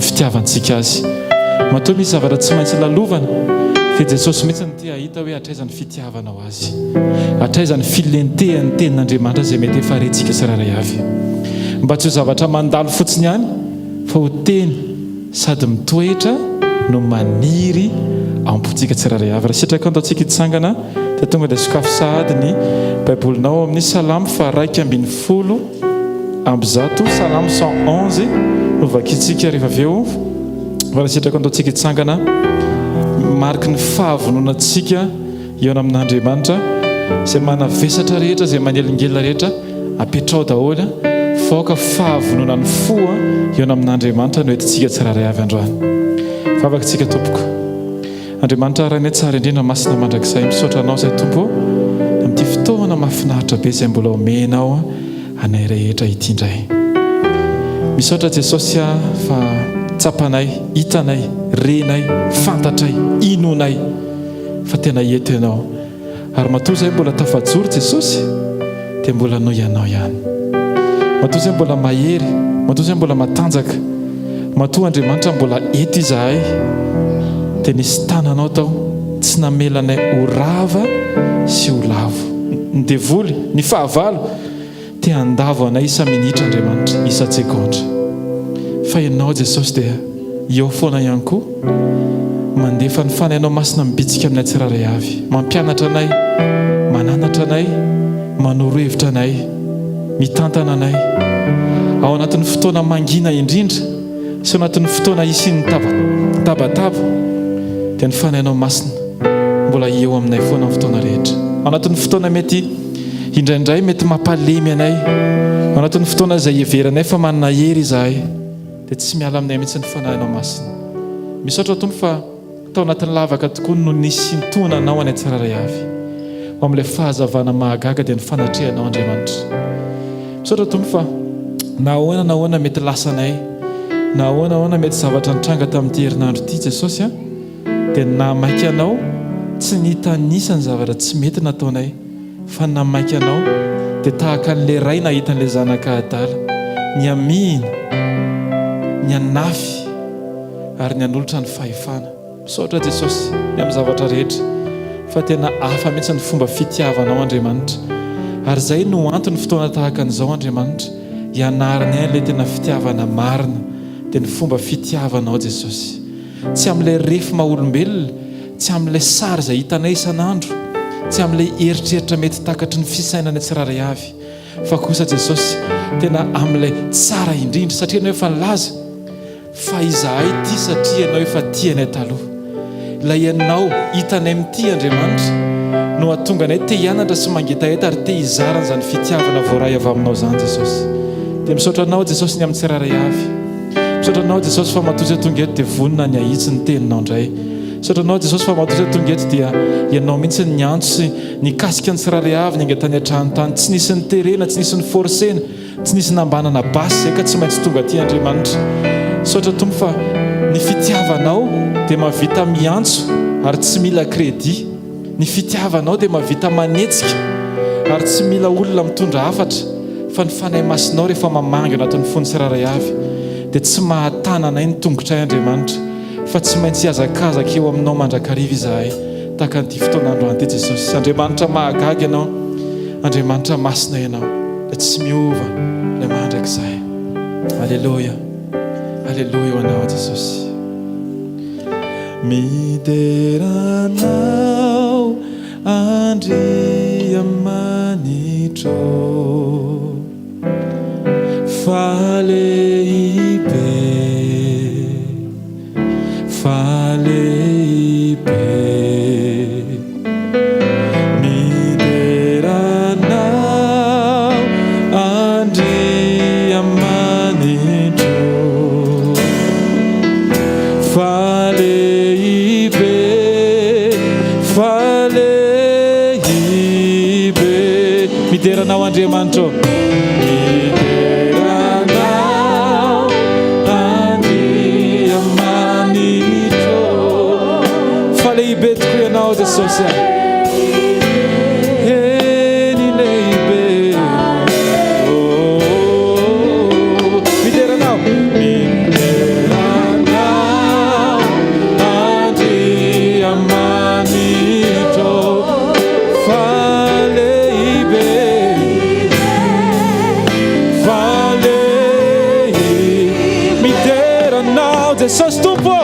fitiavantsika azy. Matoa misy zavatra tsy maintsy lalovana, fa Jesosy mihitsy ny tia hita hoe atraizany fitiavanao azy, atraizany filentehany tenin'Andriamanitra izay mety efa rentsika tsiraray avy. Mba tsy ho zavatra mandalo fotsiny ihany, fa ho teny sady mitoetra no maniry ampontsika tsiraray avy. Raha sitraka anto antsika hitsangana dia tonga dia sokafo sahady ny baibolinao amin'ny Salamo 110 Salamo 111 no vakitsika rehefa avy eo. Raha sitraka anto antsika hitsangana mariky ny fahavononantsika eo amin'Andriamanitra izay manavesatra rehetra, izay manelingelina rehetra apetrao daholo, faoka fahavononan'ny foa eo amin'Andriamanitra no entintsika tsiraray avy androany. Favakitsika tompoko. Andriamanitra rainay tsara indrindra masina mandrakizay, misaotra anao izay tompo amin'ity fotoana mahafinaritra be izay mbola omenao anay rehetra ity indray. Misaotra Jesosy fa tsapanay, hitanay, renay, fantatray, inonay fa tena eto ianao. Ary matoa izay mbola tafajoro Jesosy dia mbola noho ianao ihany. Matoa izay mbola mahery, matoa izay mbola matanjaka, matoa Andriamanitra mbola eto izahay dia nisy tananao tao tsy namelanay ho rava sy ho lavo. Ny devoly, ny fahavalo dia andavo anay isa minitra Andriamanitra, isa tsekondra. Fa ianao Jesosy dia eo foana ihany koa mandefa ny fanainao masina mibitsika aminay tsiraray avy, mampianatra anay, mananatra anay, manoro hevitra anay, mitantana anay ao anatin'ny fotoana mangina indrindra sy ao anatin'ny fotoana isin'ny tabataba dia ny fanainao masina mbola eo aminay foana amin'ny fotoana rehetra. Ao anatin'ny fotoana mety indraindray mety mampalemy anay, ao anatin'ny fotoana izay heveranay fa manana hery izahay dia tsy miala aminay mihitsy ny fanainao masina. Misaotra Tompo fa tao anatin'ny lavaka tokoa no nisintona anao anay tsiraray avy ao amin'ilay fahazavana mahagaga dia ny fanatrehanao Andriamanitra. Misaotra Tompo fa na ahoana mety lasanay, na ahoana mety zavatra nitranga tamin'ity herinandro ity Jesosy dia namaiky anao tsy nitanisa ny zavatra tsy mety nataonay, fa namaiky anao dia tahaka an'ilay ray nahitan'ilay zanaka adala, ny amina, ny anafy ary ny anolotra ny fahefana. Misaotra Jesosy ny amin'ny zavatra rehetra fa tena hafa mihitsy ny fomba fitiavanao Andriamanitra, ary izay no antony fotoana tahaka an'izao Andriamanitra hianarinay ilay tena fitiavana marina dia ny fomba fitiavanao Jesosy, tsy amin'ilay refy maha-olombelona, tsy amin'ilay sary izay hitanay isan'andro, tsy amin'ilay eritreritra mety takatry ny fisainana tsiraray avy, fa kosa Jesosy tena amin'ilay tsara indrindra, satria ianao efa nilaza fa izahay ity satria ianao efa tianay taloha. Ilay ianao hitanay amin'ity Andriamanitra no hahatonga anay te hianatra sy mangetaheta ary te hizarana izany fitiavana voaray avy aminao izany Jesosy. Dia misaotra anao Jesosy ny amin'ny tsiraray avy. Misaotra anao Jesosy fa matoa izay tonga eto dia vonona ny ahitsy ny teninao indray. Misaotra anao Jesosy fa matoa izay tonga eto dia ianao mihitsy ny antso sy ny kasika ny tsiraray avy ny angetany hatrany-tany, tsy nisy ny terena, tsy nisy ny forsena, tsy nisy nambanana basy izay ka tsy maintsy tonga aty Andriamanitra. Misaotra Tompo fa ny fitiavanao dia mahavita miantso ary tsy mila kredi, ny fitiavanao dia mahavita manetsika ary tsy mila olona mitondra hafatra, fa ny fanahy masinao rehefa mamangy anatin'ny fony tsiraray avy dia tsy mahatana anay ny tongotray Andriamanitra, fa tsy maintsy hazakazaka eo aminao mandrakariva izahay tahaka an'ity fotoana androany ity Jesosy. Andriamanitra mahagaga ianao, Andriamanitra masina ianao, dia tsy miova ilay mandrakizay. Alleluia, alleluia ho anao Jesosy. Mideranao Andriamanitro, faleibe, faleibe. Mideranao Andriamanitro, faleibe, faleibe. Mideranao Andriamanitro, mideranao Andriamanitro, faleibe tokoa ianao Jesosy. Eny lehibe, mideranao, mideranao Jesosy tompo.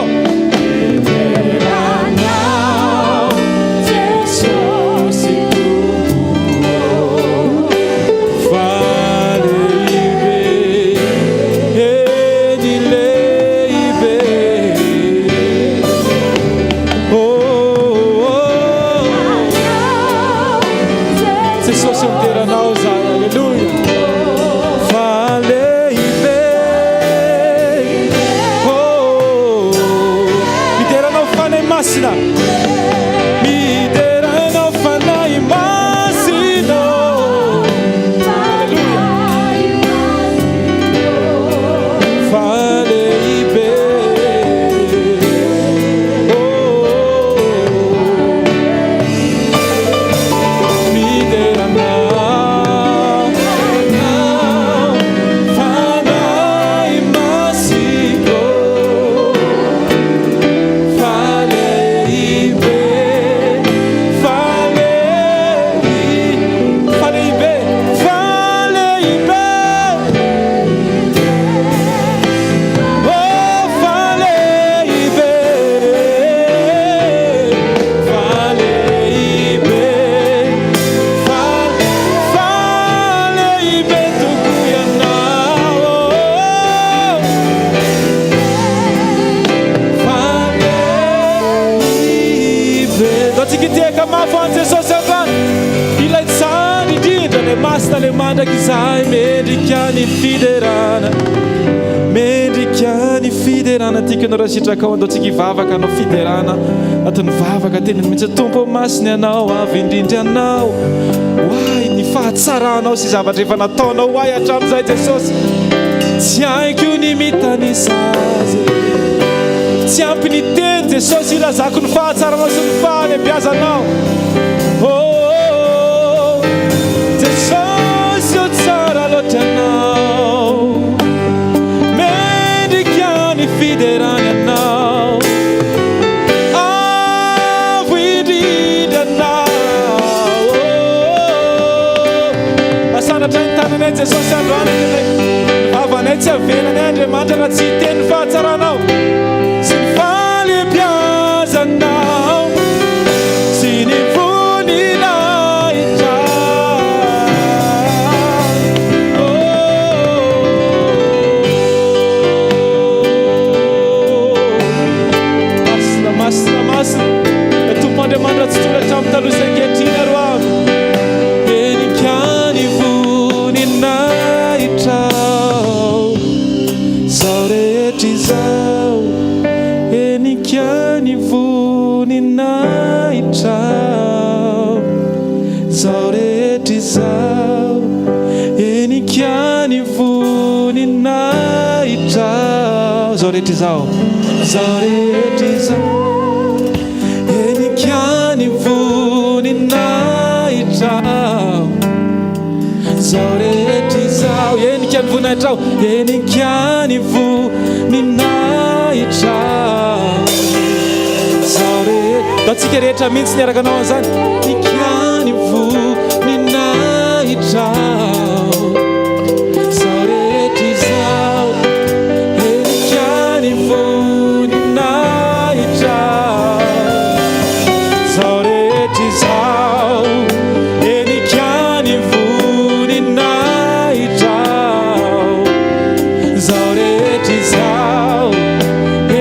Sitraka andao tsika hivavaka anao fiderana atiny vavaka teny mihitsy tompo masiny anao avy indrindry anao hoay ny fahatsaranao sy zavatra efa nataonao hoay hatramin'izay Jesosy tsy haiko ny mitanisazy tsy ampy ny teny Jesosy ilazako ny fahatsaranao sy ny fahalembiazanao Jesosy o tsara loatra anao mendrika ny fiderany anao avo indrindra anao masanatra ny tananay Jesosy androany vavanay tsy avelany Andriamanitra raha tsy teny ny fahatsaranao sy ny fahalembiazanao sy ny voninahitra masina tompo Andriamanitra tsy tola hatramin'ny taloha sy ankehitriny aroany enika ny voninahitra zao rehetra izao enika ny voninahitra zao rehetra izao enika ny voninahitra zao rehetra izao zao rehetra izao enikany voninahitra zao rehetra izao enikany voninahitra enikany voninahitra zao rehetra datsika rehetra mihitsy niaraka anao an'izany enikany voninahitra zao rehetra izao enikany voninahitra zao rehetra izao enikany voninahitra zao rehetra izao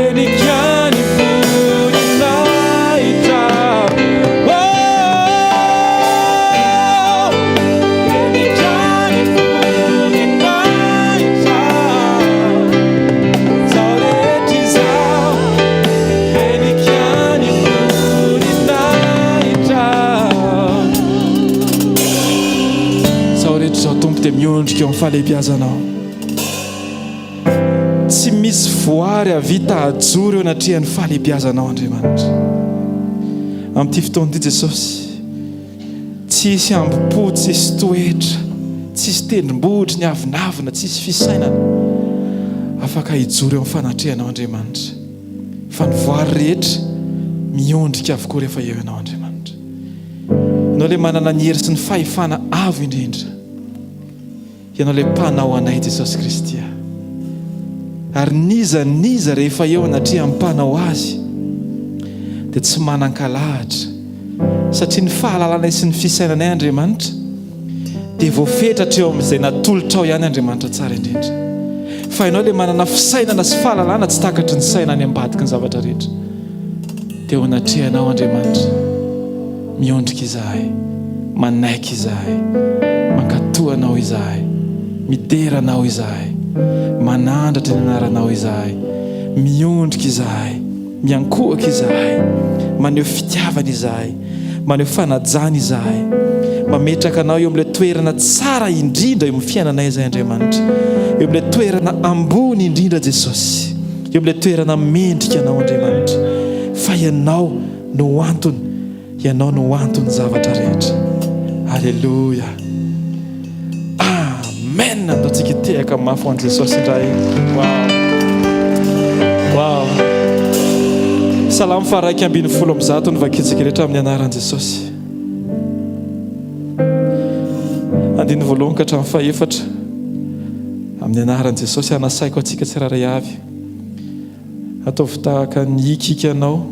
enikany voninahitra enikany voninahitra zao rehetra izao enikany voninahitra zao rehetra izao tompo dia miondrika eo amin'ny fahalehibiazanao tsy misy voary avita ajoro eo anatrehan'ny fahalehibiazanao Andriamanitra amin'ity fotoana ity Jesosy tsisy ambo-po tsisy toetra tsisy tendrombohitra ny avinavina tsisy fisainana afaka hijoro eo amin'ny fanatrehanao Andriamanitra fa ny voary rehetra miondrika avokoa rehefa eo ianao Andriamanitra ianao le manana ny hery sy ny fahefana avo indrindra ianao le mpanao anay Jesosy Kristy Ary niza rehefa eo anatria ampanao azy dia tsy manan-kalahatra satria ny fahalalana sy ny fisainanay Andriamanitra dia voafetratra eo amin'izay natolotra ao ihany Andriamanitra tsara indrindra. Fa ianao ilay manana fisainana sy fahalalana tsy takatry ny saina any ambadiky ny zavatra rehetra dia eo anatrianao Andriamanitra miondrika izahay, manaiky izahay, mankatoanao izahay, mideranao izahay, manandratra ny anaranao izahay, miondrika izahay, miankohaka izahay, maneho fitiavana izahay, maneho fanajana izahay, mametraka anao eo amin'ilay toerana tsara indrindra eo amin'ny fiainanay izay Andriamanitra, eo amin'ilay toerana ambony indrindra Jesosy, eo amin'ilay toerana mendrika anao Andriamanitra, fa ianao no antony, ianao no antony zavatra rehetra. Alleluia, amen. Andaontsika tehaka mafy ho an'i Jesosy indray. Wow. Salamo faraiky ambin'ny folo amby zato ny vakitsika rehetra amin'ny anaran'i Jesosy. Andiny voalohany ka hatramin'ny fahaefatra amin'ny anaran'i Jesosy anasaiko atsika tsiraray avy. Ataovy tahaka ny ikika anao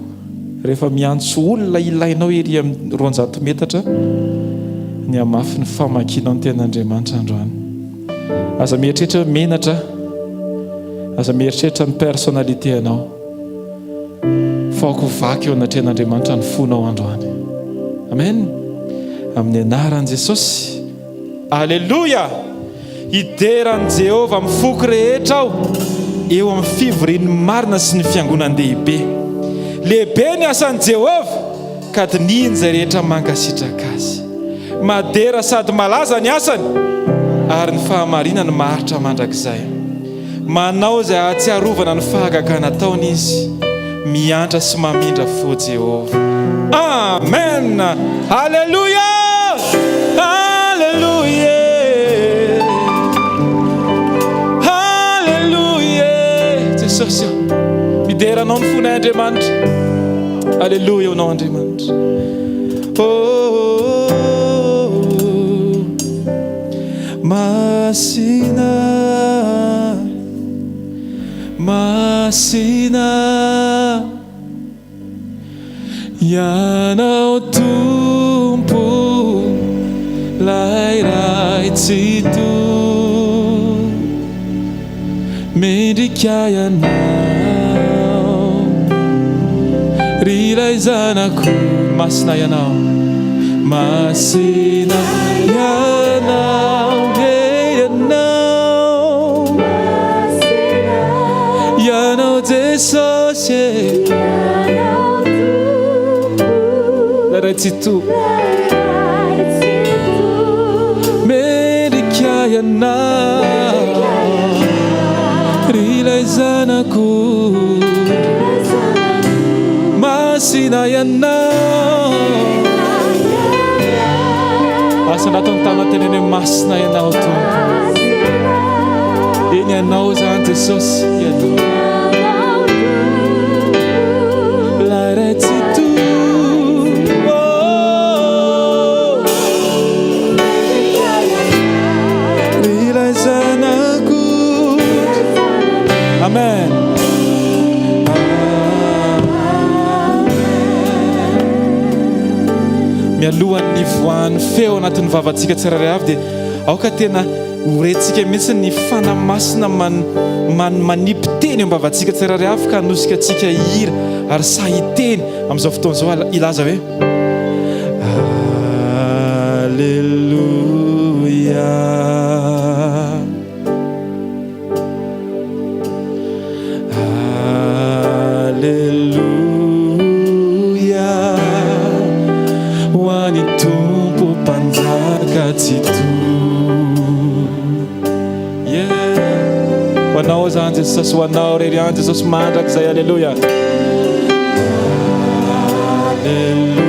rehefa miantso olona ilainao ery amin'ny 200 metatra ny amafy ny famakianao ny ten'Andriamanitra androany. Aza mieritreritra menatra, aza mieritreritra ny personnalité anao, faoko vaky eo anatrehan'Andriamanitra ny fonao androany. Amen. Amin'ny anaran'i Jesosy. Alleluia. Ideran'i Jehova mifoky rehetra aho eo amin'ny fivorian'ny marina sy ny fiangonan-dehibe. Lehibe ny asan'i Jehova ka dinihiny izay rehetra mankasitraka azy. Madera sady malaza ny asany ary ny fahamarinany maharitra mandrakizay. Manao izay ahatsiarovana ny fahagagana ataony izy, miantra sy mamindra fo Jehova. Amen. Alleluia. Alleluia. Alleluia. Jesosy mideranao ny fonay Andriamanitra. Alleluia ho anao Andriamanitra. Masina, masina, ianao Tompo lairaitsy toy, mendrika ianao rilay zanako. Masina ianao, masina ianao, ianao Jesosy lairaitsy toy, mendrika ianao rilay zanako. Masina ianao, asa natao tana teneny hoe masina ianao Tompo. Eny ianao zany Jesosy, ianao lairaitsy toy, rilay zanako. Amen. Mialohan'ny voan'ny feo anatin'ny vavantsika tsiraray avy dia aoka tena horentsika mihitsy ny fanamasina manipy teny eo am-bavantsika tsiraray avy ka hanosika atsika hira ary sahiteny amin'izao fotoana izao ilaza hoe Alleluia. Wanao zany Jesosy, wanao rery any Jesosy mandrakizay. Alleluia. Alleluia.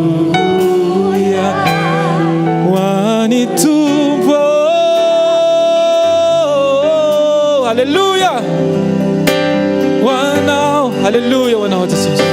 Alleluia. Wani Tompo. Alleluia. Wanao. Alleluia. Wanao Jesosy.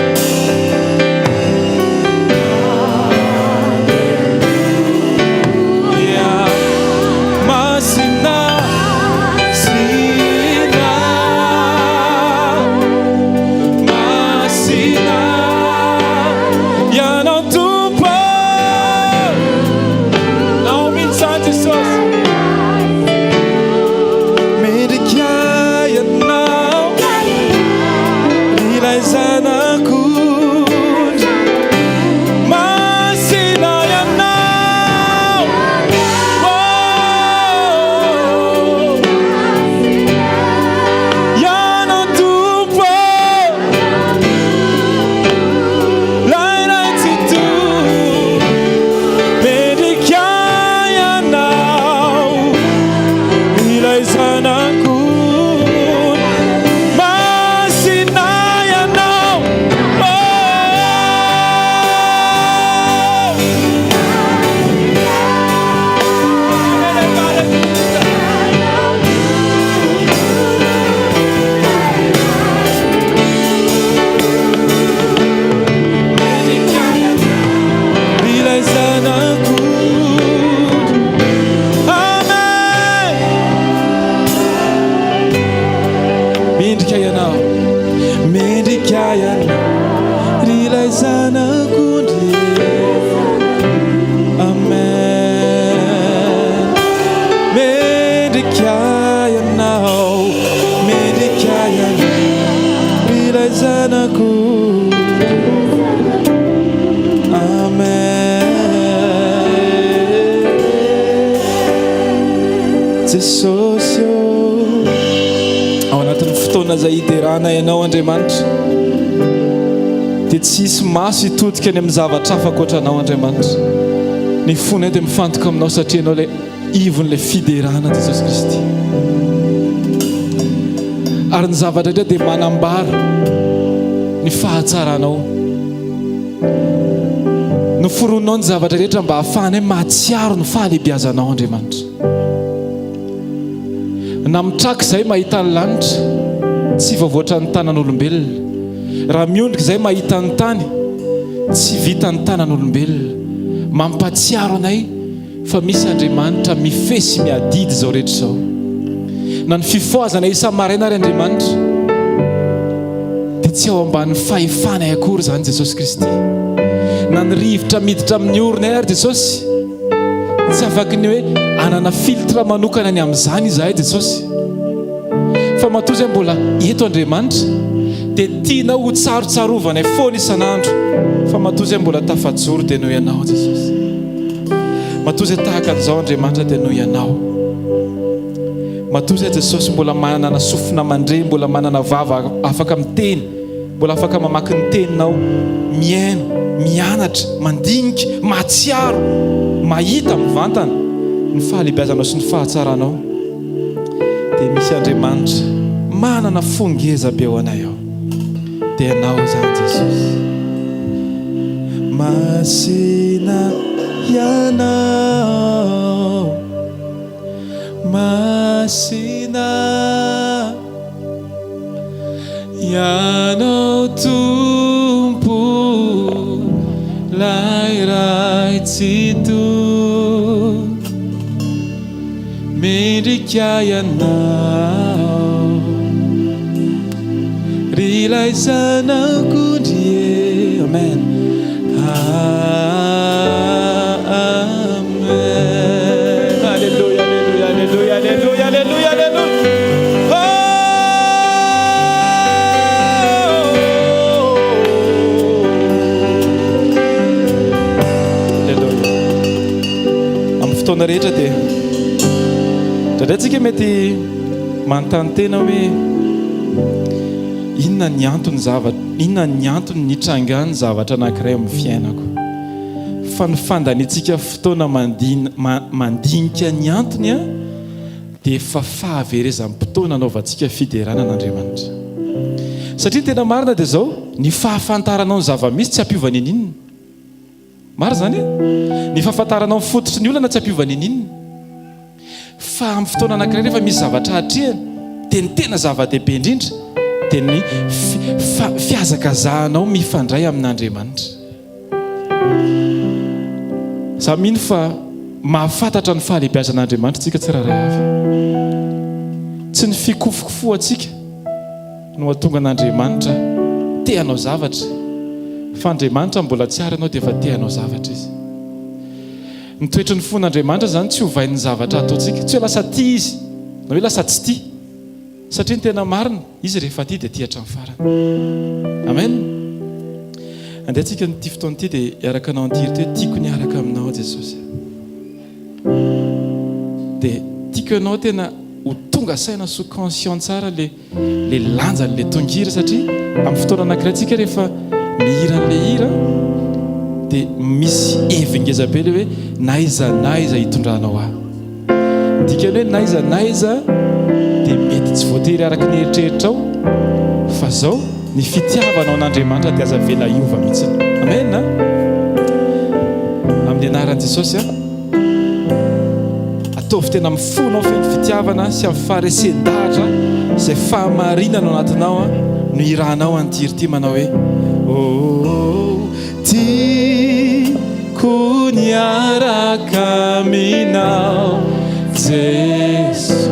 mendrika ianao, mendrika ianao, ilay zanako. Amen. Jesosy ao anatin'ny fotoana izay hiderana ianao Andriamanitra, dia tsisy maso hitodika any amin'ny zavatra hafa ankoatranao Andriamanitra. Ny fonay dia mifantoka aminao satria ianao ilay ivon'ilay fiderana Jesosy Kristy. Ary ny zavatra rehetra dia manambara ny fahatsaranao. Noforonao ny zavatra rehetra mba hahafahanay mahatsiaro ny fahalehibiazanao Andriamanitra. Na mitraka izay mahita ny lanitra, tsy voavoatra ny tanan'olombelona. Raha miondrika izay mahita ny tany, tsy vita ny tanan'olombelona. Mampatsiaro anay fa misy Andriamanitra mifesy miadidy izao rehetra izao. Na ny fifoazana isa-maraina ary Andriamanitra dia tsy ao ambanin'ny fahefanay akory izany Jesosy Kristy. Na ny rivotra miditra amin'ny oronay ary Jesosy, tsy afaky ny hoe anana filtre manokana ny amin'izany izahay Jesosy. Fa matoa izay mbola eto Andriamanitra dia tianao ho tsarotsarovana foana isan'andro. Fa matoa izay mbola tafajoro dia noho ianao Jesosy. Matoa izay tahaka an'izao Andriamanitra dia noho ianao. Matoa izay Jesosy mbola manana sofina mandre, mbola manana vava afaka miteny, mbola afaka mamaky ny teninao, miaino, mianatra, mandinika, mahatsiaro, mahita mivantana ny fahalehibiazanao sy ny fahatsaranao. Dia misy Andriamanitra manana fongeza be ao anay ao, dia ianao izany Jesosy. Masina ianao, masina ianao Tompo, lairay tsy toy, mendrika ianao, ry ilay zanako ndrie. Amen. Amen. Alléluia, alléluia, alléluia, alléluia, alléluia, alléluia. Fotoana rehetra dia dradraitsika mety manontany tena hoe inona ny antony zavatra, inona ny antony nitrangany zavatra anankiray amin'ny fiainako. Fa ny fandanitsika fotoana mandinika ny antony dia efa fahaverezam-potoana anaovantsika fiderana an'Andriamanitra. Satria tena marina dia izao, ny fahafantaranao ny zava-misy tsy ampiovany ininona. Maro zany ny fahafantaranao fototry ny olana tsy ampiovany ininona. Fa amin'ny fotoana anankiray rehefa misy zavatra hatrehany dia ny tena zava-dehibe indrindra dia ny fiazakazahanao mifandray amin'Andriamanitra. Za mino fa mahafantatra ny fahalehibiazan'Andriamanitra tsika tsiraray avy. Tsy ny fikofokofoantsika no hatonga an'Andriamanitra te hanao zavatra, fa Andriamanitra mbola tsy ary anao dia efa te hanao zavatra izy. Ny toetry ny fon'Andriamanitra zany tsy hovain'ny zavatra ataontsika, tsy hoe lasa tia izy na hoe lasa tsy tia, satria ny tena marina izy rehefa tia dia tia hatramin'ny farany. Amen. Andehantsika nyity fotoana ity dia iaraka anao antiry hoe tiako niaraka aminao Jesosy, dia tiako ianao tena ho tonga saina so conscient tsara le lanjan'le tongira. Satria amin'ny fotoana anankiray tsika rehefa mihira n'le hira dia misy evingeza be le hoe naiza naiza hitondranao ahy. Dikany hoe naiza naiza dia mety tsy voatery araka ny eritreritrao, fa zao ny fitiavanao an'Andriamanitra dia aza vela iova mihitsy. Amen. Amin'ny anaran'i Jesosy ataovy tena mifonao feno fitiavana sy amin'ny faharesen-dahatra izay fahamarinana ao anatinao no irahanao antiry ty manao hoe tiako niaraka aminao Jesosy,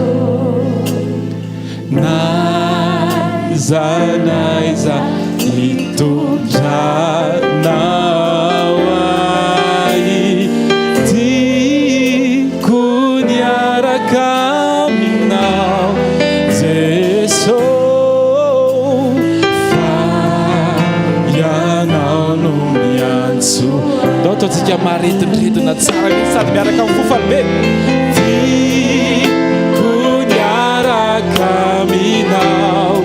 naiza naiza hitondranao ahy, tiako niaraka aminao tsika maretinretina tsara mihitsy sady miaraka amin'ny fofalibe tiako niaraka aminao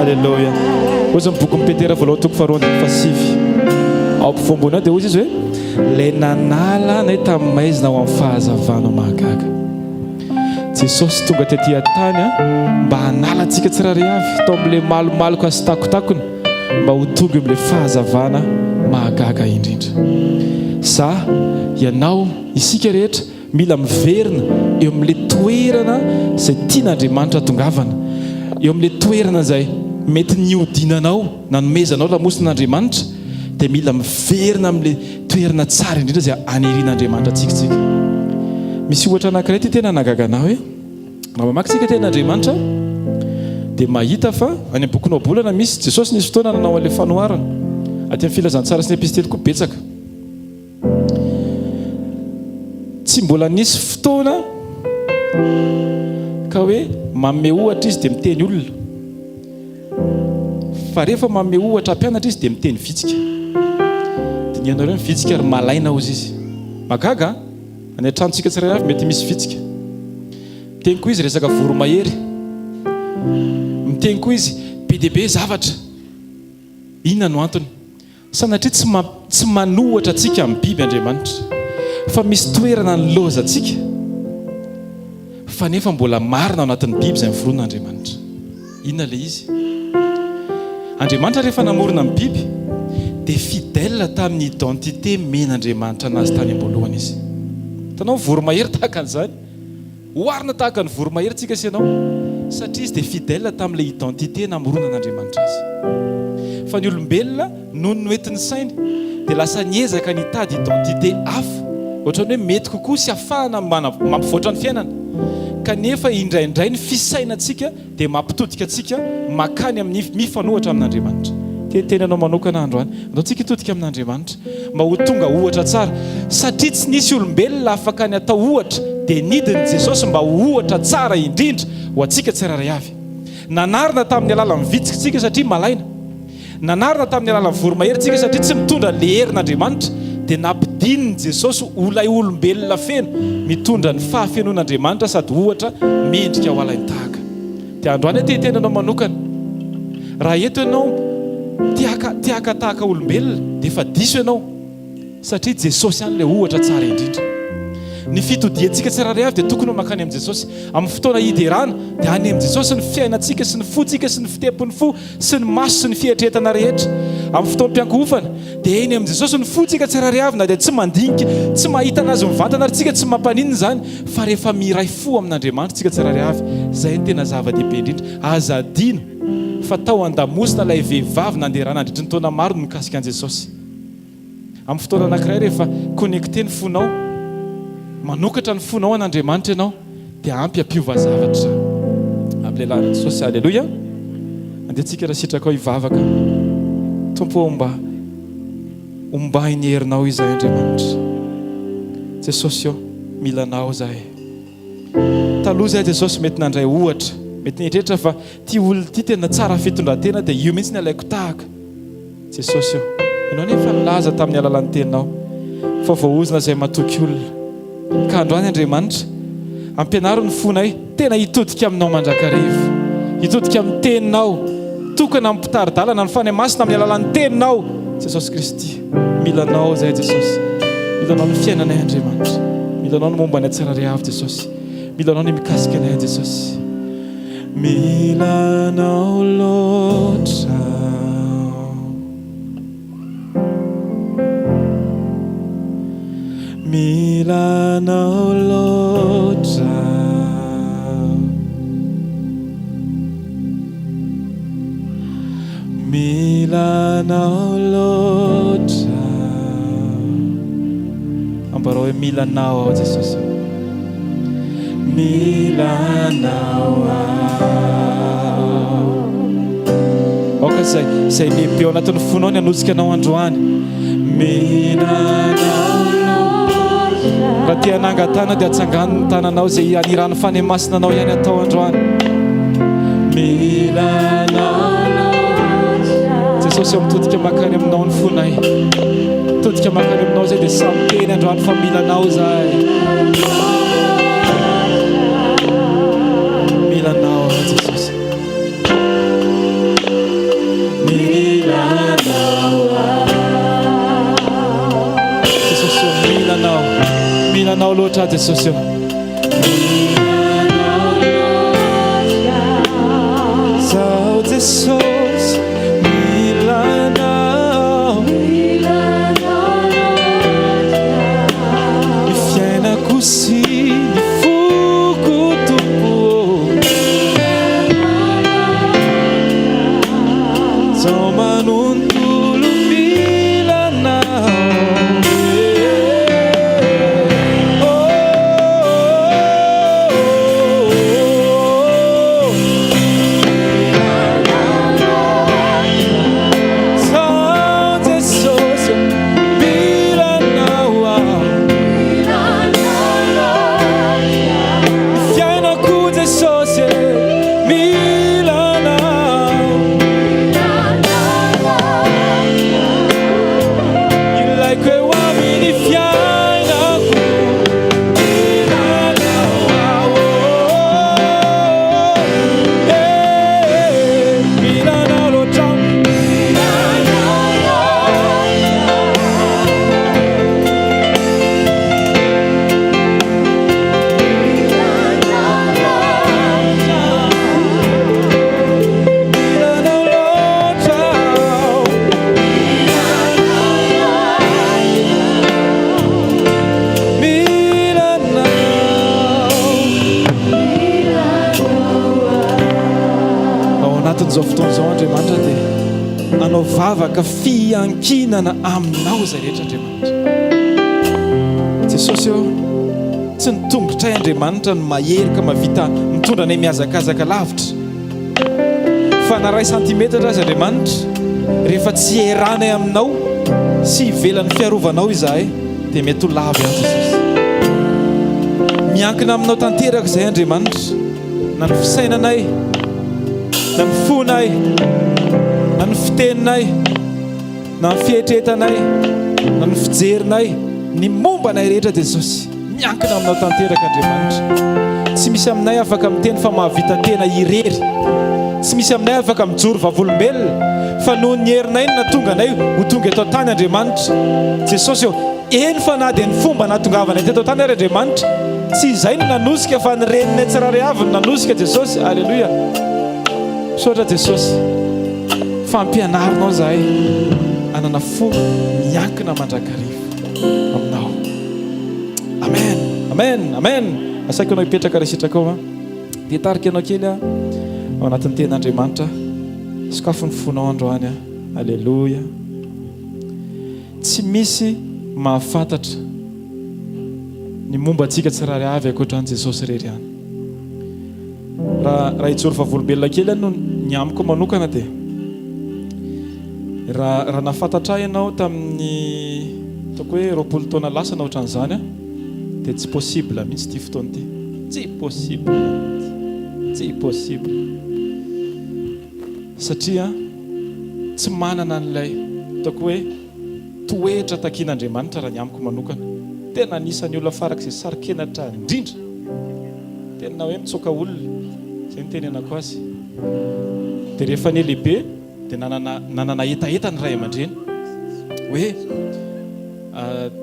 Alléluia. Ozy boky mipetera voalohany toko faharoa fasivy ao ampovoambona dia ozy izy hoe lay nanala nay tamin'ny maizina ao amin'ny fahazavana mahagaga Jesosy tonga tetỳ tany mba hanala antsika tsirairay avy tao amin'ilay malomaloka sy takotakony mba ho tonga amin'ilay fahazavana mahagaga indrindra. Za ianao isika rehetra mila miverina eo amin'ilay toerana izay tian'Andriamanitra tongavana, eo amin'ilay toerana izay mety niodinanao nanomezanao lamosin'Andriamanitra dia mila miverina amin'ilay toerana tsara indrindra izay anirian'Andriamanitra tsikatsika. Misy ohatra anankiray ty tena nagaganao hoe raha mamakytsika ten'Andriamanitra dia mahita fa any am-bokinao bolana misy Jesosy nisy fotoana nanao an'ilay fanoharana aty amin'ny filazantsara sy ny epistely koa betsaka. Tsy mbola nisy fotoana ka hoe manome ohatra izy dia miteny olona, fa rehefa manome ohatra mpianatra izy dia miteny vitsika. Dia ny ianareo mivitsika ary malaina ozy izy magaga any an-tranontsika tsirairay avy mety misy vitsika. Miteny koa izy resaka voromahery, miteny koa izy be dia be zavatra. Inona no antony? Sanatria tsy manohatra antsika amin'ny biby Andriamanitra, fa misy toerana ny loza antsika, fa nefa mbola marina ao anatin'ny biby izay miforon'Andriamanitra. Inona ilay izy? Andriamanitra rehefa namorona amin'ny biby dia fidèle tamin'ny identité men'Andriamanitra anazy tany am-boalohany izy. Tanao voromahery tahaka an'izany, oharina tahaka ny voromahery tsika sy ianao, satria izy dia fidèle tamin'ilay identité namorona an'Andriamanitra azy. Fa ny olombelona noho ny noentin'ny sainy dia lasa niezaka nitady identité hafa, ohatran'ny hoe mety kokoa sy ahafahana mampivoatra ny fiainana, kanefa indraindray ny fisainantsika dia mampitodika antsika makany amin'ny mifanohatra amin'Andriamanitra. Teny anao manokana androany andao tsika hitodika amin'Andriamanitra mba ho tonga ohatra tsara, satria tsy nisy olombelona afaka ny atao ohatra dia nidiny Jesosy mba ho ohatra tsara indrindra ho antsika tsirairay avy. Nanarina tamin'ny alalan'ny vitsika tsika satria malaina, nanarina tamin'ny alalan'ny voromahery tsika satria tsy mitondra le herin'Andriamanitra, dia nampidininy Jesosy olay olombelona feno mitondra ny fahafenon'Andriamanitra sady ohatra mendrika ho alainy tahaka. Dia androany tena anao manokana, raha eto ianao tiaka tahaka olombelona dia efa diso ianao, satria Jesosy ihany ilay ohatra tsara indrindra. Ny fitodiantsika tsirairay avy dia tokony ho makany amin'ny Jesosy. Amin'ny fotoana hiderana dia any amin'ny Jesosy ny fiainantsika sy ny fontsika sy ny fitepon'ny fo sy ny maso sy ny fihetretana rehetra. Amin'ny fotoam-piankohofana dia eny amin'ny Jesosy ny fontsika tsirairay avy, na dia tsy mandinika, tsy mahita anazy mivantana ary tsika tsy mampaninina izany, fa rehefa miray fo amin'Andriamanitra tsika tsirairay avy, izay ny tena zava-dehibe indrindra. Aza adino fa tao an-damosina ilay vehivavy nandeha nandritry ny taona maro no mikasika an'i Jesosy. Amin'ny fotoana anankiray rehefa connecté ny fonao, manokatra ny fonao an'Andriamanitra ianao, dia ampy ampiova zavatra amin'ilay lalan'i Jesosy. Alleluia. Andehantsika raha sitraka ao hivavaka. Tompo ombahy ny herinao izahay Andriamanitra. Jesosy eo mila anao zahay. Taloha zahay Jesosy mety nandray ohatra mety nitretra fa ty olona ty tena tsara fitondratena dia io mihitsy ny alaiko tahaka Jesosy eo. Ianao nefa nilaza tamin'ny alalan'ny teninao fa voaozina izay matoky olona ka androany Andriamanitra ampianaro ny fonay tena hitodika aminao mandrakariva, hitodika amin'ny teninao, tokana amin'ny mpitaridalana ny fanahy masina amin'ny alalan'ny teninao Jesosy Kristy. Milanao izay Jesosy, milanao ny fiainanay Andriamanitra, milanao ny momba ny tsirairay avy Jesosy, milanao ny mikasika anay Jesosy. Milanao loatra, milanao loatra, milanao loatra. Ambarao hoe milanao ao Jesosy, milanao ao. Oka izay lehibe ao anatin'ny fonao ny hanosika anao androany. Milanao raha tia hanangatana dia atsangano ny tananao izay aniran'ny fanahy masinanao ihany atao androany. Milanao Jesosy mitodika makany aminao ny fonay, mitodika makany aminao izay dia samy teny androany fa milanao izahay. Milanao Jesosy, milanao Jesosy, milanao, milanao loatra Jesosy. Zao Jesosy, milanao, ny fiainako sy ny foko tompo, zao manontolo milanao. Zao fotoana zao Andriamanitra dia anao vavaka fiankinana aminao izay rehetra Andriamanitra. Jesosy eo tsy ny tombotray Andriamanitra no maherika mavita mitondra anay mihazakazaka lavitra, fa na ray santimetatra azy Andriamanitra rehefa tsy heranay aminao sy ivelan'ny fiarovanao izahay dia mety ho lava ihany Jesosy. Miankina aminao tanteraka izay Andriamanitra, na ny fisainanay, na ny fonay, na ny fiteninay, na ny fietretanay, na ny fijerinay, ny mombanay rehetra Jesosy miankina aminao tanteraka Andriamanitra. Tsy misy aminay afaka miteny fa mahavita tena irery, tsy misy aminay afaka mijoro vavolombelona, fa noho ny herinay no natonga anay ho tonga eto tany Andriamanitra. Jesosy eo, eny fa na dia ny fomba natongavana teto tany ary Andriamanitra, tsy izay no nanosika fa ny reninay tsirairay avy no nanosika Jesosy. Alleluia. Sotra Jesosy, fampianarinao zahay anana fo miankina mandrakariva aminao. Amen, amen, amen. Asaiko anao hipetraka raha sitraka ao dia tarika anao kely ao anatin'ny ten'Andriamanitra, sakafo ny fonao androany. Alleluia. Tsy misy mahafantatra ny momba antsika tsirairay avy ankoatran'i Jesosy rery ihany. Raha hijoro vavolombelona kely no ny amiko manokana dia raha nafantatra ianao tamin'ny ataoko hoe 20 taona lasa na ohatran'izany dia tsy possible mihitsy ity fotoana ity, tsy possible. tsy possible satria tsy manana an'ilay ataoko hoe toetra takian'Andriamanitra raha ny amiko manokana. Tena anisan'ny olona farak'izay sarikenatra indrindra, tena hoe mitsoaka olona, izay ny tenenako azy. Dia rehefa ny lehibe dia nanana etaeta ny ray aman-dreny hoe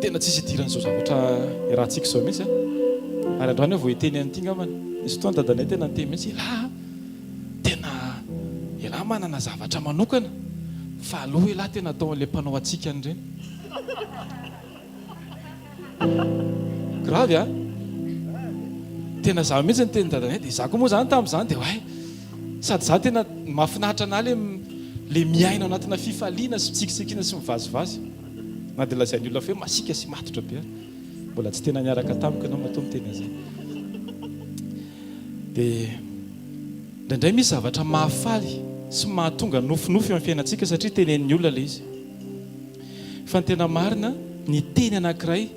tena tsisy idiran'izao zavatra rahantsika izao mihitsy ary androany vao hiteny an'ity ngamany nisy fotoana dadanay tena niteny mihitsy elahy manana zavatra manokana fa aloha elahy tena atao an'ilay mpanao atsika an'ireny. Gravy tena zaho mihitsy niteny dadanay dia zaho koa moa zany tamin'izany dia hoe sady zaho tena mahafinaritra anah le miaina anatina fifaliana sy mitsikitsikiana sy mivazivazy na dia lazain'ny olona fe masika sy matotra be mbola tsy tena niaraka tamiko ianao matoa miteny an'izay. Dia indraindray misy zavatra mahafaly sy mahatonga nofinofy eo amin'ny fiainantsika satria tenen'ny olona le izy. Fa ny tena marina ny teny anankiray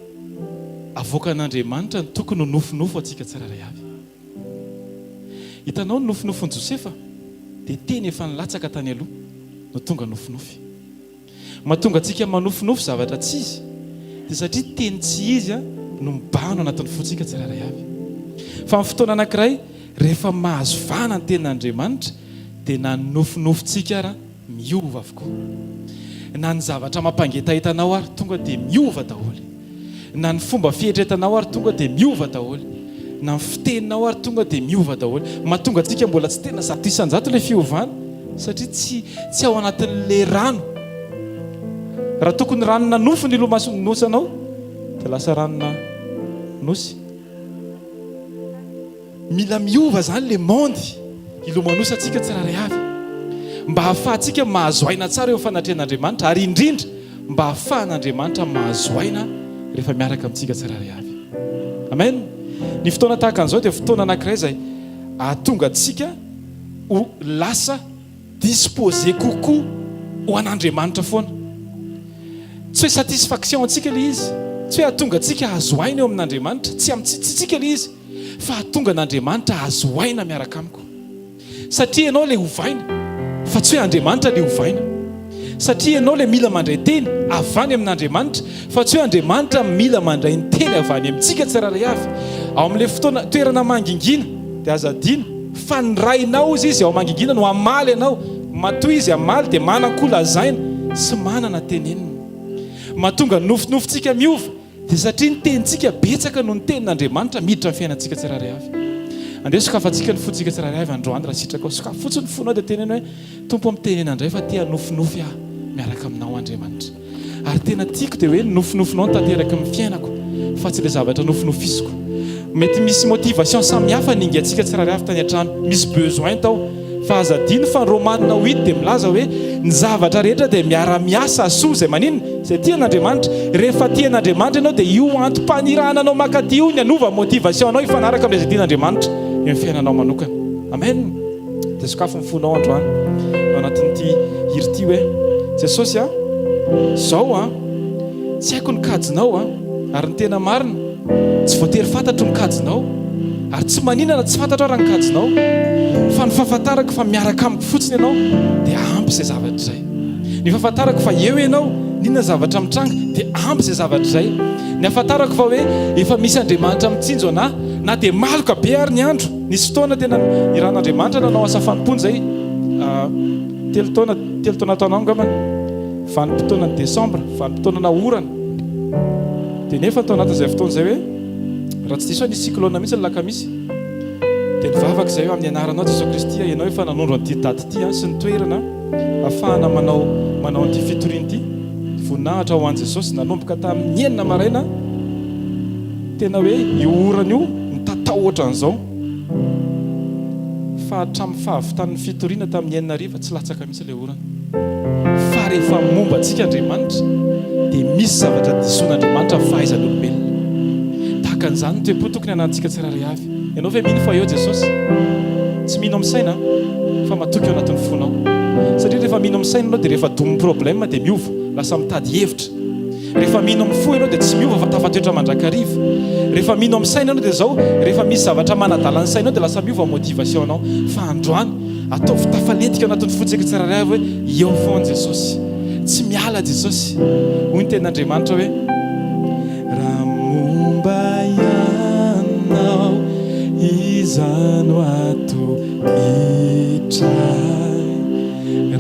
avoaka an'Andriamanitra ny tokony ho nofinofo antsika tsiraray avy. Hitanao ny nofinofon' Josefa dia teny efa nilatsaka tany aloha no tonga nofinofy. Mahatonga antsika manofinofy zavatra tsy izy dia satria teny tsy izy no mibahano anatin'ny fontsika tsiraray avy. Fa amin'ny fotoana anankiray rehefa mahazo vahana ny tenin'Andriamanitra dia na ny nofinofontsika ara miova avokoa. Na ny zavatra mampangetahitanao ary tonga dia miova daholo. Na ny fomba fihetretanao ary tonga dia miova daholo. Na ny fiteninao ary tonga dia miova daholo. Mahatonga antsika mbola tsy tena zato isan-jato ilay fiovana satria tsy ao anatin'ilay rano. Raha tokony ranona nofo ny lomasinosanao dia lasa ranona nosy. Mila miova zany le monde ilomanosantsika tsiraray avy mba hahafahantsika mahazo aina tsara eo fanatrehan'Andriamanitra ary indrindra mba hahafahan'Andriamanitra mahazo aina rehefa miaraka amintsika tsiraray avy. Amen. Ny fotoana tahaka an'izao dia fotoana anankiray izay ahatonga antsika ho lasa disposé kokoa ho an'Andriamanitra foana. Tsy hoe satisfaction antsika le izy, tsy hoe ahatonga antsika hazo aina eo amin'Andriamanitra, tsy amintsitsika le izy, fa ahatonga an'Andriamanitra hazo aina miaraka amiko. Satria ianao le hovaina, fa tsy hoe Andriamanitra le hovaina. Satria ianao le mila mandray teny avany amin'Andriamanitra, fa tsy hoe Andriamanitra mila mandray ny teny avany amintsika tsiraray avy. Ao amin'ilay fotoana toerana mangingina dia aza adino fa ny rainao izy ao mangingina no amaly ianao, matoy izy amaly dia manankoa lazaina sy manana teneniny. Mahatonga nofinofitsika miova dia satria ny tenintsika betsaka no ny tenin'Andriamanitra miditra amin'ny fiainantsika tsiraray avy. Andeha sokafantsika ny fontsika tsiraray avy androany raha sitraka sokafa fotsiny fonao dia tenena hoe tompo amitenena indray fa tia nofinofy miaraka aminao Andriamanitra. Ary tena tiako dia hoe nofinofinao tanteraka amin'ny fiainako fa tsy ilay zavatra nofinofisiko. Mety misy motivation samihafa ny ingatsika tsiraray avy tany an-trano, misy besoin tao. Fa aza dino fa ny Romanina 8 dia milaza hoe ny zavatra rehetra dia miara-miasa soa izay maninona izay tian'Andriamanitra. Rehefa tian'Andriamanitra ianao dia io antom-panirana anao makaty io ny anova motivation anao hifanaraka amin'izay tian'Andriamanitra eo amin'ny fiainanao manokana. Amen. Dia sokafo ny fonao androany ao anatin'ity hiri ity hoe Jesosy zao tsy haiko ny kajinao ary ny tena marina tsy voatery fantatro ny kajinao ary tsy maninana tsy fantatra raha ny kajinao, fa ny fahafantarako fa miaraka amiko fotsiny ianao dia ampy izay zavatra izay. Ny fahafantarako fa eo ianao ninona zavatra mitranga dia ampy izay zavatra izay. Ny hafantarako fa hoe efa misy Andriamanitra mitsinjo anahy na dia maloka be ary ny andro. Nisy fotoana tena ny ran'Andriamanitra nanao asa fanompony izay telo taona taonao angambany, vanim-potoana ny Desambra, vanim-potoana na orana. Dia nefa tao anatin'izay fotoana izay hoe raha tsy diso hoe nisy cyclone mihitsy ny lakamisy dia nivavaka izay hoe amin'ny anaranao Jesosy Kristy ianao efa nanondro an'ity daty ity sy ny toerana ahafahana manao an'ity fitoriana ity voninahitra ho an'i Jesosy nanomboka tamin'ny 9 maraina tena hoe io orana io nitatao ohatran'izao fa hatramin'ny fahavitan'ny fitoriana tamin'ny 9 ariva tsy latsaka mihitsy ilay orana. Fa rehefa momba antsika Andriamanitra dia misy zavatra dison'Andriamanitra fahaizan'olombelona. Tahaka an'izany ny toe-po tokony anantsika tsiraray avy. Ianao ve mino fa eo Jesosy? Tsy mino amin'ny saina fa matoky ao anatin'ny fonao. Satria rehefa mino amin'ny saina anao dia rehefa domin'ny problème dia miova, lasa mitady hevitra. rehefa mino amin'ny fo ianao dia tsy miova fa tafatoetra mandrakariva. Rehefa mino amin'ny saina ianao dia zao rehefa misy zavatra manadalany sainao dia lasa miova motivation anao. Fa androany ataovy tafaletika anatin'ny fotsika tsiraray avy hoe eo foana Jesosy, tsy miala Jesosy. Hoy ny tenin'Andriamanitra hoe raha momba ianao izano ato itray,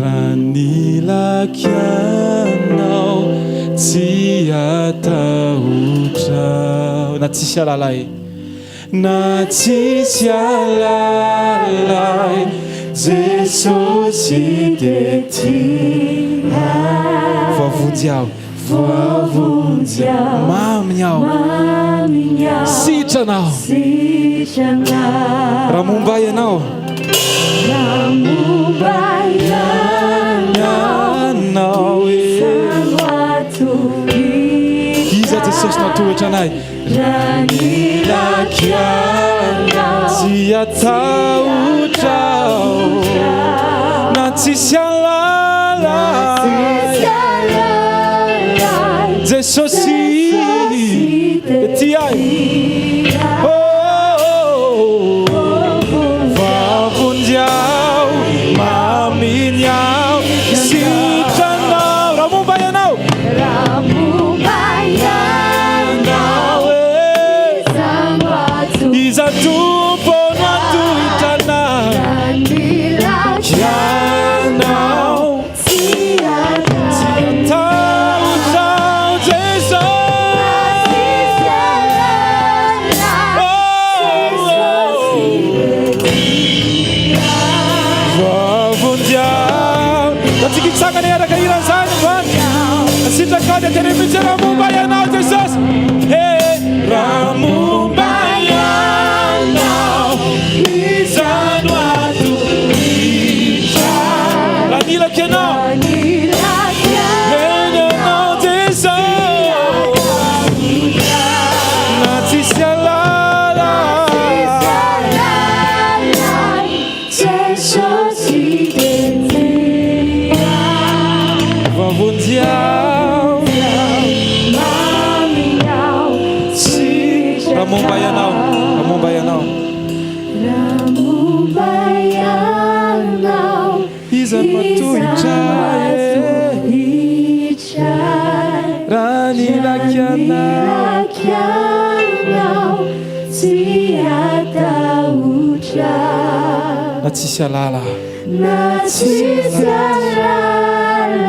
raha nilaky anao tsy atahotrao. Na tsisy alalay, na tsisy alalay, Jesosy dia tiay. Voavonjy aho, voavonjy aho, mamy aho, sitranao, raha momba ianao, raha momba ianao iza Jesosy natohitra anay, raha nilaky anao tsy atahotrao, na tsisy alalay, Jesosy dia tiay. Voavonjy aho, maminy aho, sitranao, raha momba ianao, raha momba ianao iza tompono atohitranahy, raha nilaky anao tsy atahotrao, Jesosy. Tikitsangana iaraka iran'izany androany, sitrakaly ateremitsy raha momba ianao Jesosy. Raha momba ianao izano ato itray, raha nilaky ianao, ianao Jesosy, na tsisy alalay, Jesosy dia voavonjy aho, mamy aho, raha momba ianao, raha momba ianao, raha momba ianao iza matohitray, raha nilaky anao tsy atahotrao, na tsisy alala, na tsisy alalay,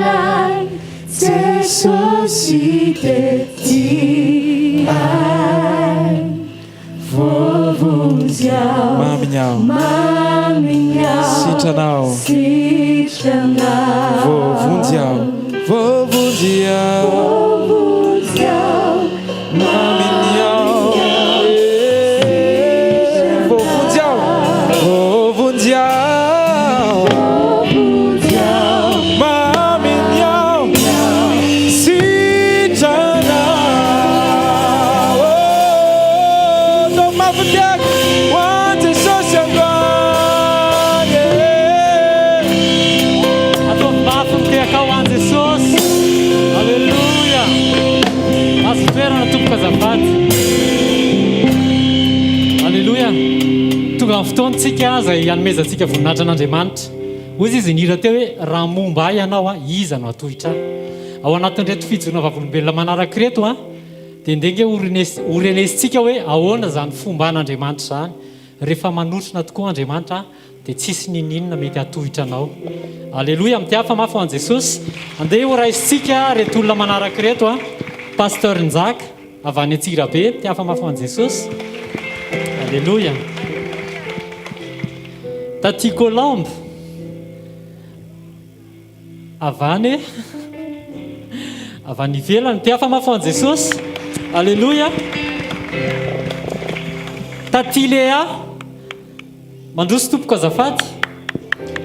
Jesosy dia tiay. Voavonjy aho, maminy aho, sitranao, voavonjy aho, voavonjy aho, maminy aho, voavonjy aho, voavonjy aho, Alleluia. Tonga amin'ny fotoantsika izay hanomezantsika voninahitra an'Andriamanitra. Hoy izy nira teo hoe raha momba ianao iza no atohitra. Ao anatin'ireto fijorona vavolombelona manaraka reto dia ndenge orenesintsika hoe ahoana zany fomba an'Andriamanitra zany. Rehefa manotrona tokoa Andriamanitra dia tsisy ninina mety atohitra anao. Alleluia. Mitiafa mafy ho an Jesosy. Andeha ho raisintsika reto olona manaraka reto Pasteur Njaka avy any Antsirabe. Mitiafa mafy ho an Jesosy. Alleluia. Taty Colombe avy any ivelany. Mitiafa mafy ho an Jesosy. Alleluia. Taty Lea mandroso tompoko azafady.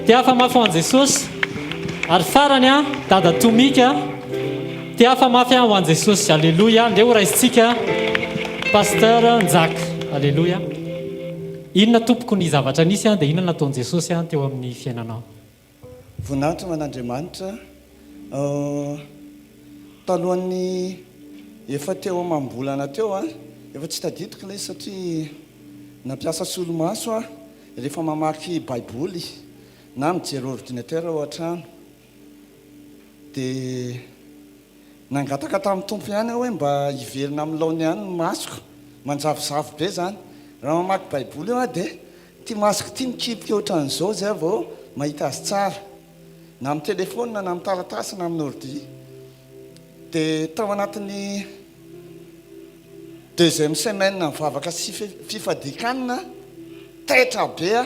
Mitiafa mafy ho an Jesosy. Ary farany Dada Tomika. Mitiafa mafy ho an Jesosy. Alleluia. Ndeo ho raisintsika Pasteur Njaka. Alleluia. Inona tompoko ny zavatra nisy dia inona nataon Jesosy teo amin'ny fiainanao? Voninahitra man'Andriamanitra talohan'ny efa teo mambolana teo a efa tsy tadidiko ilay satria nampiasa solomaso a rehefa mamaky baiboly na mijery ordinateur ao an-trano dia nangataka tamin'ny tompo ihany aho hoe mba hiverina amin'ny laony ihany ny masoko manjavozavo be zany raha mamaky baiboly eo a dia tia masoko tia mikipika ohatran'izao zay vao mahita azy tsara na amin'ny telefona na amin'ny taratasy na amin'ny ordi dia tao anatin'ny deuxième semaine mivavaka sy fifadikanina taitra be a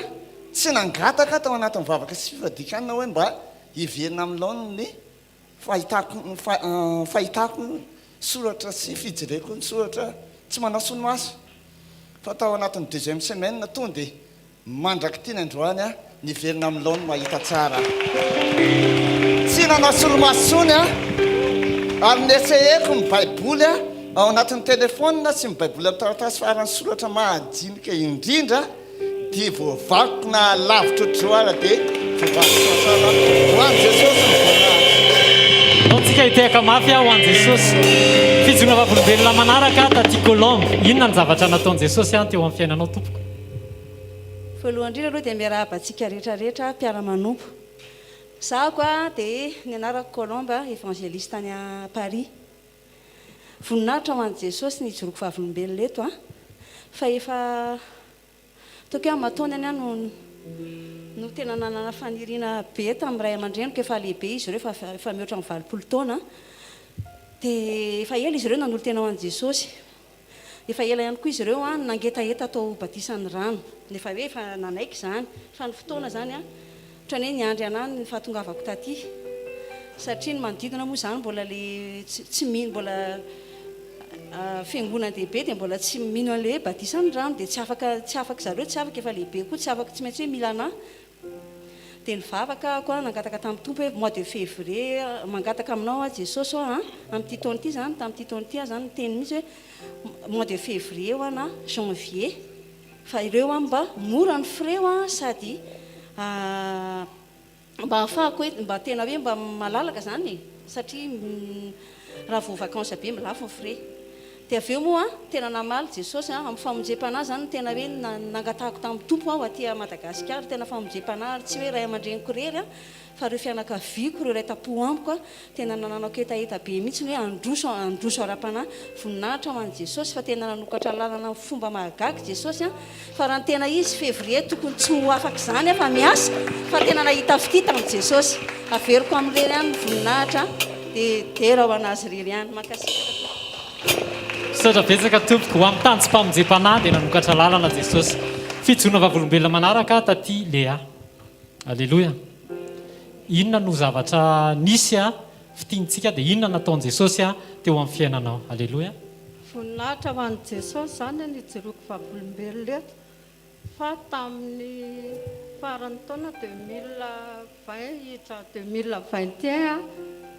tsy nangataka tao anatin'ny mivavaka sy fifadikanina hoe mba hiverina amin'ny laony fahitako soratra sy fijereko ny soratra tsy manao solomaso fa tao anatin'ny deuxième semaine tonga dia mandraky tiany androany a niverina amin'ny laony mahita tsara tsy nanao solomaso tsony a ary neseheko ny baiboly a ao anatin'ny telefona sy ny baiboly amin'ny taratasy fa arany soratra mahajinika indrindra dia voavako na lavitra otroara dia voavako hoany jesosy nyvonazy tsika hiteka mafy ho an' jesosy fijona vavolombelona manaraka taty kolombo inona ny zavatra nataon'i jesosy teo amin'ny fiainanao tompoko voalohany indrindra aloha dia miarahabantsika rehetrarehetra mpiara-manompo zaho koa dia ny anarako kolomba évangéliste tany a Paris voninahitra ho an' jesosy ny joroko vavolombelona eto a fa efa toko hoe mataony any no tena nanana faniriana be tamin'ny ray aman-dreniko efa lehibe izy ireo efa mihoatra amin'ny 20 taona dia efa ela izy ireo nanolo tena ho an' jesosy efa ela ihany koa izy ireo a nangetaheta atao batisan'ny rano nefa hoe efa nanaiky izany fa ny fotoana zany a ohatrany hoe niandry anany ny fahatongavako taty satria ny manodidina moa zany mbola le tsy mino mbola fiangonana lehibe dia mbola tsy mino an'le batisan'ny rano dia tsy afaka zareo tsy afaka efa lehibe koa tsy afaka tsy maintsy hoe mila anahy dia nivavaka koa nangataka tamin'ny tompo hoe mois de février mangataka aminao a jesosy a amin'ity taona ity zany tamin'ity taona ity a zany teny mihitsy hoe mois de février ho ana janvier fa ireo a mba mora ny freo a sady mba ahafahako hoe mba tena hoe mba malalaka zany satria raha vo vacances be milafo ny frais dia avy eo moa tena namaly jesosy amin'ny famonjem-panahy zany tena hoe nangatahako tamin'ny tompo aho aty Madagasikara tena famonjem-panahy ary tsy hoe ray aman-dreniko rery a fa reo fianakaviako reo ray tapo amiko a tena nananako etaeta be mihitsy hoe androso ara-panahy voninahitra ho an' jesosy fa tena nanokatra lalana amin'ny fomba mahagaga jesosy a fa raha ny tena izy février tokony tsy ho afaka izany fa miasa fa tena nahita fity tamin'i jesosy averiko amin'irery ihany ny voninahitra dia dera ho anazy rery ihany makasika satra betsaka tompoko ho amin'ny tany tsy mpamonjem-panahy dia nanokatra lalana jesosy fijona vavolombelona manaraka taty Lea alleloia inona no zavatra nisy a fitiantsika dia inona nataon'i jesosy a teo amin'ny fiainanao alleloia voninahitra ho an'i jesosy zany ny joroko vavolombelona eto fa tamin'ny farany taona 2020 hitra 2021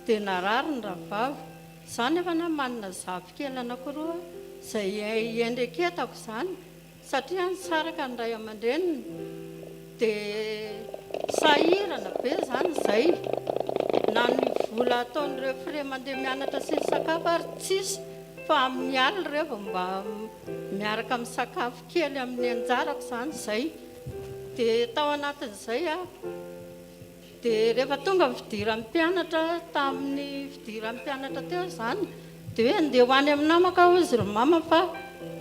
dia narary ny rahavavo izany efa na manana zavikely anankiroa izay endreketako izany satria nisaraka ny ray aman-dreniny dia sahirana be zany izay na ny vola ataon'ireo frais mandeha mianatra sy ny sakafo ary tsisy fa amin'ny alina revo mba miaraka amin'ny sakafo kely amin'ny anjarako izany izay dia tao anatin'izay a dia rehefa tonga fidiran'ny mpianatra tamin'ny fidiran'ny mpianatra teo zany dia hoe andeha ho any amin'ny namako aho izy ry mama fa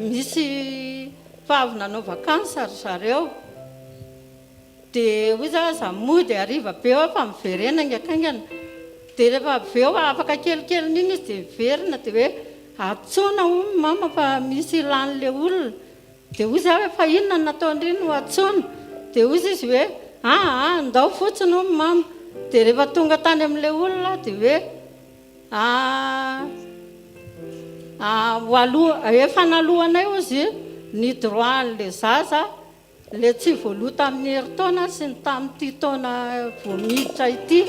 misy favy nanao vakansa ry zareo dia hoy za mody ariva be eo fa miverenana akaingana dia rehefa avy eo afaka kelikely n'iny izy dia miverina dia hoe atsona ho mama fa misy ilan'le olona dia hoy za hoe fa inona nataon'ireny ho atsona dia hoy izy hoe ndao fotsiny ho mama dia rehefa tonga tany amin'ilay olona dia hoe efa nalohanay ozy ny droitn'le zaza le tsy voaloha tamin'ny herintaona sy ny tamin'ity taona voamiditra ity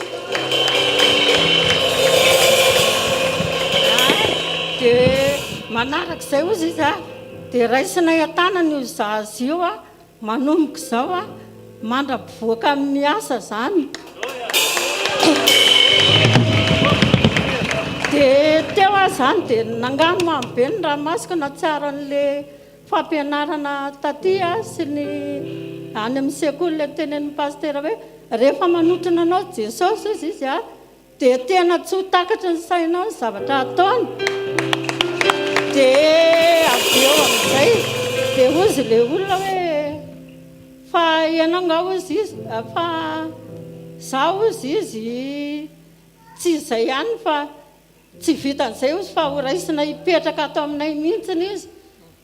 dia manarak'izay ozy izy dia raisinay an-tanany io zaza io manomboka izao mandra-pivoaka amin'ny asa zany dia teo izany dia nangano mamy be ny ranomasika na tsara n'ilay fampianarana taty sy ny any amin'ny sekoly le tenen'ny pasteur hoe rehefa manotrona anao Jesosy izy dia tena tsy ho takatra ny sainao ny zavatra ataony. Dia avy eo amin'izay dia ozy ilay olona hoe fa ianao ngao izy fa zaho izy tsy izay ihany fa tsy vitan'izay izy fa ho raisina hipetraka atao aminay mihitsiny izy.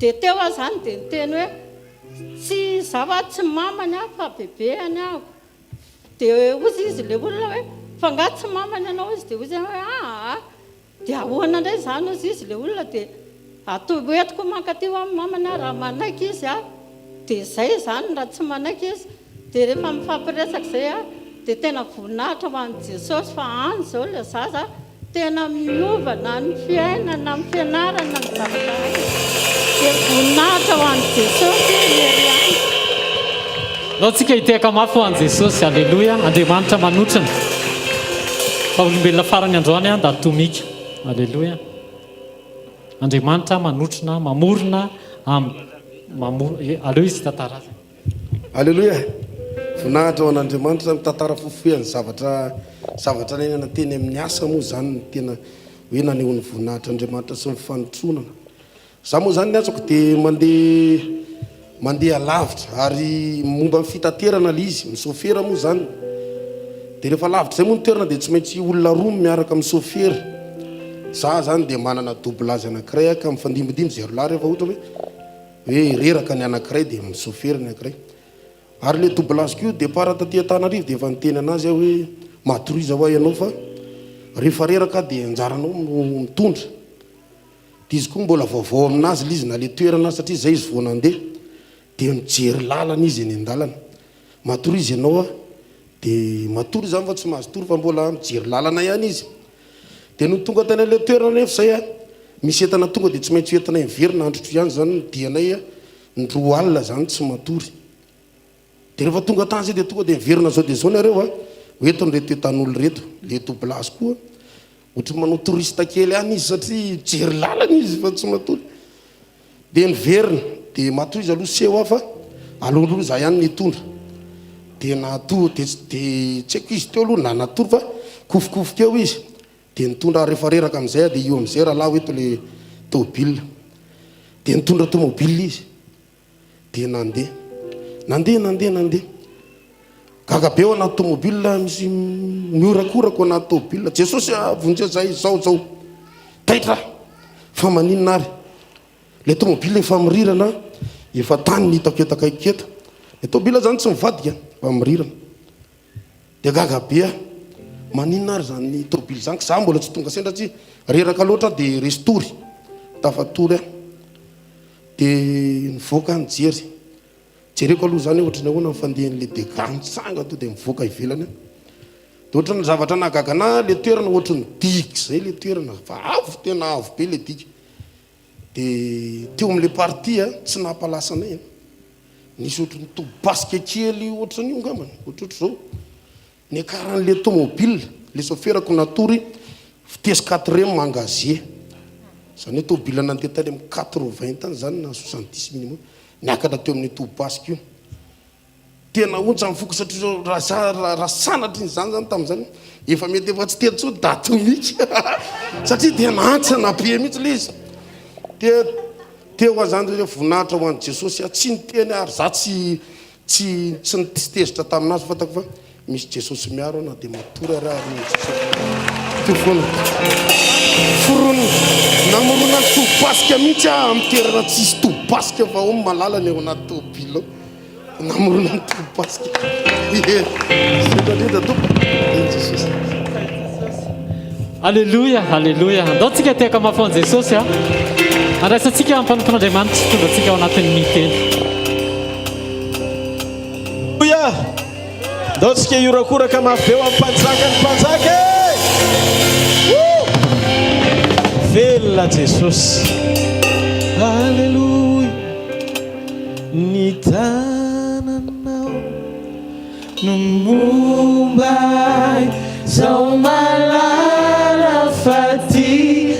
Dia teo aho izany dia niteny hoe tsy zava tsy mamany aho fa bebeany aho. Dia ozy izy ilay olona hoe fa nga tsy mamany ianao izy dia ozy hoe dia ahoana indray izany ozy izy ilay olona dia hoentiko mankatio amin'ny mamany aho raha manaiky izy dia izay izany raha tsy manaiky izy. Dia rehefa mifampiresaka izay dia tena voninahitra ho an'i Jesosy fa any izao ilay zaza tena miovana ny fiainana ny fianarana ny zavatra dia voninahitra ho an'i Jesosy ery any. Laotsika hiteka mafy ho an'i Jesosy. Alleloia. Andriamanitra manotrana fa olombelona farany androany da atomika. Alleloia. Andriamanitra manotrona mamorona aleo izy tantara azy. Alleloia. Voninahitra ho an'Andriamanitra mitantara fofohany zavatra nenana teny amin'ny asa moa zany tena hoe naneho ny voninahitra Andriamanitra sy ny fanotronana. Za moa zany ny asako dia mandeha lavitra ary momba ny fitaterana le izy misofera moa zany. Dia rehefa lavitra zay moa ny toerana dia tsy maintsy olona roa miaraka misofera. Za zany dia manana doublage anankiray ka mifandimbindimby zay rola rehefa ohatra hoe reraka ny anankiray dia misofera ny anankiray. Ary le doublage kio départ taty Antananarivo dia efa niteny anazy hoe matoroiza ho ianao fa rehefa reraka dia anjaranao mitondra. Dia izy koa mbola vaovao aminazy le izy na le toerana satria zay izy vao nandeha dia mijery lalana izy eny an-dalana. Matoroiza ianao dia matory zany fa tsy mahazo tory fa mbola mijery lalana ihany izy. Dia no tonga tany le toerana nefa zay misy entana tonga dia tsy maintsy entina miverina androtro ihany zany ny dianay ny roa alina zany tsy matory. Dia rehefa tonga tany zay dia tonga dia miverina zao dia zao nareo hoentony reto etan'olo reto le doublage koa ohatra manao touriste kely ihany izy satria jery lalana izy fa tsy matory. Dia miverina dia matory izy aloha seho fa alohandroa za ihany nitondra. Dia natory dia tsy haiko izy teo aloha na natory fa kofokofika eo izy. Dia nitondra rehefa reraka amin'izay dia io amin'izay raha laha eto le tômôbila. Dia nitondra tômôbila izy. Dia nandeha gaga be ao anaty tômôbila misy miorakorako anaty tômôbila. Jesosy vonjea zay zao taitra fa maninona ary le tômôbila efa mirirana efa tany nitako etakaiky le tômôbila zany tsy mivadika fa mirirana. Dia gaga be maninona ary zany ny tômôbila zany za mbola tsy tonga sendra tsy reraka loatra dia restory tafatory dia nivoaka nijery jereko aloha zany ohatrany ahoana mifandehan'le dega mitsanga to dia mivoaka ivelany. Dia ohatra ny zavatra nahagagana le toerana ohatra ny diky zay le toerana fa avo tena avo be le diky. Dia teo amin'le party tsy nahampalasana nisy ohatra ny tobasika kely ohatra ny ngambany ohatrotro zao ny akaran'le tômôbila le soferako natory vitesse 4 mangazie zany hoe tômôbila nandeha tany amin'ny 80 tany zany na 70 minimum niakatra teo amin'ny tobasika io. Tena ontsa mifoka satria raha sanatry zany tamin'izany efa mety efa tsy tetsy da atomika satria dia nantsana be mihitsy le izy. Dia teo azany hoe voninahitra ho an'i Jesosy tsy niteny ary za tsy nitezitra taminazy fatako fa misy Jesosy miaro na dia matory ary teo foana forony namorona tobasika mihitsy amin'ny toerana tsisy tobasika fa ao malalany eo anaty tômôbila ao namorona ny tobasika Jesosy. Alleluia. Andaontsika teka mafy an'i Jesosy andraisantsika amin'ny mpanompon'Andriamanitra tondratsika ao anatin'ny miteny. Andaontsika iorakoraka mafy be ho amin'ny mpanjaka velona Jesosy. Alleluia. Ny tananao no momba zao malala faty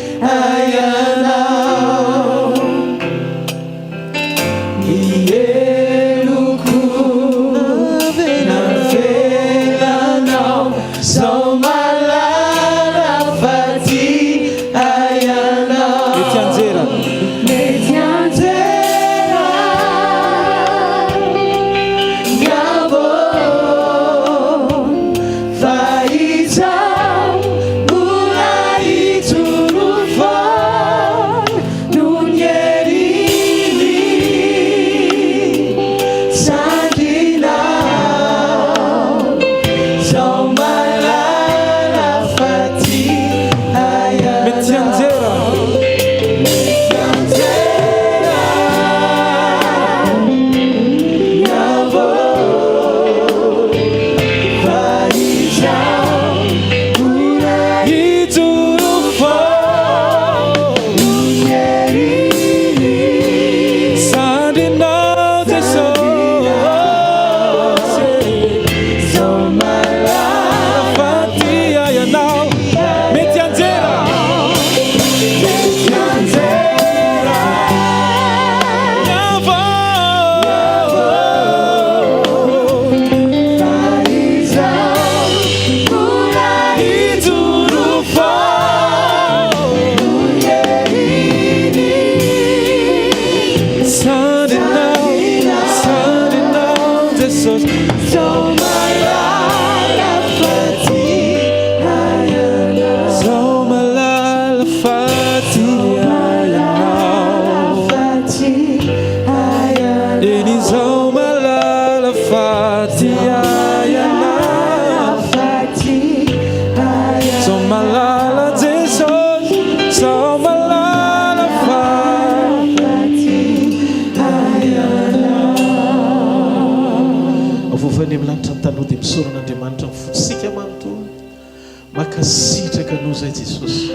zay Jesosy.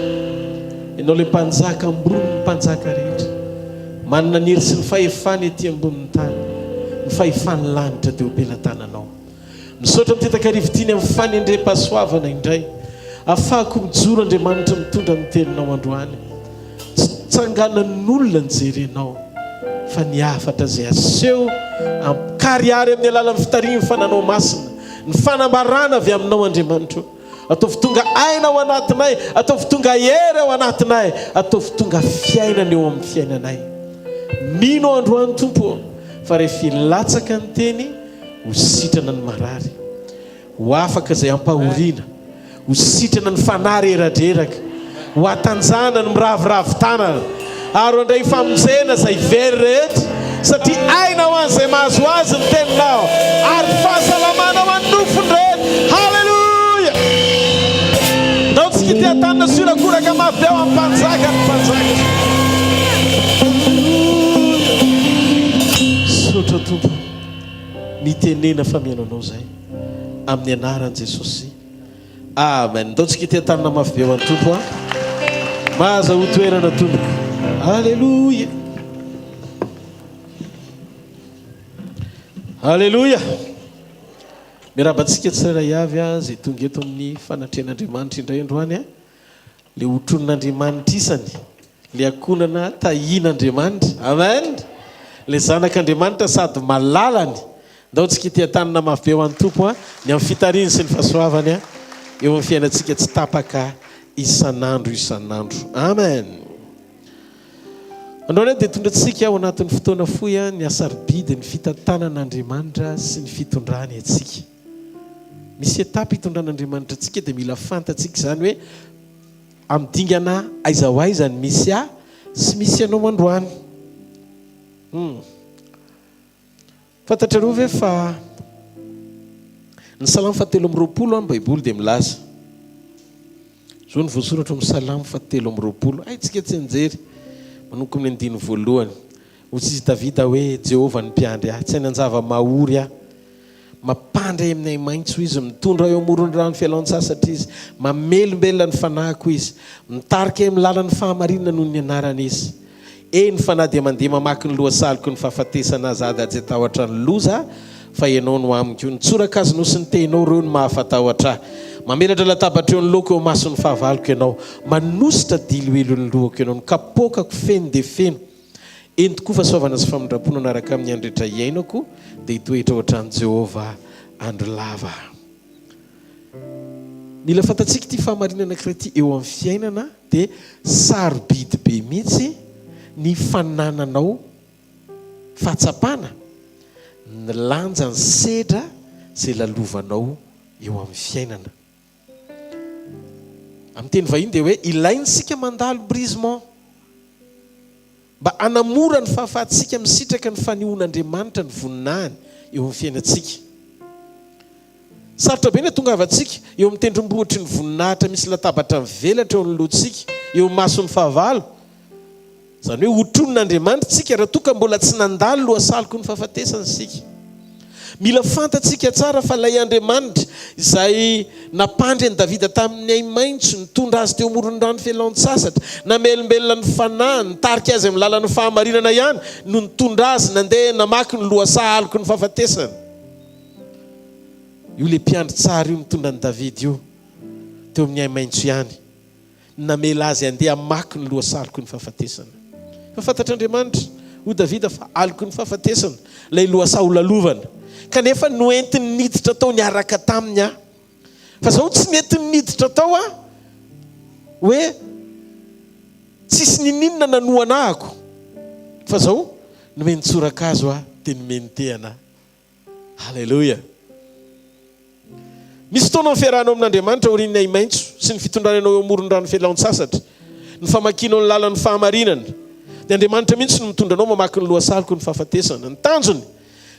Ianao le mpanjaka ambony mpanjaka rehetra. Manana ny hery sy ny fahefany ety ambonin'ny tany. Ny fahefany lanitra dia ompelatananao. Misaotra mitetaka rivotiny amin'ny fanendrem-pahasoavana indray. Afahako mijoro Andriamanitra mitondra ny teninao androany. Tsy tsanganan'olona ny jerenao fa ny afatra izay aseho ampikariary amin'ny alalan'ny fitariany fananao masina. Ny fanambarana avy aminao Andriamanitra. Ataovy tonga aina ao anatinay, ataovy tonga hery ao anatinay, ataovy tonga fiainana eo amin'ny fiainanay. Mino androany Tompo fa rehefa ilatsaka ny teny ho sitrana ny marary, ho afaka izay ampahoriana, ho sitrana ny fanahy reradreraka, ho atanjana ny miraviravin-tanana, ary andray famonjena izay very rehetra, satria aina ho an'izay mahazo azy ny teninao, ary fahasalamana ho an'ny nofony rehetra. Halleluja! Ndao tsika ity atanina surakoraka mafy ao amin'ny mpanjaka ny mpanjaka. Sotra Tompo, nitenena fa miainanao zay amin'ny anaran'i Jesosy. Amen. Ndao tsika ity atanina mafy be ao an'ny Tompo a. Mahaza ho toerana Tompo. Halleluja. Halleluja. Mirabantsika tsirairay avy zay tonga eto amin'ny fanatrehan'Andriamanitra indray androany a. Le hotron'Andriamanitra isany, le akonana tahian'Andriamanitra. Amen. Le zanak'Andriamanitra sady malalany. Ndao tsika ity atanina mafy be ho an'ny Tompo a, ny amin'ny fitariany sy ny fahasoavany a, eo amin'ny fiainantsika tsy tapaka isan'andro isan'andro. Amen. Androany dia tondratsika ao anatin'ny fotoana fohy ny asarobidy ny fitantanan'Andriamanitra sy ny fitondrany atsika. Misy etapy hitondran'Andriamanitra atsika dia mila fantatsika izany hoe amidingana aiza ho aiza ny misy a sy misy anao androany. Fantatrareo ve fa ny salamo 7:20 amin'ny Baiboly dia milaza. Zao ny voasoratra amin'ny salamo 7:20. Tsika tsy anjery manoko amin'ny 9 voalohany. Hoy Davida hoe Jehovah ny mpiandry ahy, tsy any anjava mahory aho. Mampandry aminay maitso izy, mitondra eo amorony rano fialaon-tsasatra izy, mamelombelona ny fanahiko izy, mitarika amin'ny lalan'ny fahamarinana noho ny anarana izy. Ny fanahy dia mandeha mamaky ny lohasaloko ny fahafatesana azady aje-tahotra ny loza, fa ianao no amiko. Ny tsorakazo sy ny tenao reo ny mahafatahotra ahy. Mamelatra latabatra eo ny loko eo mason'ny fahavaloko ianao, manositra dilo elo ny lohako ianao, ny kapokako feno dia feno. Eny tokoa fahasoavana sy famindrapona anaraka amin'ny andrehetra iainako, dia hitoetra ohatran'i Jehovah andro lava. Mila fantatsika ity fahamarinana anankiray ity eo amin'ny fiainana dia sarobidy be mihitsy ny fanananao fahatsapana, ny lanja ny sedra izay lalovanao eo amin'ny fiainana. Amin'ny teny vahiny dia hoe ilainsika mandalo brisement mba anamora ny fahafahatsika misitraka ny fanehoan'Andriamanitra ny voninahiny eo amin'ny fiainantsika. Sarotra be ny atongavantsika eo amin'ny tendrombohitry ny voninahitra misy latabatra mivelatra eo amin'ny lohantsika, eo mason'ny fahavalo. Zany hoe hotron'Andriamanitra tsika raha toka mbola tsy nandalo lohasaloko ny fahafatesana sika. Mila fantatsika tsara fa ilay Andriamanitra izay nampandry an'i Davida tamin'ny ay maitso, nitondra azy teo amorony rano fialaon-tsasatra, namelombelona ny fanahy, nitarika azy amin'ny lalan'ny fahamarinana ihany no nitondra azy nandeha namaky ny lohasaloko ny fahafatesana. Io le mpiandry tsara io mitondra an'i Davida io teo amin'ny ay maitso ihany, namela azy andeha amaky ny lohasaloko ny fahafatesana. Fa fantatr'Andriamanitra ho Davida fa aloko ny fahafatesana ilay lohasa ho lalovana, kanefa noentiny niditra tao niaraka taminy aho. Fa zao tsy nentiny niditra tao a hoe tsisy nininona nanoanahako, fa zao nomeny tsorakazo a dia nomeny tehana. Halleluja. Misy fotoana fiarahanao amin'Andriamanitra orin'ny ay maitso sy ny fitondranao eo amorony rano fialaon-tsasatra, ny famakianao ny lalan'ny fahamarinana, dia Andriamanitra mihitsy no mitondranao mamaky ny lohasaloko ny fahafatesana. Ny tanjony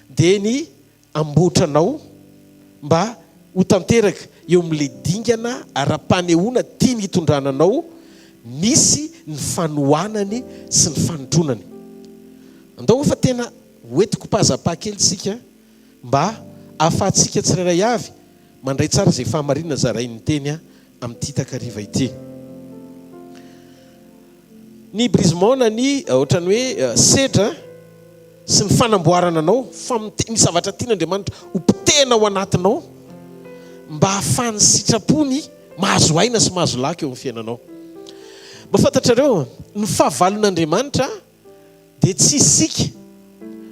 dia ny ambotranao mba ho tanteraka eo amin'ilay dingana ara-panehoana tia ny hitondrananao, misy ny fanohanany sy ny fanotronany. Andao fa tena hoetiko mpazapa-kely tsika mba ahafahantsika tsirairay avy mandray tsara izay fahamarinana zarain'ny teny amin'ity takariva ity. ny brisement ny ohatrany hoe setra sy ny fanamboarana anao ny zavatra tian'Andriamanitra hopitena ao anatinao mba hahafany sitrapony mahazo aina sy mahazo laka eo amin'ny fiainanao. Mba fantatrareo ny fahavalon'Andriamanitra dia tsy isika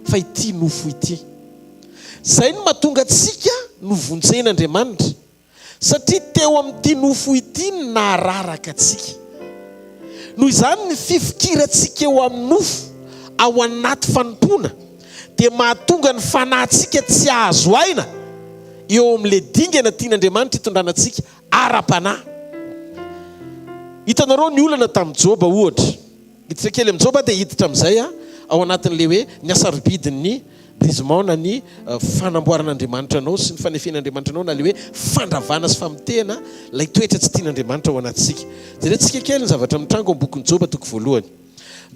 fa ity nofo ity. Zay no mahatonga atsika no vonjen'Andriamanitra satria teo amin'ity nofo ity nararaka atsika. Noho izany ny fifikirantsika eo amin'ny nofo ao anaty fanompona dia mahatonga ny fanahintsika tsy ahazo aina eo amin'ilay dingana tian'Andriamanitra hitondranantsika ara-panahy. Hitanareo ny olana tamin'ny Joba ohatra. Hiditra kely amin'ny Joba dia hiditra amin'izay ao anatin'ilay hoe ny asarobidin'ny brisement ny fanamboaran'Andriamanitra anao sy ny fanefen'Andriamanitra anao na ilay hoe fandravana sy famitehana ilay toetra tsy tian'Andriamanitra ao anatintsika. Jerentsika kely ny zavatra mitrango amin'ny bokin'ny Joba toko voalohany.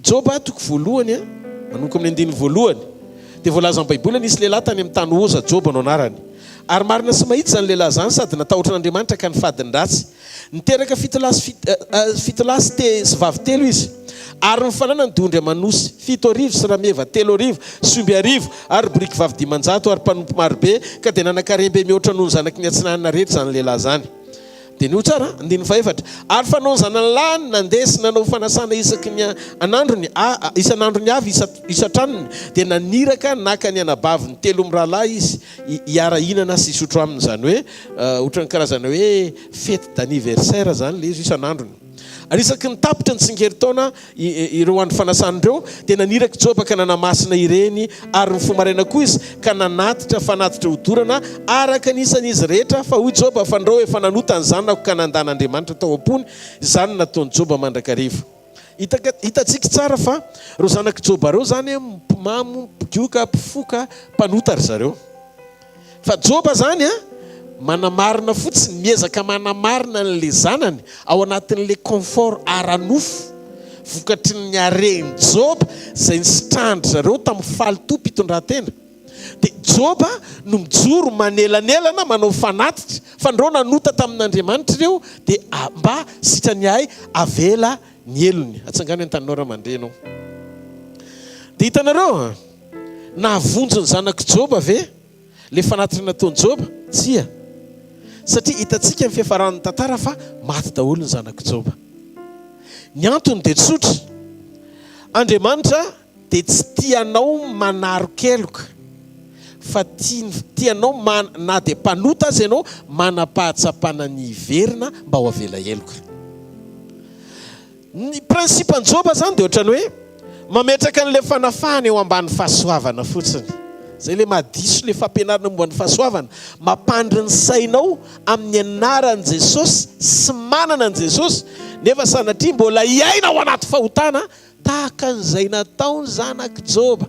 Joba toko voalohany manomboka amin'ny 9 voalohany dia voalaza amin'ny Baiboly nisy lehilahy tany amin'ny tany Oza Joba no anarany. Ary marina sy mahitsy zany lehilahy zany sady natahotra n'Andriamanitra ka ny fadiny ratsy. Niteraka fito lasy sy vavy telo izy. Ary ny fananany dondry amanosy 7 arivo sy rameva 3 arivo sy 9 arivo ary boriky vavy 500 ary mpanompo marobe ka dia nanankarembe mihoatra noho ny zanaky ny atsinanana rehetra zany lehilahy zany. Dia nio tsara 14 ary fanaonzana ny lahy nandesy nanao fanasana isaky ny anandrony isan'androny avy isatranony dia naniraka naka ny anabavy ny 3 mirahalahy izy hiara hinana sy isotro aminy zany hoe ohatrany karazana hoe fête d'anniversaire zany le izy isan'androny. Ary isaky ny tapitra ny tsingerin-taona ireo andro fanasandreo dia naniraka Joba ka nanamasina ireny ary ny fomaraina koa izy ka nanatitra fanatitra hodorana araka nisan'izy rehetra fa hoy Joba fandrao efa nanota ny zanako ka nandan'Andriamanitra tao am-pony izany nataony Joba mandrakarivo. Hitantsika tsara fa reo zanaky Joba reo zany mpimamo mpigioka mpifoka mpanota ry zareo. Fa Joba zany manamarina fotsiny miezaka manamarina n'le zanany ao anatin'le confort ara-nofo vokatry ny hareny Joba zay nisitrandry zareo tamin'ny faly tompy hitondran-tena. Dia Joba no mijoro manelanelana manao fanatitra fandrao nanota tamin'Andriamanitra ireo dia mba sitrany ahy avela ny elony. Atsangano an-taninao raha mandrenao. Dia hitanareo nahavonjo ny zanaky Joba ve le fanatitra nataony Joba? Tsia. Satria hitantsika amin'ny fiafaran'ny tantara fa maty daholo ny zanaky Joba. Ny antony dia tsotra. Andriamanitra dia tsy tianao manaro-keloka fa tianao na dia mpanota azy ianao manam-pahatsapana ny iverina mba ho avela eloka. Ny prinsipan'i Joba zany dia ohatrany hoe mametraka an'ilay fanafahany eo ambany fahasoavana fotsiny. Zay le mahadiso le fampianarana momba ny fahasoavana mampandry ny sainao amin'ny anaran'i Jesosy sy manana an Jesosy nefa sanatria mbola hiaina ao anaty fahotana tahaka an'izay nataony zanaky Joba.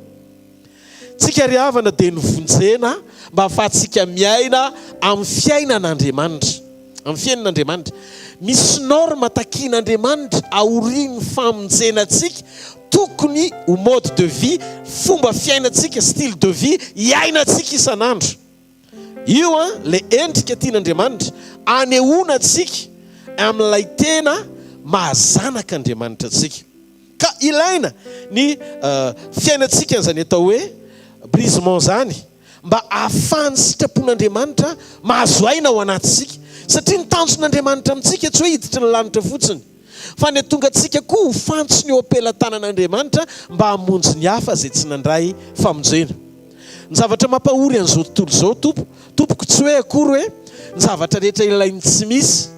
Tsika ry havana dia novonjena mba ahafahantsika miaina amin'ny fiainan'Andriamanitra. Amin'ny fiainan'Andriamanitra misy norme takian'Andriamanitra aorian'ny famonjenantsika tokony ho mode de vie fomba fiainantsika style de vie hiainantsika isan'andro. Io le endrika tian'Andriamanitra anehoana atsika amin'ilay tena mahazanaka Andriamanitra atsika. Ka ilaina ny fiainantsika an'izany atao hoe brisement zany mba ahafahany sitrapon'Andriamanitra mahazo aina ao anatsika. Satria ny tanjon'Andriamanitra amintsika tsy hoe hiditra ny lanitra fotsiny fa ny tonga atsika koa ho fantsony eo ampelantanan'Andriamanitra mba hamonjy ny hafa zay tsy nandray famonjena. Ny zavatra mampahory an'izao tontolo izao tompoko tsy hoe akory hoe ny zavatra rehetra ilainy tsy misy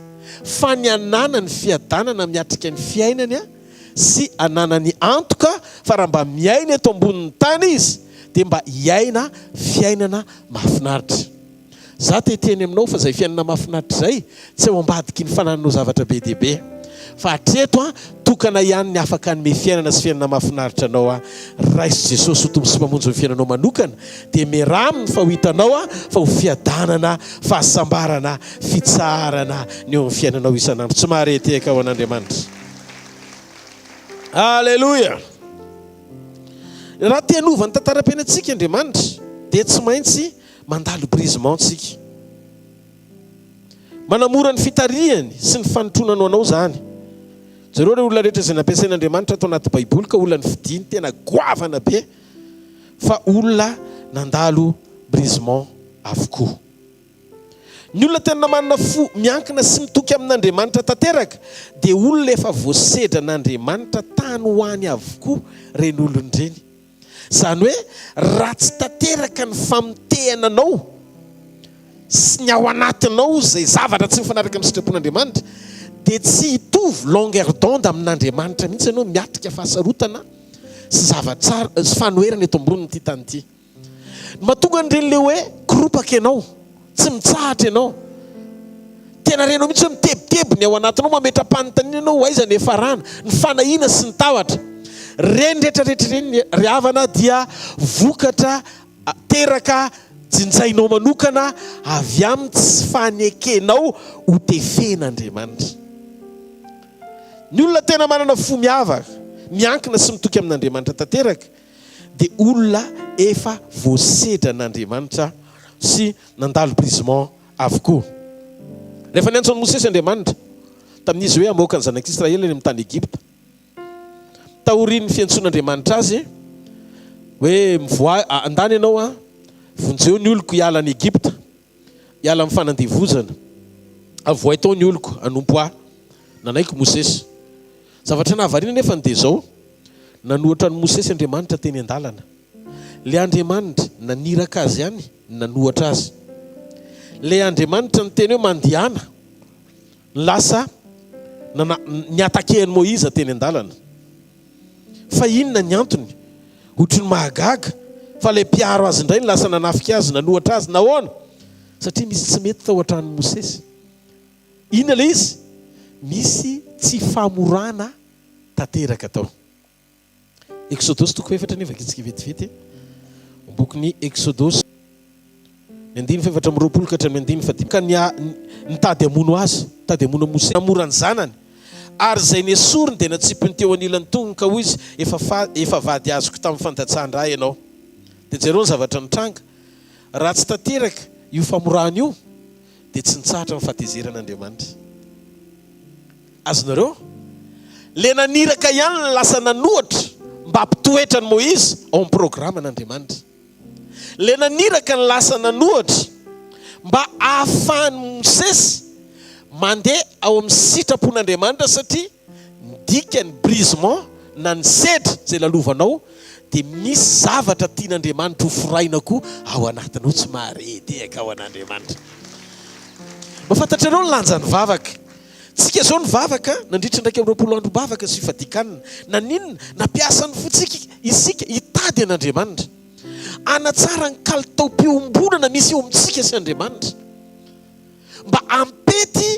fa ny anana ny fiadanana miatrika ny fiainany sy ananany antoka fa raha mba miaina eto ambonin'ny tany izy dia mba hiaina fiainana mahafinaritra. Za teteny aminao fa zay fiainana mahafinaritra zay tsy ho ambadiky ny fanananao zavatra be dia be. Fa hatreto tokana ihany ny afaka hanome fiainana sy fiainana mahafinaritra anao Raisy Jesosy ho tombo sy mamonjy ny fiainanao manokana dia miraminy fa ho hitanao fa ho fiadanana fahasambarana fitsarana ny eo amin'ny fiainanao isan'andro. Tsy mahareteka ao an'Andriamanitra. Alleluia. Raha te hanova ny tantaram-piainantsika Andriamanitra dia tsy maintsy mandalo brisement tsika. Manamora ny fitarihany sy ny fanotronanao anao zany. zareo re olona rehetra izay nampiasain'andriamanitra atao anaty baiboly ka olona ny fidiny tena goavana be fa olona nandalo brisement avokoa. Ny olona tena manana fo miankina sy mitoky amin'andriamanitra tanteraka dia olona efa voasedra n'andriamanitra tany ho any avokoa reny olon'ireny. Zany hoe raha tsy tanteraka ny famitehananao sy ny ao anatinao izay zavatra tsy mifanaraka amin'ny sitrapon'andriamanitra dia tsy hitovy longueur d'onde amin'andriamanitra mihitsy ianao miatrika fahasarotana sy zavatsara sy fanoherana eto ambonin'ity tany ity. Mahatonga an'ireny le hoe koropaka ianao, tsy mitsahatra ianao, tena renao mihitsy hoe mitebiteby ny ao anatinao, mametra-panontaniana ianao ho aiza ny efarana, ny fanahiana sy ny tahotra. Reny rehetrarehetra reny ry havana dia vokatra teraka jinjainao manokana avy amin'ny tsy fanekenao ho tefen'Andriamanitra. Ny olona tena manana fo miavaka, miankina sy mitoky amin'Andriamanitra tanteraka dia olona efa voasedra n'Andriamanitra sy nandalo brisement avokoa. Rehefa niantsony Mosesy Andriamanitra tamin'izy hoe hamoaka ny zanak'Israely eny amin'ny tany Egypta, tahorian'ny fiantson'Andriamanitra azy hoe andany ianao vonjeo ny oloko hiala any Egypta, hiala amin'ny fanandevozana, avoay tao ny oloko hanompo ahy, nanaiko Mosesy. Zavatra nahavariana nefa dia zao, nanohatra ny Mosesy Andriamanitra teny an-dalana. Le Andriamanitra naniraka azy ihany nanohatra azy. Le Andriamanitra ny teny hoe mandihana, lasa niatakehany Moïse teny an-dalana. Fa inona ny antony? Ohatry ny mahagaga, fa le mpiaro azy indray ny lasa nanafika azy, nanohatra azy, nahoana? Satria misy tsy mety tao an-tran'ny Mosesy. Inona le izy? Misy tsy famorana tanteraka tao. Exodus toko 4 nefa kitsika vetivety. Bokin'ny Exodus 4:20 ka 5:10 ka nitady amono azy, tady amono Mosesy namorany zanany. Ary zay nesoriny dia natsipiny teo anilany tongoka ka hoy izy efa vady azoko tamin'ny fandatsahana ianao. Dia jereo ny zavatra nitranga. Raha tsy tanteraka io famorana io dia tsy nitsahatra ny fahatezeran'Andriamanitra. Azonareo? Le naniraka ihany ny lasa nanohatra mba hampitoetra ny Moïse ao amin'ny programa n'Andriamanitra. Le naniraka ny lasa nanohatra mba ahafahany Mosesy mandeha ao amin'ny sitrapon'Andriamanitra satria ndika ny brisement na ny sedra zay lalovanao dia misy zavatra tian'Andriamanitra ho foraina koa ao anatinao, tsy maharedeka ao an'Andriamanitra. Mafantatrareo ny lanjan'ny vavaka. Tsika zao ny vavaka nandritra ndraiky amin'ny 20 andro bavaka sy fadikanina. Na ninona nampiasa ny fotsika isika hitady an'Andriamanitra, anatsara ny kalitao-piombonana misy eo amintsika sy Andriamanitra, mba ampety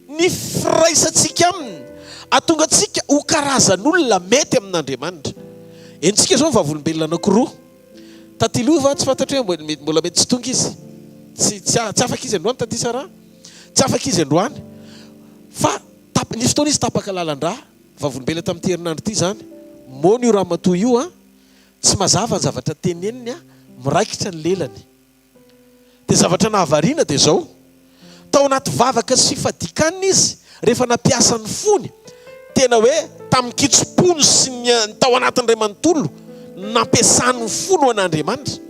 ny firaisantsika aminy, atonga antsika ho karazan'olona mety amin'Andriamanitra. Entsika zao vavolombelona anankiroa tatilova, tsy fantatra hoe mbola mety tsy tonga izy, tsy afaka izy androany taty sara, tsy afaka izy androany, fa nisy fotoana izy tapaka lalan-draha vavolombelona tamin'ity herinandro ity zany. Mony io raha matoy io tsy mazava ny zavatra teneniny miraikitra ny lelany. Dia zavatra nahavariana dia zao, tao anaty vavaka sy fadikanina izy rehefa nampiasa ny fony, tena hoe tamin'ny kitsopony sy ny tao anatin'ny ray manontolo nampiasany ny fony ho an'Andriamanitra.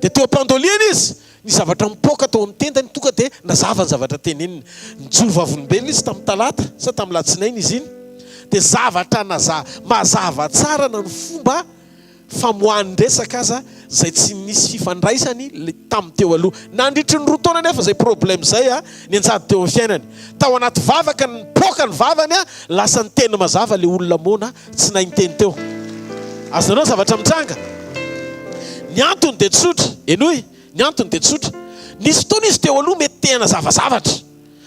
Dia teo am-pandoliana izy ny zavatra mipoaka tao amin'ny tendany tonga dia nazava ny zavatra teneniny. Nijoro vavolombelona izy tamin'ny talata sa tamin'ny latsinainy izy iny, dia zavatra mazava tsara na ny fomba famohan'ny resaka aza zay tsy nisy fifandraisany tamin'ny teo aloha. Nandritry ny 2 taona nefa zay problème zay ny anjady teo amin'ny fiainany. Tao anaty vavaka ny poka ny vavany lasa ny teny mazava le olona mona tsy nahinteny teo. Azonareo zavatra mitsanga. Ny antony dia tsotra, enoy, ny antony dia tsotra. Nisy fotoana izy teo aloha mety tena zavazavatra.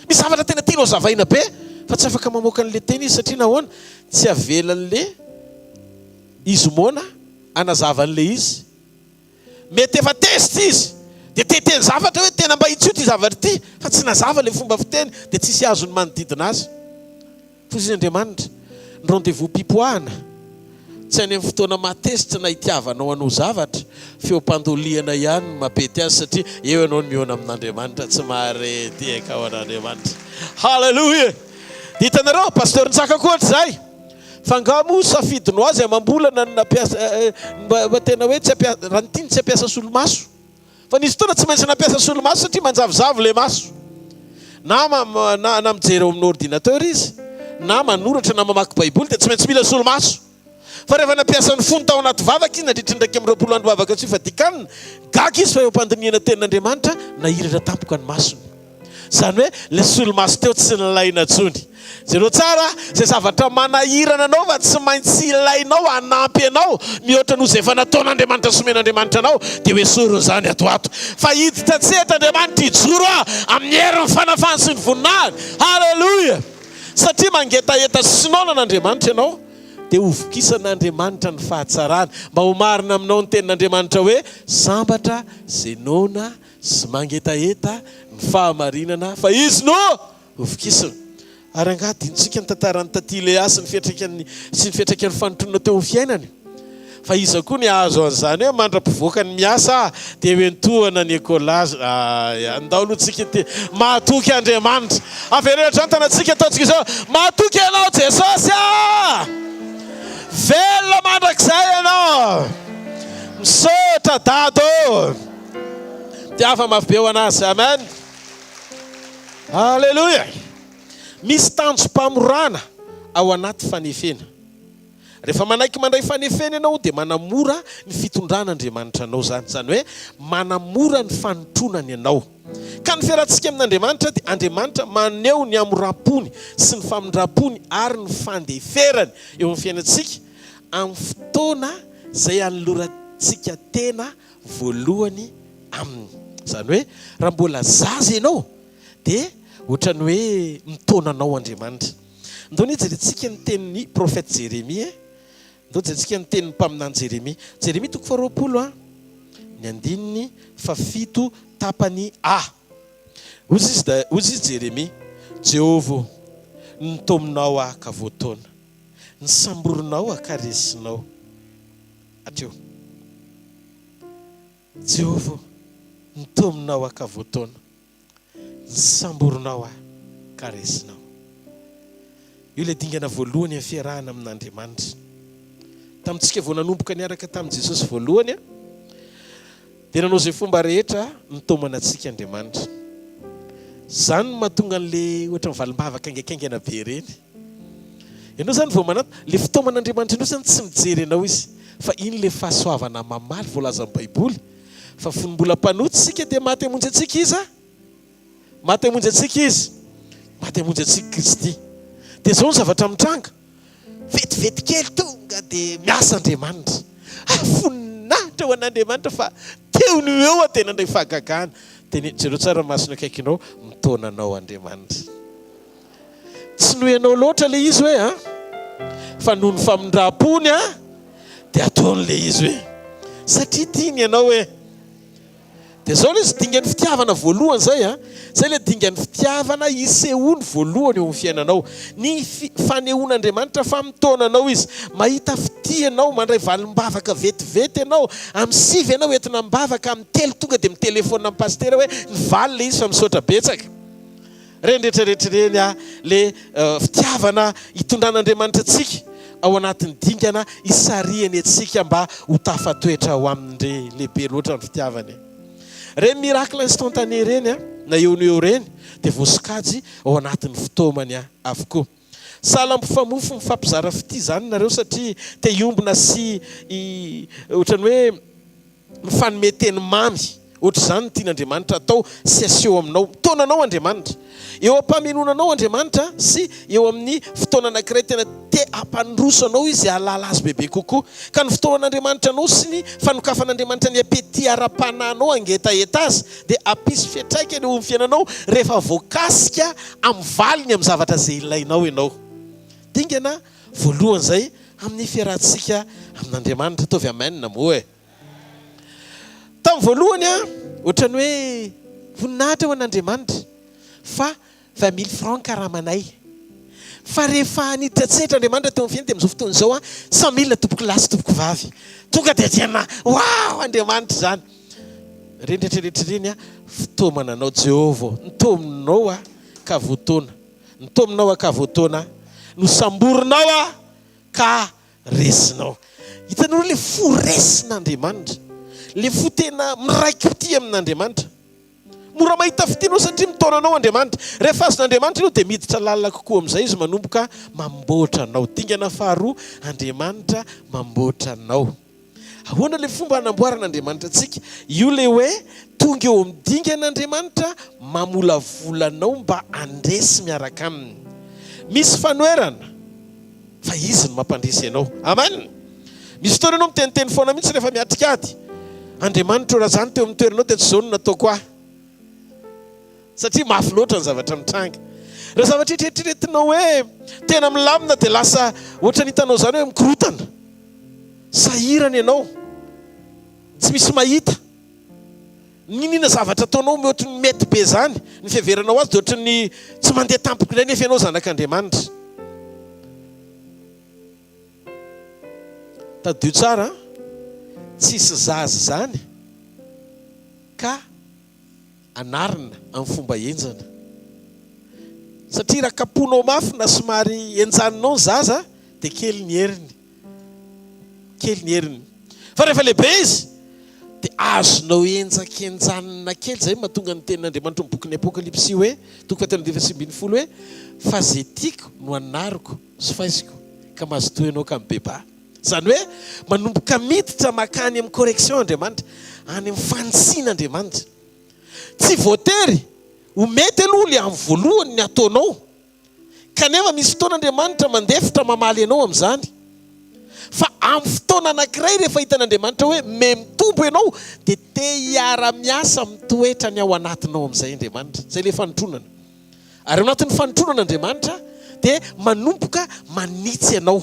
Misy zavatra tena tianao zavaina be, fa tsy afaka mamoaka an'le teny izy satria nahoana? Tsy avelan'le izy mona anazavan'le izy. Mety efa test izy dia teteny zavatra hoe tena mba hitsio ty zavatra ty, fa tsy nazava le fomba fiteny dia tsisy azony manodidina azy. Fa izy Andriamanitra ny rendez-vous pipoahana tsy any amin'ny fotoana matezitra na hitiavanao anao zavatra, feom-pandoliana ihany mapety azy satria eo ianao ny miona amin'Andriamanitra, tsy maharety eka ao an'Andriamanitra. Halleluja! Hitanareo pasteur nitsaka koa ohatry zay. fangamo safidinao azy amambolana nampiasa mba tena hoe tsy ampiasa raha nytiny tsy ampiasa solomaso fa nisy fotoana tsy maintsy nampiasa solomaso satria manjavozavo le maso na mijery eo amin'ny ordinateur izy na manoratra na mamaky baiboly dia tsy maintsy mila solomaso fa rehefa nampiasa ny fony tao anaty vavaka izy nadritr'indraiky amin'ny 20 andro vavaka tsy fa dikanina gaga izy fa eo ampandiniana tenin'Andriamanitra na hiratra tampoka ny masony zany hoe le solomaso teo tsy nilaina tsony zero tsara zay zavatra manahirana anao fa tsy maintsy ilainao anampy anao mihoatra noho zay efa nataon'Andriamanitra somen'Andriamanitra anao dia hoe sorony zany atoato fa hiditra tsetr'Andriamanitra hijoro amin'ny herin'ny fanafany sy ny voninahiny halleloia satria mangetaheta sinaonan'Andriamanitra ianao dia hovokisan'Andriamanitra ny fahatsarana mba ho marina aminao ny tenin'Andriamanitra hoe sambatra zenona sy mangetaheta ny fahamarinana fa izy no hovokisana ary angadintsika ny tantarany taty Leasy ny fiatraikany sy ny fiatraikany fanotonana teo amin'ny fiainany fa iza koa ny azo an'izany hoe mandra-pivoaka ny miasa dia hoentohana ny ekolazy andao alohantsika ty mahatoky Andriamanitra averehatra any tanatsika ataontsika izao mahatoky ianao Jesosy velona mandrakizay ianao misaotra dado tiafa mafy be ho anazy amen halleloia misy tanjom-pamorana ao anaty fanefena rehefa manaiky mandray fanefena ianao dia manamora ny fitondran'Andriamanitra anao zany hoe manamora ny fanotronany ianao ka ny fiarantsika amin'Andriamanitra dia Andriamanitra maneho ny amorapony sy ny famindram-pony ary ny fandeferany eo amin'ny fiainantsika amin'ny fotoana zay anolorantsika tena voalohany aminy zany hoe raha mbola zaza ianao dia ohatrany hoe mitonanao Andriamanitra ndao ny jerentsika ny tenin'ny profeta Jeremia ndao jerentsika ny tenin'ny mpaminany Jeremia 2:20 ny andininy 7 tapany A ozy izy Jeremia Jehovah nitominao ka voataona ny samborinao akaresinao ateo Jehovah nitominao ka voataona ny samborinao karesinao io le dingana voalohany amin'ny fiarahana amin'Andriamanitra tamintsika vao nanomboka niaraka tamin'i Jesosy voalohany dia nanao izay fomba rehetra nitomana antsika Andriamanitra zany mahatonga an'le ohatra mivalim-bavaka aingaikaingana be reny ianao zany vao manato le fitoman'Andriamanitra ianao zany tsy mijery ianao izy fa iny le fahasoavana mamaly voalaza amin'ny baiboly fa fonombola mpanoty sika dia maty hamonjy antsika izy maty hamonjy antsika izy maty hamonjy antsika Kristy dia zao ny zavatra mitranga vetivety kely tonga dia miasa Andriamanitra afoninahitra ho an'Andriamanitra fa teo ny eo tena ndray fahagagana dia jereo tsara masina akaikinao mitonanao Andriamanitra tsy noenao loatra le izy hoe fa noho ny famindram-pony dia ataon'le izy hoe satria tiany ianao hoe dia zao le izy dingan'ny fitiavana voalohany zay le dingan'ny fitiavana isehony voalohany eo amin'ny fiainanao ny fanehoan'Andriamanitra fa mitonanao izy mahita fitianao mandray valim-bavaka vetivety ianao amin'ny 6 ianao entina mibavaka amin'ny 3 tonga dia mitelefona amin'ny pastera hoe ny valy le izy fa misaotra betsaka reny rehetrarehetra reny le fitiavana hitondran'Andriamanitra antsika ao anatin'ny dingana isariany antsika mba ho tafatoetra ao amin'ny lehibe loatra ny fitiavany reny miracle instantané reny na eo ny eo reny dia voasikajy ao anatin'ny fotoamany avokoa salam-pifamofo mifampizara fity zany nareo satria te hiombona sy ohatrany hoe mifanometeny mamy ohatra zany tian'Andriamanitra atao sy aseho aminao tonanao Andriamanitra eo ampaminonanao Andriamanitra sy eo amin'ny fotoana anankiray tena te ampandroso anao izy halala azy bebe kokoa ka ny fotoan'Andriamanitra anao sy ny fanokafan'Andriamanitra ny apety ara-pananao angetaeta azy dia ampisy fiatraika ny fiainanao rehefa voakasika amin'ny valiny amin'ny zavatra zay ilainao ianao dingana voalohany zay amin'ny fiarahantsika amin'Andriamanitra ataovy amenna moa tamin'ny voalohany ohatrany hoe voninahitra ho an'Andriamanitra fa 20 000 francs karamanay fa rehefa nidratsetra Andriamanitra teo amin'ny fiainana dia amin'izao fotoana izao 100 000 tompoko lasy tompoko vavy tonga dia tiana wow Andriamanitra zany reny rehetrarehetra reny fitomananao Jehovah nitominao ka voataona nitominao ka voataona no samborinao ka resinao. Hitanao le fo resin'Andriamanitra, le fo tena miraiky ty amin'Andriamanitra. Mora mahita fitinao satria mitaonanao Andriamanitra. Rehefa azon'Andriamanitra ianao dia miditra lalina kokoa amin'izay izy manomboka mamboatra anao. Dingana faharoa, Andriamanitra mamboatra anao. Ahoana le fomba hanamboaran'Andriamanitra antsika? Io le hoe tonga eo amin'ny dingan'Andriamanitra mamolavolanao mba andresy miaraka aminy. Misy fanoerana fa izy no mampandresy ianao. Amen. Misy fotoana ianao miteniteny foana mihitsy rehefa miatrikady. Andriamanitra raha zany teo amin'ny toeranao dia tsy zao no nataoko ahy. Satria mafy loatra ny zavatra mitranga. Raha zavatra eritreretinao hoe tena milamina dia lasa ohatra ny hitanao zany hoe mikorotana. Sahirana ianao. Tsy misy mahita. Ninina zavatra ataonao ohatry ny mety be zany. Ny fiheveranao azy dia ohatry ny tsy mandeha tampoka ilay nefa ianao zanak'Andriamanitra. Tadio tsara, tsisy zazy zany ka anarina amin'ny fomba enjana. Satria raha kaponao mafy na somary enjaninao ny zaza dia kely ny heriny. Kely ny heriny. Fa rehefa lehibe izy dia azonao enjakenjanina kely. Zay mahatonga ny tenin'Andriamanitra amin'ny bokin'ny Apokalipsy hoe toko 7:20 hoe fa zay tiako no anariko sy faiziko ka mahazo toy ianao ka mibeba. Zany hoe manomboka miditra makany amin'ny correction Andriamanitra, any amin'ny fanitsin'Andriamanitra. Tsy voatery ho mety aloha le amin'ny voalohany ny ataonao, kanefa misy fotoan'Andriamanitra mandefitra mamaly ianao amin'izany. Fa amin'ny fotoana anankiray rehefa hitan'Andriamanitra hoe mitombo ianao dia te hiara-miasa mitoetra ny ao anatinao amin'izay Andriamanitra. Zay le fanotronana. Ary ao anatin'ny fanotronan'Andriamanitra dia manomboka manitsy ianao.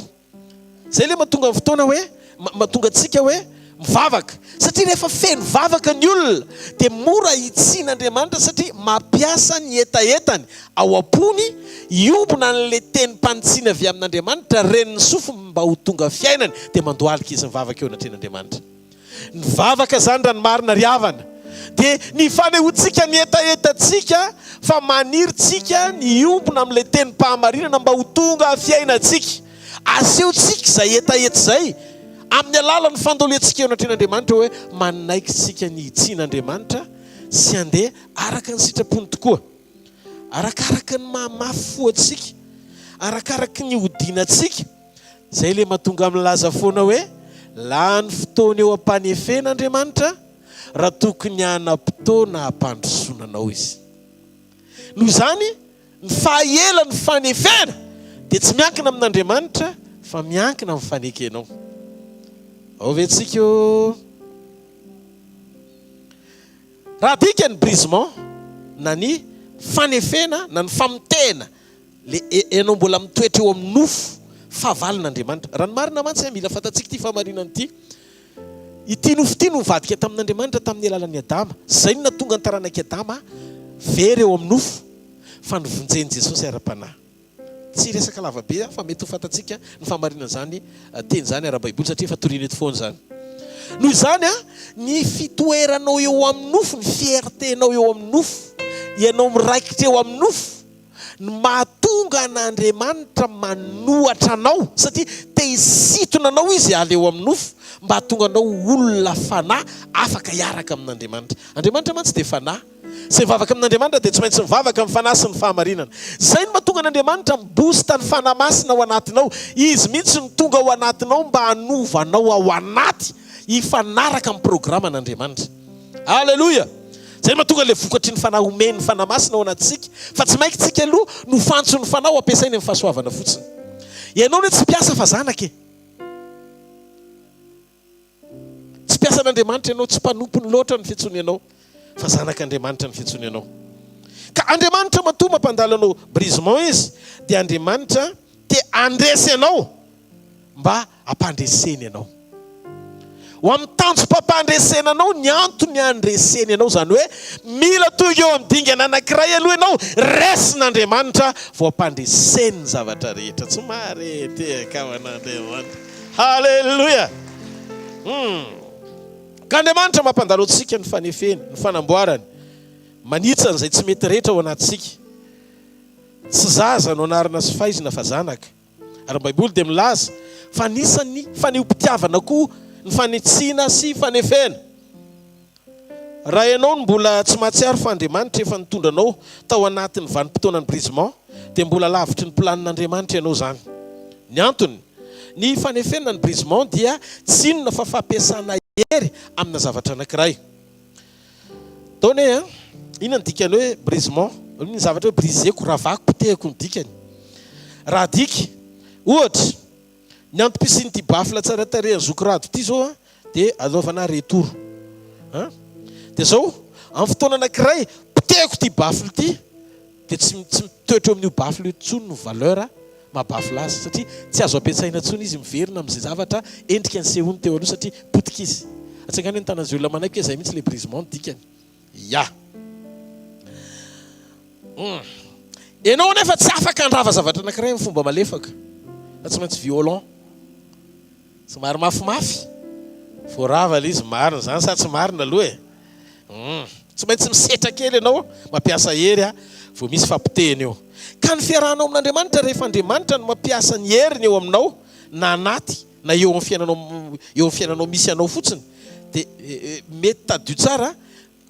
Zay le mahatonga amin'ny fotoana hoe mahatonga antsika hoe mivavaka. Satria rehefa feno vavaka ny olona dia mora hitsin'Andriamanitra satria mampiasa ny etaetany ao am-pony iombona n'le tenim-panitsiana avy amin'Andriamanitra reniny sofiny mba ho tonga fiainany dia mandohalika izy mivavaka eo anatren'Andriamanitra. Ny vavaka zany raha ny marina ry havana dia ny fanehoantsika ny etaetantsika fa maniritsika ny iombona amin'le tenim-pahamarinana mba ho tonga fiainantsika. Asehontsika izay etaeta izay amin'ny alalan'ny fandolentsika eo anatren'Andriamanitra hoe manaiky tsika ny hitsin'Andriamanitra sy andeha araka ny sitrapony tokoa, arakaraka ny mahamafy foantsika, arakaraka ny hodinantsika. Zay le mahatonga milaza foana hoe lany fotoana eo ampanefen'Andriamanitra raha tokony hanam-potoana hampandrosonanao izy. Noho izany ny fahaela ny fanefena dia tsy miankina amin'Andriamanitra fa miankina amin'ny fanekenao. Ao ve tsika io? Raha dika ny brisement na ny fanefena na ny famotena le ianao mbola mitoetra eo amin'ny nofo fahavalon'Andriamanitra. Raha ny marina mantsy mila fantatsika ity fahamarinana ity. Ity nofo ity no mivadika tamin'Andriamanitra tamin'ny alalan'ny Adama. Zay no nahatonga ny taranak'i Adama very eo amin'ny nofo fa nivonjen'i Jesosy ara-panahy. Tsy resaka lavabe fa mety ho fantatsika ny fahamarinana zany teny zany ara-baiboly satria efa torina eto foana zany. Noho izany ny fitoeranao eo amin'ny nofo, ny fiertenao eo amin'ny nofo, ianao miraikitra eo amin'ny nofo ny mahatonga an'Andriamanitra manohatra anao satria te hisitona anao izy ala eo amin'ny nofo mba hahatonga anao olona fanahy afaka hiaraka amin'Andriamanitra. Andriamanitra mantsy dia fanahy. Zay mivavaka amin'Andriamanitra dia tsy maintsy mivavaka amin'ny fanahy sy ny fahamarinana. Zay no mahatonga an'Andriamanitra mibosta ny fanahy masina ao anatinao. Izy mihitsy ny tonga ao anatinao mba hanovanao ao anaty hifanaraka amin'ny programan'Andriamanitra. Aleloia. Zay mahatonga le vokatry ny fanahy omeny ny fanahy masina ao anatsika fa tsy mainky tsika aloha no fantso ny fanahy ho ampiasaina amin'ny fahasoavana fotsiny. Ianao no tsy piasa fa zanaka e. Tsy piasa an'Andriamanitra ianao, tsy mpanompony loatra ny fiantsoany ianao fa zanak'Andriamanitra ny fiantsoany ianao. Ka Andriamanitra matoa mampandalo anao brisement izy dia Andriamanitra te andresy ianao mba hampandreseny ianao. Ho amin'ny tanjom-pampandresena anao ny antony andreseny ianao zany hoe mila tonga eo amin'ny dingana anankiray aloha ianao resin'Andriamanitra vao hampandreseny ny zavatra rehetra. Tsy marety kavan'Andriamanitra. Haleloia. Ka Andriamanitra mampandalo antsika ny fanefeny, ny fanamboarany, manitsany izay tsy mety rehetra ao anatsika. Tsy zaza no anarana sy faizina fa zanaka. Ary ny Baiboly dia milaza fa nisany faneom-pitiavana koa ny fanetsiana sy fanefena. Raha ianao mbola tsy mahatsiaro fa Andriamanitra efa nitondranao tao anatin'ny vanim-potoanany brisement dia mbola lavitry ny planin'Andriamanitra ianao zany. Ny antony, ny fanefena ny brisement dia tsy inona fa fampiasana hery amina zavatra anankiray. Taone inona ny dikany hoe brisement? Ny zavatra hoe briseko, ravako, potehiko ny dikany. Raha diky, ohatra, ny antom-pisiny ty bafla tsara tarehy zokorado ty zao dia anaovana retour. Dia zao, amin'ny fotoana anankiray, potehiko ty bafla ty, dia tsy mitoetra eo amin'io bafla io tsony no valeur mahabafla azy, satria tsy azo ampiasaina tsony izy miverina amin'izay zavatra endrika ny sehony teo aloha satria potika izy. Atsangany ny tanan'izay olona manaiky hoe zay mihitsy le brisement dikany. Ya. Ianao nefa tsy afaka handrava zavatra anankiray amin'ny fomba malefaka. Tsy maintsy violon. Somary mafimafy. Fô rava le izy marina zany sa tsy marina aloha e. Tsy maintsy misetra kely ianao mampiasa hery vao misy fampitehiny eo. Ka ny fiarahanao amin'Andriamanitra rehefa Andriamanitra no mampiasa ny heriny eo aminao na anaty na eo amin'ny fiainanao misy anao fotsiny dia mety tadio tsara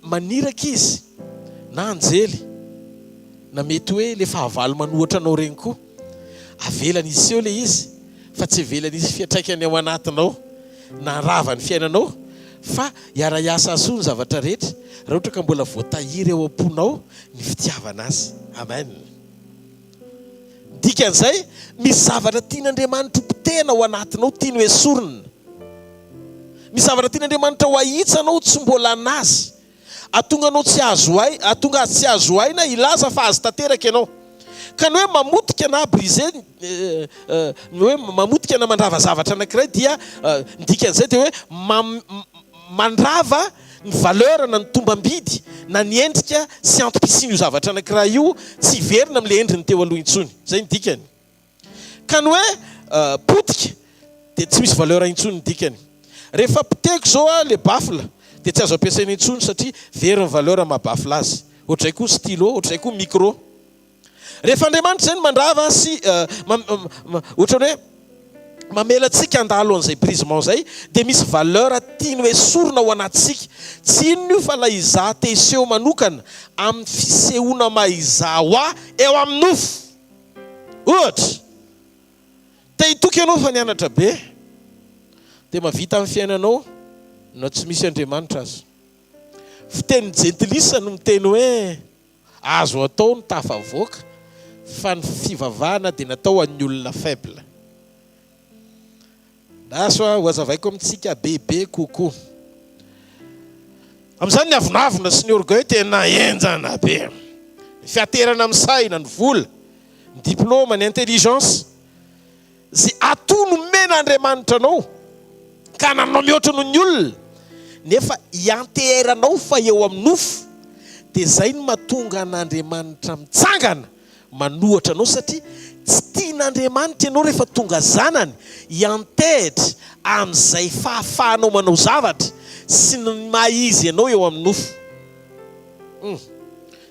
maniraka izy na anjely na mety hoe le fahavalo manohatra anao regny koa avelany izy eo le izy fa tsy avelany izy fiatraikany ao anatinao na rava ny fiainanao fa hiara-iasa asoa ny zavatra rehetra raha ohatra ka mbola voatahiry eo am-ponao ny fitiavana azy. Amen. Dikan'izay misy zavatra tian'Andriamanitra potehana ao anatinao tiany hoe sorona. Misy zavatra tian'Andriamanitra ho ahitsanao tsy mbola nazy. Atonga anao tsy azo ahy, atonga azy tsy azo ahy na ilaza fa azy tanteraka ianao. Ka ny hoe mamotika na brise ny hoe mamotika na mandrava zavatra anankiray dia ny dikan'izay dia hoe mandrava ny valeur na ny tombam-bidy na ny endrika sy antom-pisiny io zavatra anankiray io tsy verina amin'ile endriny teo aloha intsony. Zay ny dikany. Ka ny hoe potika dia tsy misy valeur intsony ny dikany. Rehefa poteko zao le bafla dia tsy azo ampiasaina intsony satria veriny valeur mahabafla azy. Ohatray koa stylo, ohatray koa micro. Rehefa Andriamanitra zay ny mandrava sy ohatra hoe mamela antsika handalo an'izay brisement zay dia misy valeur tiany hoe sorona ao anatsika. Tsy inona io fa la izaho teseho manokana amin'ny fisehoana maha-izaha hoa eo amin'ny nofo. Ohatra, te hitoky ianao fa nianatra be dia mavita amin'ny fiainanao na tsy misy Andriamanitra azy. Fiteny gentilisa no miteny hoe azo atao ny tafavoaka fa ny fivavahana dia natao an'ny olona faible. Daso hoazavaiko amintsika bebe kokoa. Amin'izany ny avonavona sy ny orgueil tena enjana be. Ny fiaterana amin'ny saina, ny vola, ny diplôma, ny intelligence. Zay atono men'Andriamanitra anao ka nanao mihoatra noho ny olona nefa hianteranao fa eo amin'ny nofo dia zay no mahatonga an'Andriamanitra mitsangana manohatra anao satria tsy tian'Andriamanitra ianao rehefa tonga zanany hiantehitra amin'izay fahafahanao manao zavatra sy ny maha-izy ianao eo amin'ny nofo.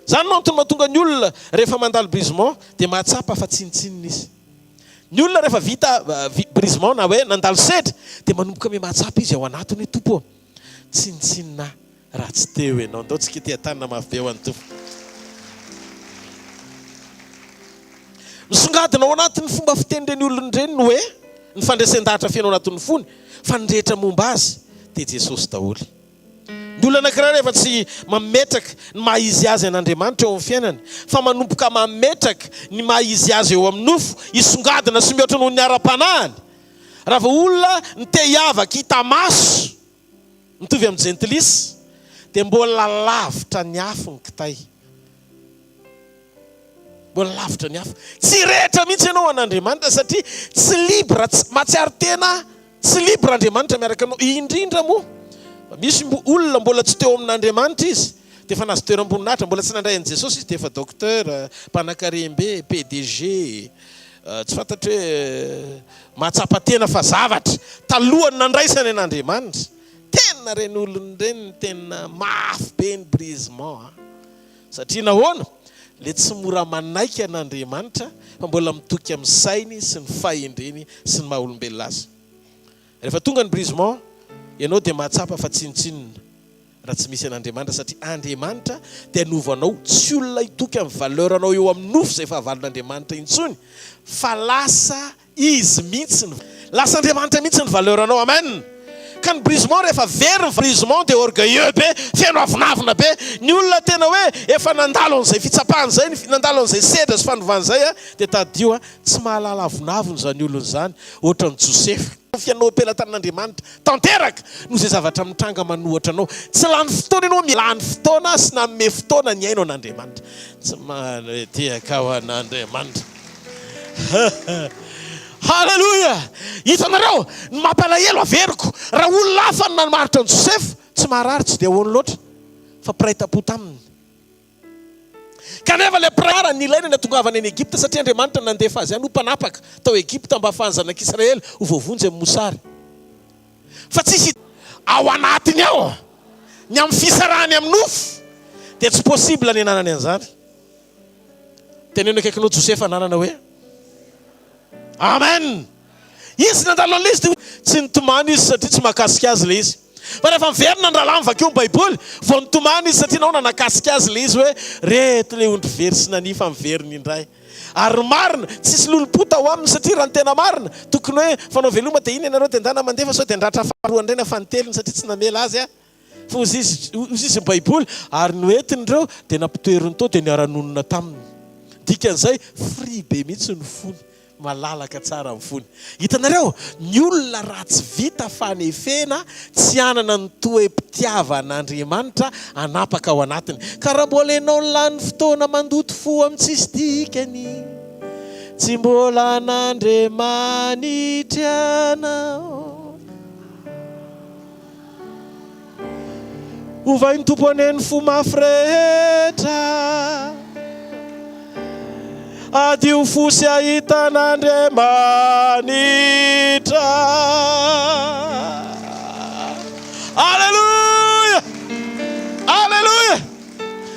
Zany no antony mahatonga ny olona rehefa mandalo brisement dia mahatsapa fa tsinitsinina izy. Ny olona rehefa vita brisement na hoe nandalo sedra dia manomboka me mahatsapa izy ao anatiny hoe tompo tsinitsinina raha tsy teo ianao andao tsika te hatanina mafy be ho an'ny tompo. Misongadina ao anatin'ny fomba fitenireny olona ireny no hoe ny fandraisan-dahatra fiainao anatin'ny fony fa ny rehetra momba azy dia Jesosy daholo. Ny olona anankiray rehefa tsy mametraka ny maha-izy azy an'Andriamanitra eo amin'ny fiainany fa manomboka mametraka ny maha-izy azy eo amin'ny nofo hisongadina sy mihoatra noho ny ara-panahiny. Raha vao olona ny te hiavaka hita maso mitovy amin'ny gentilisa dia mbola lavitra ny afo ny kitay. Mbola lavitra ny afo. Tsy rehetra mihitsy ianao an'Andriamanitra satria tsy libra, mahatsiaro tena tsy libra Andriamanitra miaraka anao. Indrindra moa misy olona mbola tsy teo amin'Andriamanitra izy dia efa nahazo toeram-boninahitra, mbola tsy nandray an'i Jesosy izy dia efa docteur, mpanan-karembe, PDG, tsy fantatro hoe mahatsapa tena fa zavatra talohany nandraisany an'Andriamanitra. Tena reny olona ireny tena mafy be ny brisement satria nahoana le tsy mora manaiky an'Andriamanitra fa mbola mitoky amin'ny sainy sy ny fahendreny sy ny maha-olombelona azy. Rehefa tonga ny brisement, ianao dia mahatsapa fa tsinotsinona raha tsy misy an'Andriamanitra, satria Andriamanitra dia anovanao tsy olona hitoky amin'ny valeur anao eo amin'ny nofo izay fahavalon'Andriamanitra intsony, fa lasa izy mihitsy lasa Andriamanitra mihitsy ny valeur anao. Amen. Ka ny brisement rehefa very ny brisement dia orgueilleux be, feno avinavina be. Ny olona tena hoe efa nandalo an'izay fitsapahana zay, nandalo an'izay sedra sy fanovana zay dia tadio tsy mahalala avinavina zany olona zany, ohatra ny Joseph. Fianao ampelantanan'Andriamanitra tanteraka no izay zavatra mitranga manohatra anao. Tsy lany fotoana ianao, milany fotoana sy nanome fotoana ny aino an'Andriamanitra. Tsy manetiaka ho an'Andriamanitra. Halleluja. Hitanareo ny mampalahelo averiko, raha olona hafa no nanamaritra ny Joseph, tsy maharary tsy dia ahoany loatra fa piray tapo taminy. Kanefa le pirara ny ilaina ny atongavany any Egypta, satria Andriamanitra nandefa azy any ho mpanapaka tao Egypta mba ahafahan'ny zanak'Israely ho voavonjy amin'ny mosary. Fa tsisy ao anatiny ao ny amin'ny fisarahany amin'ny nofo dia tsy possible ny ananany an'izany. Teneno akaikinao Joseph ananana hoe amen. Izy nandalo an'ilay izy tsy nitomany izy satria tsy mahakasika azy le izy. Fa rehefa miverina ny rahalahy vakeo ny Baiboly vao nitomany izy satria nao nanakasika azy le izy hoe reto le ondry very sy nanifa miveriny indray. Ary marina tsisy lolopota ao aminy satria raha ny tena marina tokony hoe fanao veloma dia iny ianareo dia andana mandefa sao dia andratra faharoa indray na fanteliny satria tsy namela azy fa ozy izy ny Baiboly ary noentiny ireo dia nampitoeriny tao dia niara-nonona taminy. Dikan'izay fri be mihitsy ny fony, malalaka tsara amin'ny fony. Hitanareo ny olona raha tsy vita fanefena tsy anana ny toe-pitiavan'Andriamanitra anapaka ao anatiny. Ka raha mbola ianao lany fotoana mandoto fo amin'ny tsisy dikany, tsy mbola n'Andriamanitra anao. Ovay ny tompo aneny fo mafy rehetra, adio fosy ahitan'Andriamanitra. Alleluia, alleluia.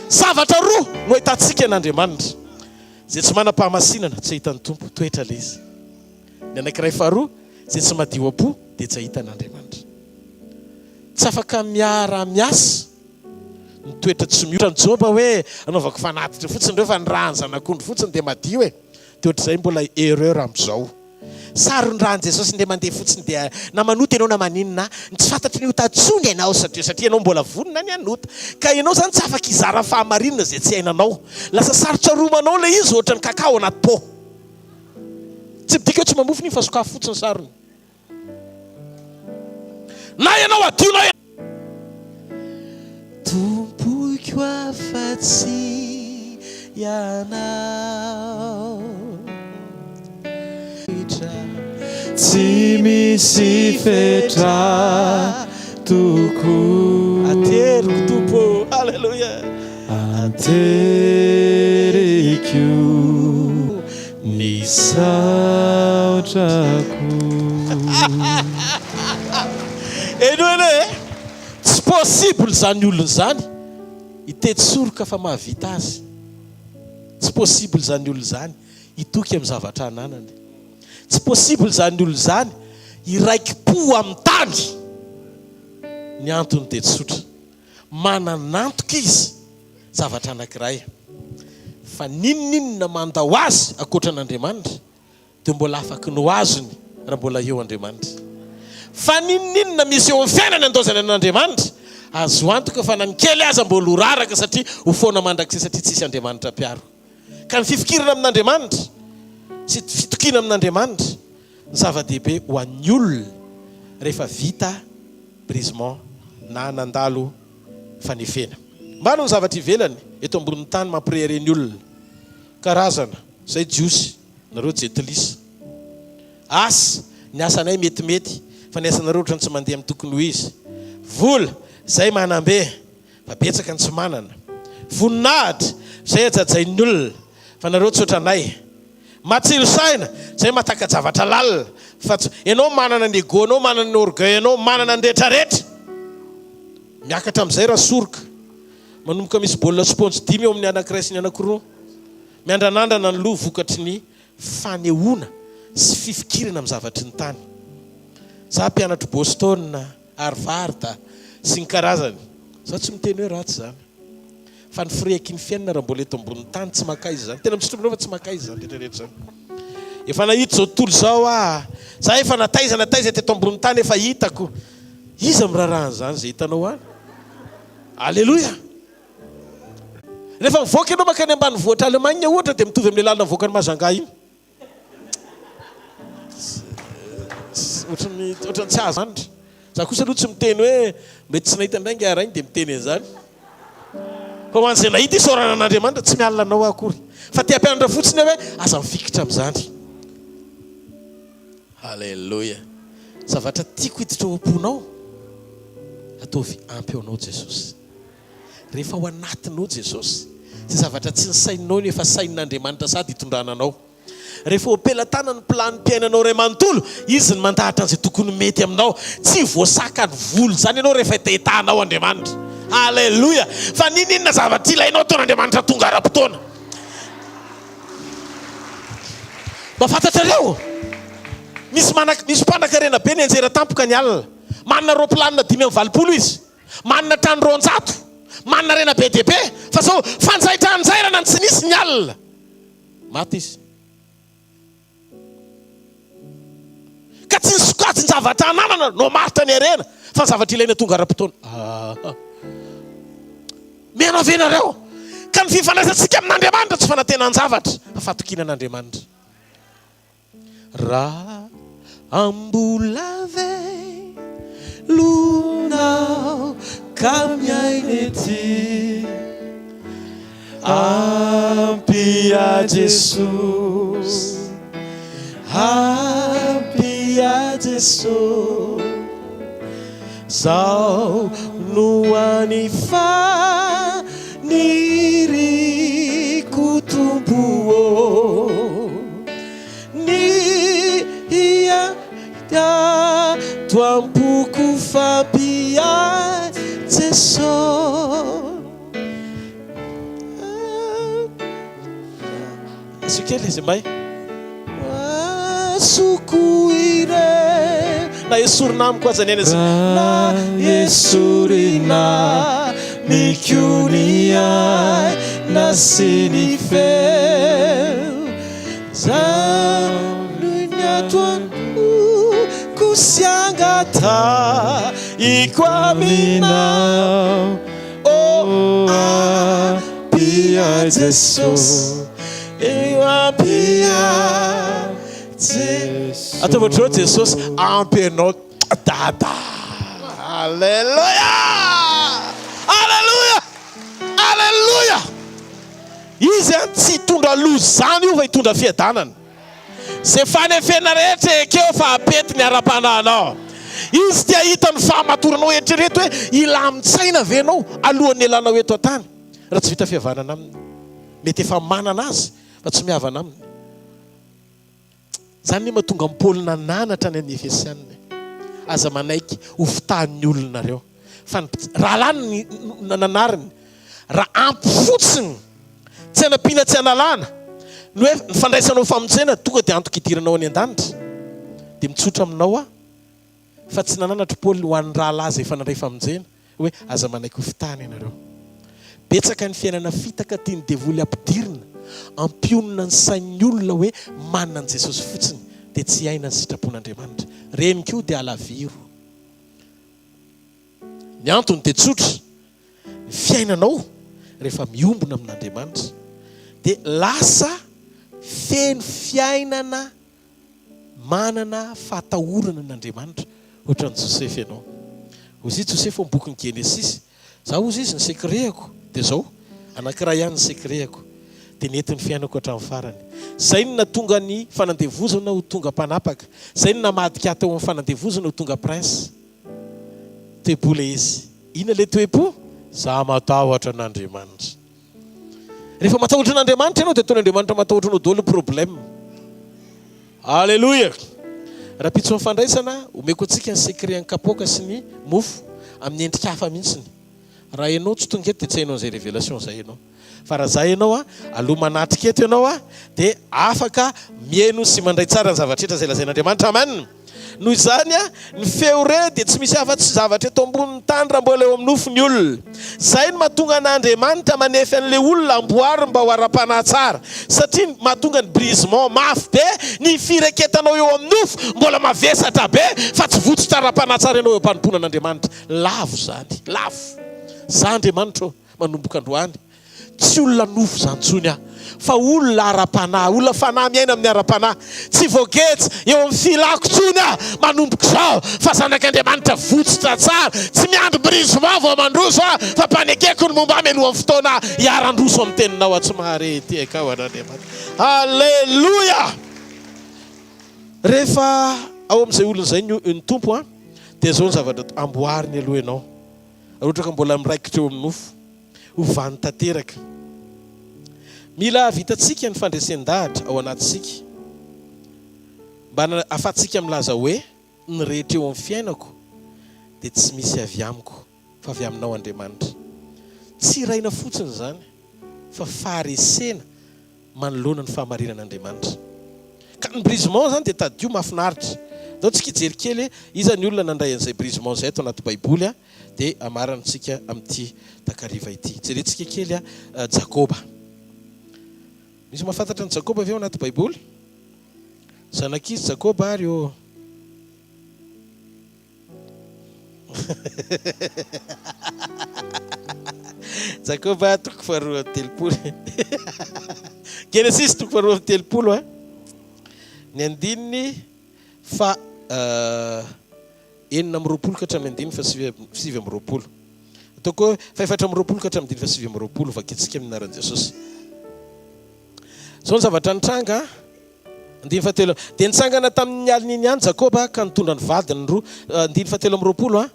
Zavatra roa no ahitantsika an'Andriamanitra zay tsy manam-pahamasinana tsy ahitany tompo, toetra le izy. Ny anankiray faharoa zay tsy madio am-po dia tsy ahitan'Andriamanitra. Tsy afaka miara-miasa ny toetra tsy mihoatra ny Joba hoe anaovako fanatitra fotsiny ireo fa ny rany zanak'ondry fotsiny dia madio dia ohatr'izay mbola erreur amin'izao. Sary ny rany Jesosy dia mandeha fotsiny dia na manota ianao na maninona tsy fantatry ny hotatsony ianao satria ianao mbola vonona ny anota. Ka ianao zany tsy afaka hizara fahamarinana izay tsy hainanao. Lasa sarotra romanao le izy ohatra ny kakao anaty po. Tsy midika hoe tsy mamofony fa sokafo fotsiny sarony. Na ianao adionao tompoko afa-tsy ianao, tsy misy fetra toko ateriko tompo. Alleluia. Ateriko ny saotrako. Enoele tsy possible zany olona zany hitetsoroka fa mahavita azy. Tsy possible zany olona zany hitoky amin'ny zavatra ananany. Tsy possible zany olona zany iraiki-po amin'ny tany. Ny antony dia tsotra, mananantoka izy zavatra anankiray. Fa ninona mandao azy akoatran'Andriamanitra dia mbola afaka no azony raha mbola eo Andriamanitra. Fa ninona misy eo amin'ny fiainany andozany an'Andriamanitra azo antoka fa na ny kely aza mbola ho raraka satria ho foana mandrakizay satria tsisy Andriamanitra piaro. Ka ny fifikirana amin'Andriamanitra sy fitokina amin'Andriamanitra ny zava-dehibe ho an'ny olona rehefa vita brisement na nandalo fanefena. Maro ny zavatra ivelany eto ambonin'ny tany mampirehireny olona karazana zay jiosy nareo jetilisa asa ny asanay metimety fa ny asanareo ohatrany tsy mandeha amin'ny tokony ho izy. Vola zay manambe fa betsaka ny tsy manana. Voninahitra zay ajajain'ny olona fa nareo tsy ohatranay. Matsilo saina zay mataka zavatra lalina fa ianao manana ny ego, ianao manana ny orgueil, ianao manana ny rehetrarehetra. Miakatra amin'izay raha soroka manomboka misy baolina sponge 5 eo amin'ny anankiray sy ny anankiroa miandranandrana ny loha vokatry ny fanehoana sy fifikirana amin'ny zavatry ny tany. Za mpianatro Boston, Harvard sy ny karazany. Za tsy miteny hoe ratsy zany. Fa ny firehaky ny fiainana raha mbola eto ambony tany tsy makaizy zany. Tena misotomina fa tsy makaizy zany rehetrarehetra zany. Efa nahita zao tontolo zao za efa nataiza teto ambony tany efa hitako. Iza mirarahana zany zay hitanao any? Alleluia. Rehefa mivoaka ianao makany ambany vohitra Allemagne ohatra dia mitovy amin'ny lalana mivoaka ny Mazanga iny. Ohatrany tsy azo andra. Za kosa aloha tsy miteny hoe mety tsy nahita indraingy arainy dia miteny an'izany. Fa ho an'izay nahita isaorana an'Andriamanitra tsy mialina anao akory. Fa tia ampianatra fotsiny hoe aza mifikitra amin'izany. Halleluja. Zavatra tiako hiditra ao am-ponao, ataovy ampy ao anao Jesosy. Rehefa ao anatinao Jesosy, sy zavatra tsy ny saininao nefa sainin'Andriamanitra sady hitondrana anao. Rehefa opelatana ny plany-piainanao ray manontolo, izy ny mandahatra an'izay tokony mety aminao. Tsy voasaka ny volo zany ianao rehefa itahitanao Andriamanitra. Halleluja. Fa ninona zavatra ilainao ataon'Andriamanitra tonga ara-potoana. Mafantatrareo? Misy mpanan-karena be ny anjera tampoka ny alina. Manana roplanina 5-valopolo izy. Manana trano 200. Manana rena be dia be. Fa zao fanjaitranjairana ny tsy nisy ny alina. Maty izy. Ka tsy nisokajy ny zavatra ananana no maritra ny arena. Fa ny zavatra ilaina tonga ara-potoana. Miana venareo. Ka ny fifandraisantsika amin'Andriamanitra tsy fanantena ny zavatra. Fa fatokinan'Andriamanitra. Raha ambola velonao ka miaina ety, ampy a Jesosy, ampy a Jesosy, zao no any faniriko tompo tuampoko fapia Jesosy. Sikele zemay sukuire na esurna mko azanene na esurina mikunia na sinifel zanunya tuan kusiangata ikwamina oh apia Jesus apia Jesus atavotro Jesus ampenao dada. Alleluia, alleluia, alleluia. Izy tsy hitondra loza zany io fa hitondra fiadanana. Se fanefena rehetra ekeo fa apety ny ara-pananao. Izy tia hita ny fahamatoranao eritrereto hoe ilamintsaina venao alohan'ny elanao eto an-tany. Raha tsy vita fihavanana aminy. Mety efa manana azy fa tsy mihavana aminy. Zany ny mahatonga Paolina nanatra ny Efesianina. Aza manaiky ho fitahan'ny olonareo. Fa raha lany nanariny, raha ampy fotsiny tsy anampiana tsy analana. Ny hoe fandraisanao famonjena tonga dia antoka idiranao any an-danitra. Dia mitsotra aminao fa tsy nananatra Paoly ho an'ny raha laza efa nandray famonjena hoe aza manaiky ho fitahany ianareo. Betsaka ny fiainana fitaka tia ny devoly ampidirina, ampionina ny sain'ny olona hoe manana an' Jesosy fotsiny dia tsy aina ny sitrapon'Andriamanitra. Reny koa dia alaviro. Ny antony dia tsotra. Ny fiainanao rehefa miombona amin'Andriamanitra dia lasa feno fiainana manana fahatahorana n'Andriamanitra ohatran'ny Josepha ianao. Ozy Josepha amin'ny bokin'ny Genesis, za ozy izy ny sekrehako dia zao anankiray ihany ny sekrehako dia nentin'ny fiainako hatramin'ny farany. Zay no natonga ny fanandevozana ho tonga mpanapaka. Zay no namadika teo amin'ny fanandevozana ho tonga prince. Toe-bola izy. Ina le toe-po? Za matahotra n'Andriamanitra. Rehefa matahotra n'Andriamanitra ianao dia ataon'Andriamanitra matahotra anao daholo problème. Alleluia. Raha pitso fandraisana, omeko antsika ny sekrehan'ny kapoaka sy ny mofo amin'ny endrika hafa mihitsiny. Raha ianao tsy tonga eto dia tsy hainao an'izay révélation zay ianao. fa raha zay ianao aloha manatrika eto ianao dia afaka mieno sy mandray tsara ny zavatrehtra zay lazain'Andriamanitra. Amen. Noho izany ny feo re dia tsy misy afa-tsy zavatra eto ambonin'ny tany raha mbola eo amin'ny nofony olona. Zay no mahatonga an'Andriamanitra manefy an'ilay olona amboary mba ho ara-panahy tsara, satria mahatonga ny brisement mafy be, ny fireketanao eo amin'ny nofo mbola mavesatra be fa tsy votsitra ara-panahy tsara ianao eo am-panompona an'Andriamanitra. Lavo zany, lavo. Za Andriamanitra manomboka androany, tsy olona nofo zany tsony fa olona ara-panahy, olona fanahy miaina amin'ny ara-panahy. Tsy voagetsy eo amin'ny filako tsony manomboka izao fa zanak'Andriamanitra votsitra tsara, tsy miandro brisement vao mandroso fa mpanekeko ny momba amy alohan'ny fotoana hiarandroso amin'ny teninao tsy mahare ty akao an'Andriamanitra. Alleluia. Rehefa ao amin'izay olona zay ny tompo dia zao ny zavatra amboariny aloha ianao. Ohatra ka mbola miraikitra eo amin'ny nofo, hovany tanteraka. Mila vitantsika ny fandresen-dahatra ao anatintsika mba ahafahantsika milaza hoe ny rehetra eo amin'ny fiainako dia tsy misy avy amiko fa avy aminao Andriamanitra. Tsy raina fotsiny zany fa faharesena manoloana ny fahamarinan'Andriamanitra. Ka ny brisement zany dia tadio mahafinaritra. Dao tsika ijery kely iza ny olona nandray an'izay brisement zay ato anaty baiboly dia amarantsika amin'ity takariva ity. Jerentsika kely Jakoba. Misy mahafantatra ny Jakoba avy ao anaty baiboly? Zanak'izy Jakoba ary eo. Jakoba toko faharoa amby telopolo. Genesis toko faharoa amby telopolo ny andininy fa enina amby roapolo ka hatramin'ny andininy fa sivy amby roapolo. Ataoko fa efatra amby roapolo ka hatramin'ny andininy fa sivy amby roapolo vakitsika amin'ny anaran'i Jesosy. Zao ny zavatra nitranga andiny fahatelo dia nitsangana tamin'ny alin'iny ihany Jakoba ka nitondra ny vadiny roa andiny fahatelo amby roapolo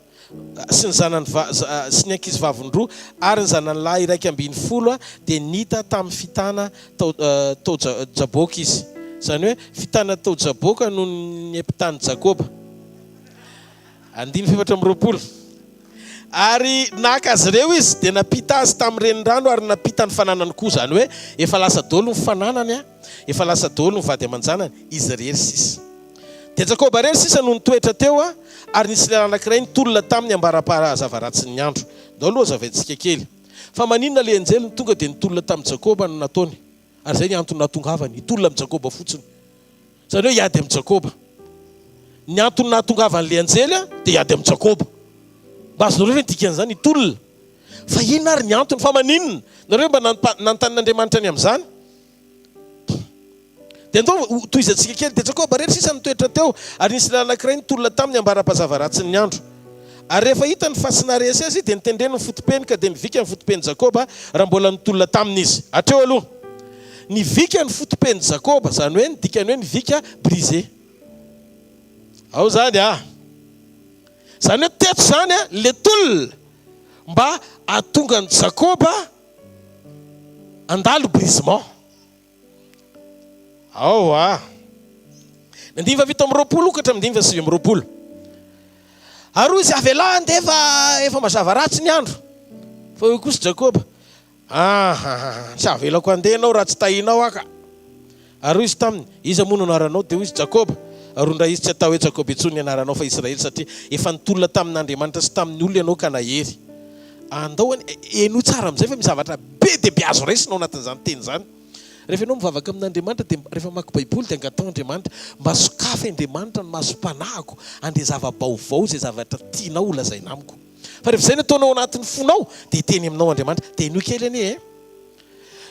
sy ny zanany sy ny ankizy vaviny roa ary ny zanany lahy iraiky ambin'ny folo dia nita tamin'ny fitana tao Jaboka izy. Zany hoe fitana tao Jaboka no ny epitany Jakoba. Andiny fefatra amby roapolo. Ary naka azy ireo izy dia napita azy tamin'ny renirano ary napita ny fananany koa. Zany hoe efa lasa daholo ny fananany efa lasa daholo ny vady aman-janany izy rery sisa. Dia Jakoba rery sisa no nitoetra teo ary nisy lehilahy anankiray nitolona tamin'ny ambarapara zavaratsy ny andro. Dao aloha zavaintsika kely. Fa maninona le anjely ny tonga dia nitolona tamin'ny Jakoba no nataony. Ary zay ny antony nahatongavany hitolona amin'ny Jakoba fotsiny. Zany hoe hiady amin'ny Jakoba. Ny antony nahatongavany le anjely dia hiady amin'ny Jakoba. Mba azonareo hoe dikan'izany hitolona. Fa inona ary ny antony fa maninona? Nareo mba nantan'Andriamanitra ny amin'izany? Dia ndao toizantsika kely dia Jakoba rery sisa nitoetra teo ary nisy lehilahy anankiray nitolona tamin'ny ambarapazavaratsy ny andro. Ary rehefa hita ny fasinaresy azy dia nitendreny ny fotopeny ka dia nivika ny fotopeny Jakoba raha mbola nitolona tamin'izy. Hatreo aloha. Nivika ny fotopeny Jakoba zany hoe dikany hoe nivika brisé. Ao zany zany hoe teto zany le tolona mba ahatonga ny Jakoba andalo brisement. Ao andiny fa vita amby roapolo ka hatramin'ny andiny fa sivy amby roapolo. Ary izy avela andefa efa mazava ratsy ny andro. Fa io kosa Jakoba tsy avelako andehanao raha tsy tahinao aka. Ary izy taminy izy moa no anaranao dia izy Jakoba. Ary ndra izy tsy atao hoe Jakoba intsony ny anaranao fa Israely satria efa nitolona tamin'Andriamanitra sy tamin'ny olona ianao ka nahery. Andao eno tsara amin'izay fa misy zavatra be dia be azo raisinao anatin'izany teny zany. Rehefa ianao mivavaka amin'Andriamanitra dia rehefa maka baiboly dia angatao Andriamanitra mba sokafy Andriamanitra ny masom-panahiko andeha zava-baovao zay zavatra tianao ho lazaina amiko. Fa rehefa izay ny ataonao anatin'ny fonao dia teny aminao Andriamanitra dia ino kely anie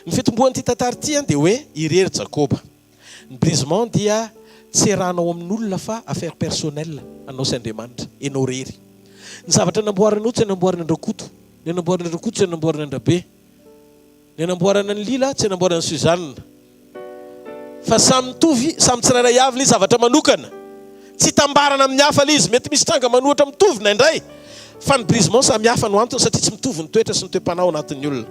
ny fitombohan'ity tantara ity dia hoe irery Jakoba. Ny brisement dia tsy rahanao amin'ny olona fa affaire personnelle anao sy Andriamanitra enao rery. Ny zavatra namboarinao tsy namboarina andrakoto, ny namboarina andrakoto tsy namboarina andrabe, ny namboarana ny lila tsy namboarana ny Suzanne. Fa samy mitovy, samy tsirairay avy ilay zavatra manokana. Tsy tambarana amin'ny hafa ilay izy, mety misy tranga manohatra mitovy na indray. Fa ny brisement samy hafa no antony satria tsy mitovy ny toetra sy ny toe-panao anatin'ny olona.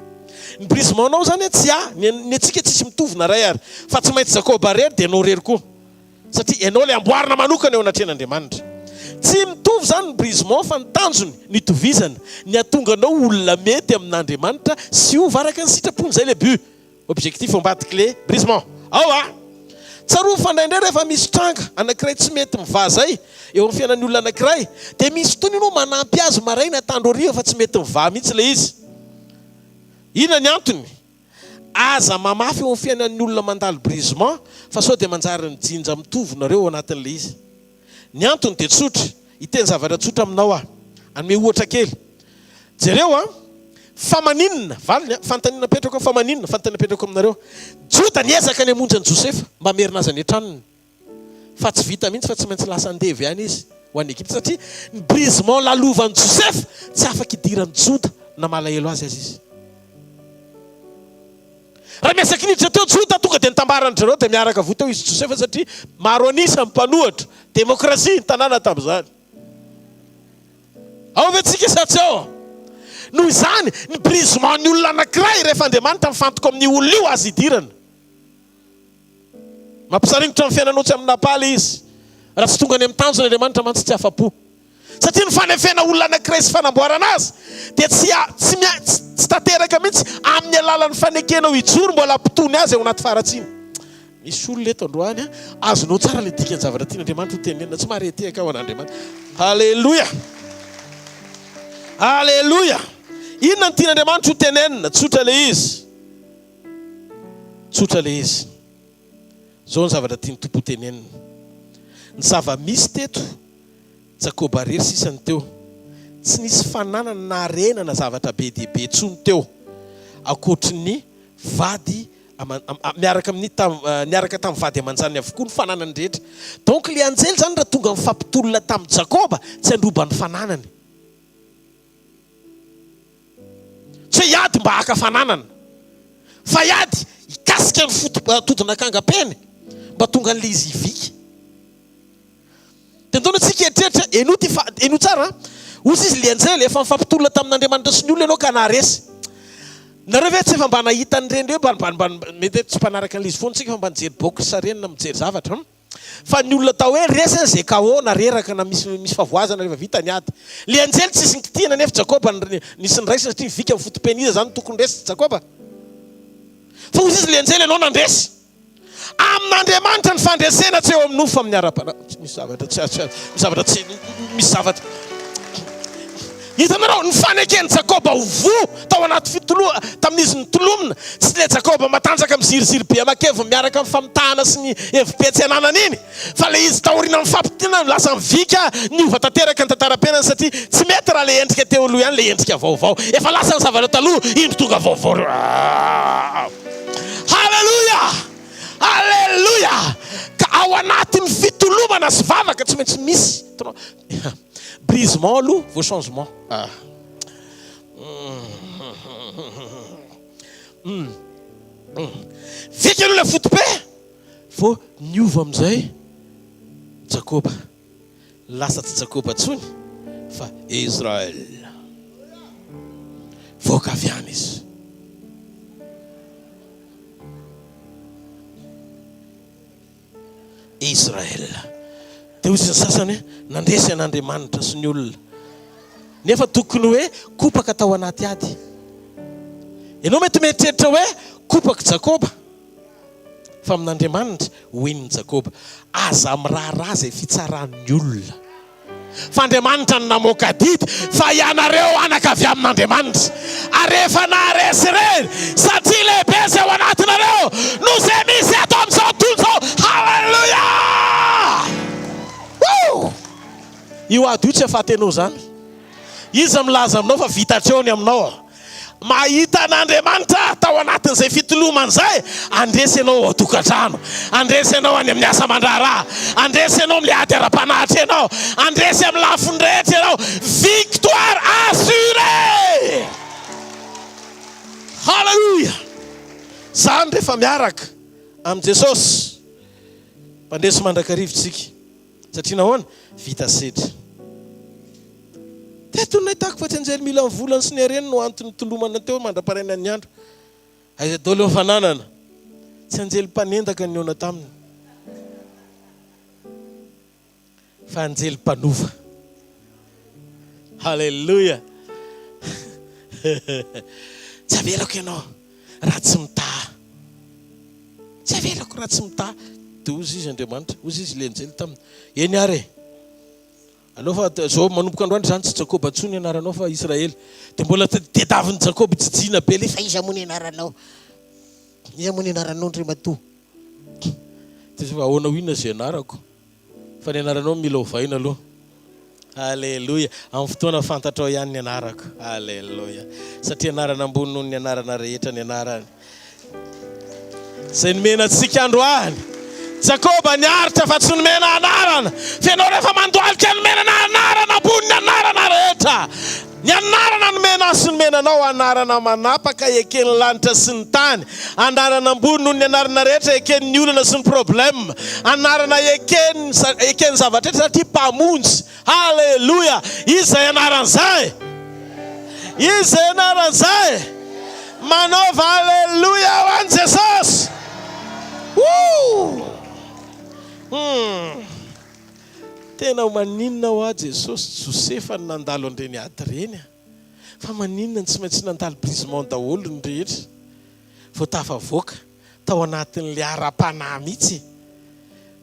Ny brisementanao zany tsy ny antsika tsisy mitovy na ray ary fa tsy maintsy Jakoba rery dia anao rery koa. Satria ianao le amboarina manokana eo anatren'Andriamanitra. Tsy mitovy mitovy zany ny brisement fa ny tanjony ny tovizana ny atonganao olona mety amin'Andriamanitra sy ovy araka ny sitrapony zay le but objectif ambadiky le brisement ao a tsaro fandraindray rehefa misy tranga anankiray tsy mety miva zay eo amin'ny fiainan'ny olona anankiray dia misy fotoana ianao manampy azy maraina tandro hariva fa tsy mety miva mihitsy le izy. Inona ny antony? Aza mamafy eo amin'ny fiainan'ny olona mandalo brisement fa sao dia manjary ny jinja mitovy nareo ao anatin'le izy. Ny antony dia tsotra, iteny zavatra tsotra aminao anome ohatra kely. Jereo famaninina, valiny fantanina petraka famaninina, fantanina petraka aminareo. Jota niezaka ny hamonjy an'i Josefa mba hamerina azy any an-tranony. Fa tsy vita mihitsy fa tsy maintsy lasa andevy ihany izy ho an'ny Egypte satria ny brisement lalovan'i Josefa tsy afaka idiran'ny Jota na malahelo azy izy. Raha miasaka niditra teo Jota tonga dia nitambarany zareo dia miaraka avy teo izy Josefa satria maro anisa mpanohatra demokrasia ny tanàna tamin'izany. Ao ve tsika satsy ao? Noho izany ny brisement ny olona anankiray rehefa Andriamanitra mifantoko amin'ny olona io azy idirana. Mampisaringitra amin'ny fiainanao tsy amin'ny napaly izy. Raha tsy tonga any amin'ny tanjony Andriamanitra mantsy tsy afa-po. Satria ny fanefena olona anankiray sy fanamboarana azy dia tsy tanteraka mihitsy amin'ny alalan'ny fanekenao ijoro mbola ampitony azy ao anaty faratsiny. Misy olona eto androany azonao tsara le dikany zavatra tian'Andriamanitra ho tenenina tsy mahareteka ao an'Andriamanitra. Halleluja. Halleluja. Inona ny tian'Andriamanitra ho tenenina? Tsotra le izy. Tsotra le izy. Zao ny zavatra tiany tompo tenenina. Ny zava-misy teto Jakoba rery sisany teo. Tsy nisy fananana na harena na zavatra be dia be tsony teo. Akoatry ny vady miaraka tamin'ny vady aman-janony avokoa ny fananany rehetra. Donc le anjely zany raha tonga mifampitolona tamin'ny Jakoba tsy androbany fananany. Tsy hoe iady mba haka fananana. Fa iady ikasika ny todin'akangam-peny mba tonga an'le izy hivika. Tentona tsika eritreritra eno tsara ozy izy le anjely efa mifampitolona tamin'Andriamanitra sy ny olona ianao ka naharesy. Nareo ve tsy efa mba nahita ny reny reo mety tsy mpanaraka an'le izy foana tsika fa mba nijery boky sarenina mijery zavatra. Fa ny olona tao hoe resy zay kao nareraka na misy favoazana rehefa vita ny ady. Le anjely tsy isy nikitiana nefa Jakoba nisy niraisy satria vika amin'ny fotom-pen'iza zany tokony resy Jakoba. Fa ozy izy le anjely ianao nandresy. Amin'Andriamanitra ny fandresena tsy eo amin'ny nofo fa amin'ny ara-pana. Misy zavatra. Hitanareo ny fanekeny Jakoba ho vo tao anaty tamin'izy ny tolomina. Tsy le Jakoba matanjaka miziriziry be amakevy miaraka amin'ny famitahana sy ny hevi-petsenanana iny. Fa le izy taoriana amin'ny fampitiana lasa mivika ny ova tanteraka ny tantara-penany satria tsy mety raha le endrika teo aloha ihany le endrika vaovao. Efa lasa ny zavatra taloha indro tonga vaovao. Halleluja! Halleluja! Ka ao anatin'ny fitolomana sy vavaka tsy maintsy misy brisement aloha vao changement. Vika aloha le fotope vao niova amin'izay Jakoba. Lasa tsy Jakoba tsony fa Israel. Voaka avy any izy. Israel. Dia ozy ny sasany nandresy an'Andriamanitra sy ny olona. Nefa tokony hoe kopaka tao anaty ady. Ianao mety mieritreritra hoe kopaka Jakoba. Fa amin'Andriamanitra hoeniny Jakoba. Aza miraharaha zay fitsaran'ny olona. Fa Andriamanitra ny namoaka didy fa ianareo anaka avy amin'Andriamanitra. Arefa naharesy ireny satria lehibe zay ao anatinareo no zay misy ato amin'izao tontolo izao. Halleluja! Io ady io tsy ahafatenao zany. Iza milaza aminao fa vitatreo ny aminao. Mahita an'Andriamanitra tao anatin'izay fitolomana zay, andresy ianao ao tokantrano, andresy ianao any amin'ny asa aman-draharaha, andresy ianao amin'ny ady ara-panahitra ianao, andresy amin'ny lafiny rehetra ianao. Victoire assurée. Halleluja! Zany rehefa miaraka amin'ny Jesosy mpandresy mandrakarivotsika. Satria nahoana? Vita sedra. Teto nahitako fa tsy anjely mila ny volany sy ny hareny no antony tolomana teo mandra-paraina ny andro. Aiza daholo eo fananana. Tsy anjely mpanendaka ny ona taminy. Fa anjely mpanova. Halleluja. Tsy avelako ianao raha tsy mitaha. Tsy avelako raha tsy mitaha. Dia ozy izy Andriamanitra, ozy izy lenjely taminy. Eny ary anao fa zao manomboka androandro zany tsy Jakoba ntsony anaranao fa Israely. Dia mbola tediavin'ny Jakoba jijiana be le fa iza moa ny anaranao. Iza moa ny anaranao ndray matoa. Dia fa ahoana hoina zay anarako. Fa ny anaranao mila hovaina aloha. Halleluja. Amin'ny fotoana fantatrao ihany ny anarako. Halleluja. Satria anarana ambony noho ny anarana rehetra ny anarany. Izay nomena antsika androany. Jakoba niaritra fa tsy nomena anarana. Fa ianao rehefa mandoalika nomena anarana ambony ny anarana rehetra. Ny anarana nomena sy nomenanao anarana manapaka eken'ny lanitra sy ny tany. Anarana ambony noho ny anarana rehetra eken'ny olana sy ny problème. Anarana eken'ny zavatra rehetra satria mpamonjy. Halleluja. Izay anaran'izay. Izay anaran'izay. Manaova halleluja ho an'i Jesosy. Tena maninona ho a Jesosy Josefa ny nandalo andreny ady reny. Fa maninona tsy maintsy nandalo brisement daholo ny rehetra. Vao tafavoaka tao anatin'le ara-panahy mihitsy.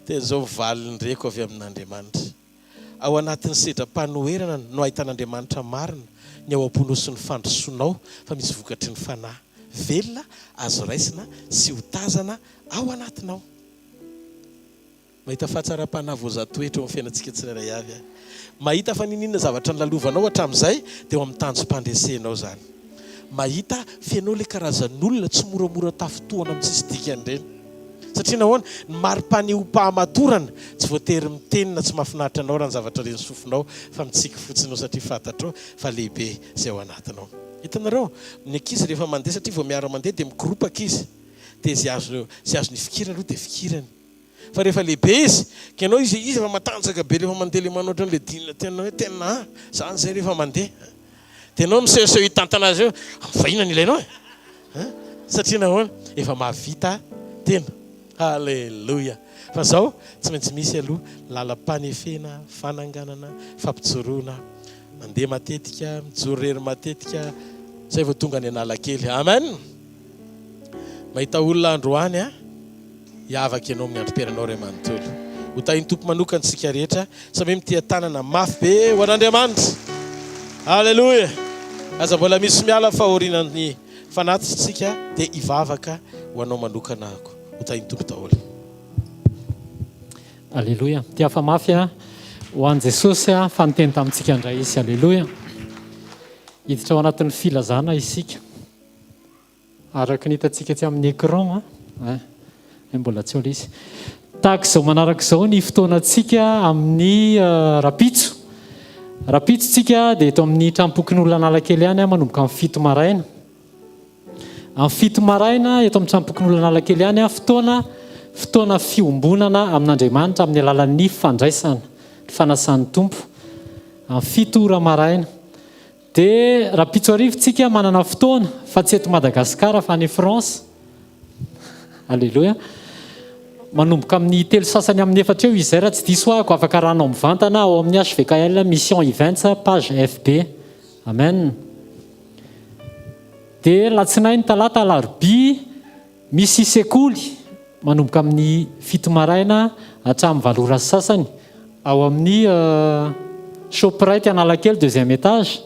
Dia zao valiny reko avy amin'Andriamanitra. Ao anatin'ny sedram-panoherana no ahitan'Andriamanitra marina ny ao am-ponao sy ny fandrosoanao fa misy vokatry ny fanahy. Velona, azo raisina sy ho tazana ao anatinao. Mahita fahatsara-panahy voazatoetra ao amin'ny fiainantsika tsirairay avy. Mahita fa ninina zavatra nilalovanao hatramin'izay dia ao amin'ny tanjom-pandresenao zany. Mahita fianao le karazan'olona tsy moramora tafotoana amin'ny tsisy dikan'ireny. Satria nahoana ny marim-panehoam-pahamatorana tsy voatery mitenina tsy mahafinaritra anao raha ny zavatra reny sofinao fa mitsiky fotsinao satria fantatrao fa lehibe izay ao anatinao. Hitanareo ny ankizy rehefa mandeha satria vao miara mandeha dia mikropaka izy. Dia izay azo ny fikirana aloha dia fikirany. Fa rehefa lehibe izy, kenao izy efa matanjaka be rehefa mandeha le manao ohatran'ilay dinina tena hoe tena zany zay rehefa mandeha. Dia anao misehoseho hitantana azy eo, vahina ny ilainao e. Satria nahoana efa mahavita tena. Halleluja. Fa zao tsy maintsy misy aloha lalam-panefena, fananganana, fampijoroana, mandeha matetika, mijoro rery matetika, zay vao tonga ny Analakely. Amen. Mahita olona androany a, hiavaka ianao amin'ny androm-piainanao ray manontolo. Ho tahin'ny tompo manokana antsika rehetra, samy mitia tanana mafy be ho an'Andriamanitra. Halleluja. Aza mbola misy miala fahorinan'ny fanatitsika dia hivavaka ho anao manokana ako. Ho tahin'ny tompo daholo. Alleluja. Tia fa mafy ho an'i Jesosy fa niteny tamintsika indray izy. Alleluja. Hiditra ao anatin'ny filazana isika. Araka ny hitantsika tsy amin'ny écran mbola tsy ola izy. Tahaka izao manaraka izao ny fotoanantsika amin'ny rapitso. Rapitsotsika dia eto amin'ny trampokin'olona Analakely ihany manomboka amin'ny 7 maraina. Amin'ny 7 maraina eto amin'ny trampokin'olona Analakely ihany fotoana fiombonana amin'Andriamanitra amin'ny alalan'ny fandraisana, fanasan'ny tompo. Amin'ny 7 ora maraina. Dia rapitso arivotsika manana fotoana fa tsy eto Madagasikara fa any France. Alleluja. Manomboka amin'ny 3 sasany amin'ny 4 eo izay raha tsy diso ahako afaka ranao mivantana ao amin'ny hvkl-mission events page FB. Amen. Dia latsinainy talata alarobia misy sekoly manomboka amin'ny 7 maraina hatramin'ny 8 ora sasany ao amin'ny Shoprite Analakely 2e étage.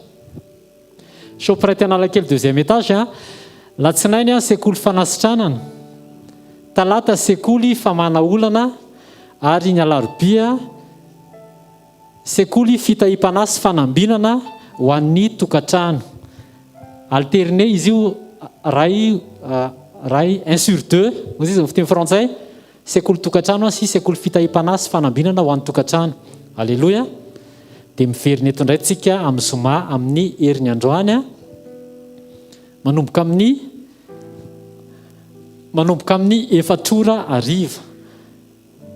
Shoprite Analakely 2e étage latsinainy sekoly fanasitranana. Talata sekoly famana olana ary ny alarobia sekoly fitahim-panahy sy fanambinana ho an'ny tokantrano. Alterné izy io ray 1 sur 2 ozy izy fiteny frantsay sekoly tokantrano sy sekoly fitahim-panahy sy fanambinana ho an'ny tokantrano. Alleluja. Dia miverina eto indray tsika amin'ny Zomà amin'ny herin'ny androany manomboka amin'ny 4 ora hariva.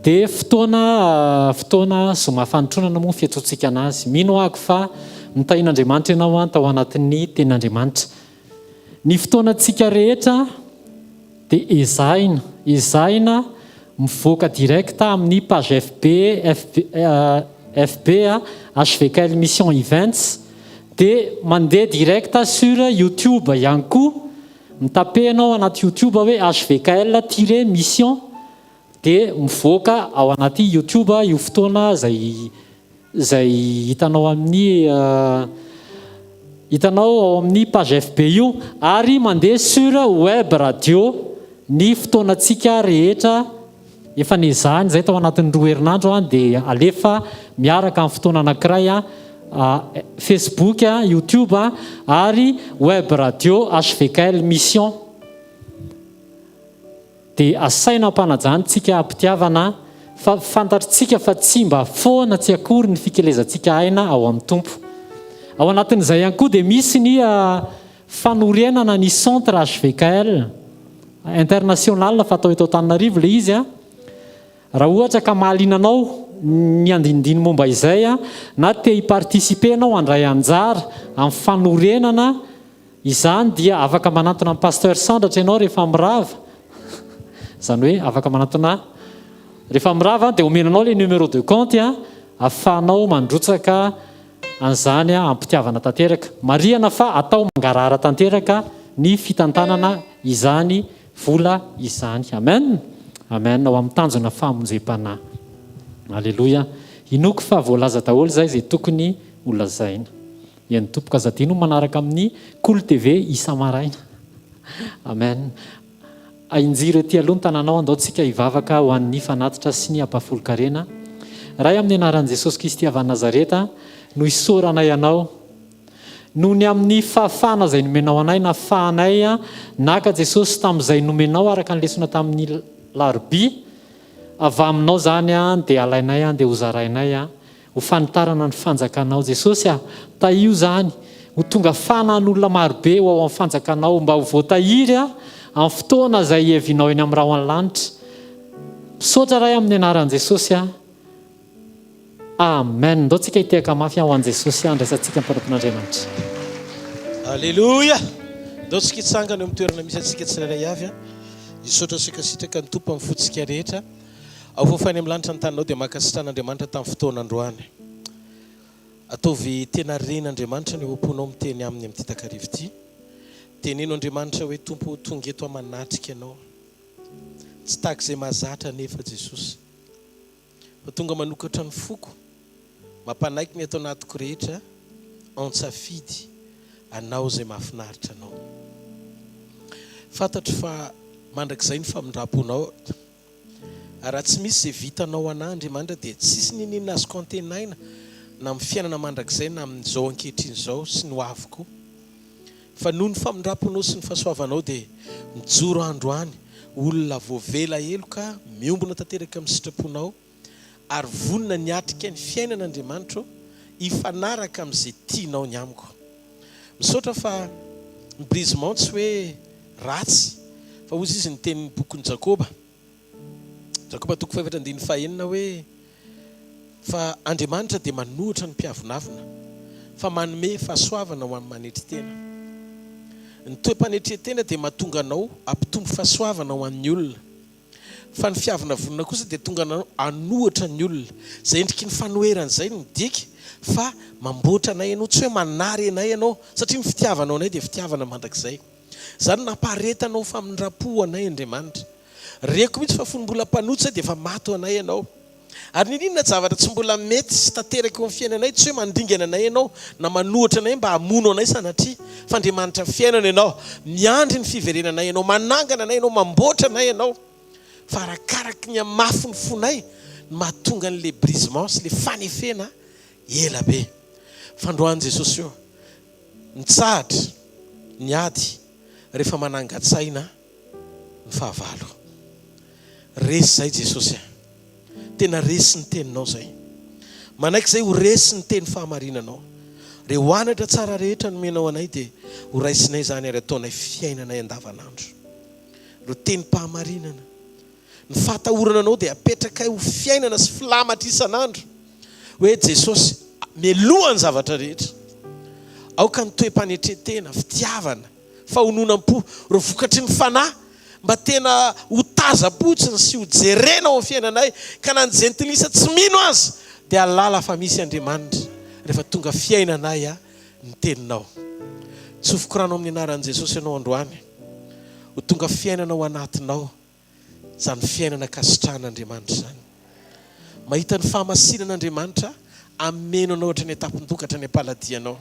Dia fotoana Zomà Fanotronana moa fiantsontsika anazy. Mino ahako fa mitahin'Andriamanitra ianao tao anatin'ny tenin'Andriamanitra. Ny fotoanantsika rehetra dia ezahina mivoaka direkta amin'ny page FB hvkl-mission events dia mandeha direct sur YouTube ihany koa. Mitapehanao anaty YouTube hoe hvkl-mission dia mivoaka ao anaty YouTube io fotoana zay hitanao ao amin'ny page FB io, ary mandeha sur web radio ny fotoanantsika rehetra efa nezahany zay tao anatin'ny 2 herinandro dia alefa miaraka amin'ny fotoana anankiray Facebook, YouTube ary web radio hvkl-mission. Dia asaina ampanajanytsika ampitiavana fa fantatritsika fa tsy mba foana tsy akory ny fikelezantsika aina ao amin'ny tompo. Ao anatin'izay ihany koa dia misy ny fanorenana ny centre hvkl international fatao eto Antananarivo le izy raha ohatra ka mahalinanao ny andindiny momba izay na te hipartisipe anao handray anjara amin'ny fanorenana izany dia afaka manantona amin'ny pasteur sandratra ianao rehefa mirava. Zany hoe afaka manantona rehefa mirava dia omenanao le numéro de compte ahafahanao mandrotsaka an'izany ampitiavana tanteraka. Marihana fa atao mangarara tanteraka ny fitantanana izany vola izany. Amen. Amen. Ao amin'ny tanjona famonjem-panahy. Alleluia. Inoko fa voalaza daholo zay zay tokony holazaina. Ian'ny tompoka zadino manaraka amin'ny Cool TV isa-maraina. Amen. Ainjiro ety aloha ny tananao andaontsika hivavaka ho an'ny fanatitra sy ny ampahafolo-karena. Ray amin'ny anaran'i Jesosy Kristy avy Nazareta no isorana ianao. Noho ny amin'ny fahafahana izay nomenao anay na fahanay naka Jesosy tamin'izay nomenao araka ny lesona tamin'ny larobia. Avy aminao zany dia alainay dia hozarainay ho fanitarana ny fanjakanao Jesosy tahio zany ho tonga fanan'olona marobe ho ao amin'ny fanjakanao mba ho voatahiry amin'ny fotoana izay hevinao eny amin'ny raho an-lanitra. Misaotra ray amin'ny anaran'i Jesosy. Amen. Ndao tsika hitehaka mafy ho an'i Jesosy andraisantsika ny mpanampin'Andriamanitra. Alleluia. Ndao tsika hitsangana eo amin'ny toerana misy antsika tsirairay avy hisaotra sika sitraka ny tompo amin'ny fotsika rehetra. Ao fofany amin'ny lanitra ny taninao dia makasitran'Andriamanitra tamin'ny fotoana androany. Ataovy tena ren'Andriamanitra ny omponao miteny aminy amin'ny takarivo ity. Teneno Andriamanitra hoe tompo tonga eto manatrika ianao. Tsy tahaka izay mahazatra nefa Jesosy. Fa tonga manokatra ny foko. Mampanaiky ny atao anatiko rehetra an-tsafidy anao izay mahafinaritra anao. Fantatro fa mandrakizay ny famindraponao. Raha tsy misy izay vitanao anahy Andriamanitra dia tsisy ninina azoko antenaina na amin'ny fiainana mandrakizay na amin'izao ankehitriny izao sy ny hoaviko. Fa noho ny famindraponao sy ny fahasoavanao dia mijoro androany olona voavela eloka miombona tanteraka amin'ny sitraponao ary vonona niatrika ny fiainan'Andriamanitra hifanaraka amin'izay tianao ny amiko. Misaotra fa ny brisement tsy hoe ratsy fa hozy izy ny tenin'ny bokin'ny Jakoba. Jakoba 4:5 hoe fa Andriamanitra dia manohitra ny mpiavonavina fa manome fahasoavana ho amin'ny manetry tena. Ny toe-panetretena dia mahatonga anao ampitombo fahasoavana ho an'ny olona. Fa ny fiavana vonona kosa dia tonga anao anohatra ny olona. Zay endriky ny fanoheran'izay no midika fa mamboatra anay ianao, tsy hoe manary anay ianao satria ny fitiavanao anay dia fitiavana mandrakizay. Zany namparetanao famindrapo anay Andriamanitra. Reko mitsy fa fony mbola mpanotsy dia efa mato anay ianao. Ary ninona zavatra tsy mbola mety sy tanteraka eo amin'ny fiainanay tsy hoe mandingana anay ianao na manohatra anay mba hamono anay sanatria fa Andriamanitra fiainana ianao, miandry ny fiverenanay ianao, manangana anay ianao, mamboatra anay ianao. Fa arakaraka ny amafy ny fonay ny mahatonga an'le brisement sy le fanefena ela be. Fandroany Jesosy io nitsahatra niady rehefa manangatsaina ny fahavalo. Resy zay Jesosy tena resy ny teninao zay. Manaiky zay ho resy ny teny fahamarinanao. Reo anatra tsara rehetra nomenao anay dia ho raisinay zany ary ataonay fiainanay andavanandro. Reo tenim-pahamarinana. Ny fahatahorana anao dia apetraka ho fiainana sy filamatra isanandro. Hoe Jesosy melohany zavatra rehetra. Aoka ny toe-panetretena, fitiavana, fahononam-po, reo vokatry ny fanahy mba tena ho tazapotsiny sy ho jerena ao amin'ny fiainanay ka na ny jentilisa tsy mino azy dia alala fa misy Andriamanitra rehefa tonga fiainanay ny teninao. Tsofokoranao amin'ny anaran'i Jesosy ianao androany. Ho tonga fiainana ao anatinao zany fiainana kasitran'Andriamanitra zany. Mahita ny fahamasinan'Andriamanitra amenao ohatra ny etapin-dokatra ny ampaladianao.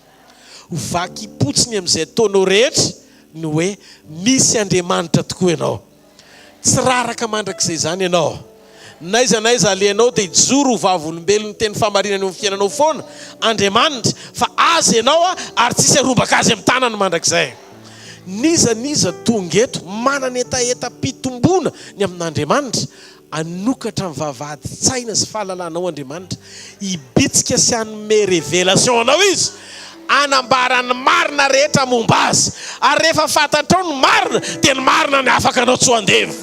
Ho vaky potsiny amin'izay ataonao rehetra ny hoe misy Andriamanitra tokoa ianao. Tsy raraka mandrakizay zany ianao. Naiza alianao dia hijoro ho vavolombelony teny famarinany amin'ny fiainanao foana Andriamanitra fa azy ianao ary tsisy arobaka azy amin'ny tanany mandrakizay. Niza tonga eto manana etaeta-pitombona ny amin'Andriamanitra anokatra ny vavahady tsaina sy fahalalanao Andriamanitra hibitsika sy hanome révélation anao izy anambarany marina rehetra momba azy ary rehefa fantatrao ny marina dia ny marina ny afaka anao tsy handevo.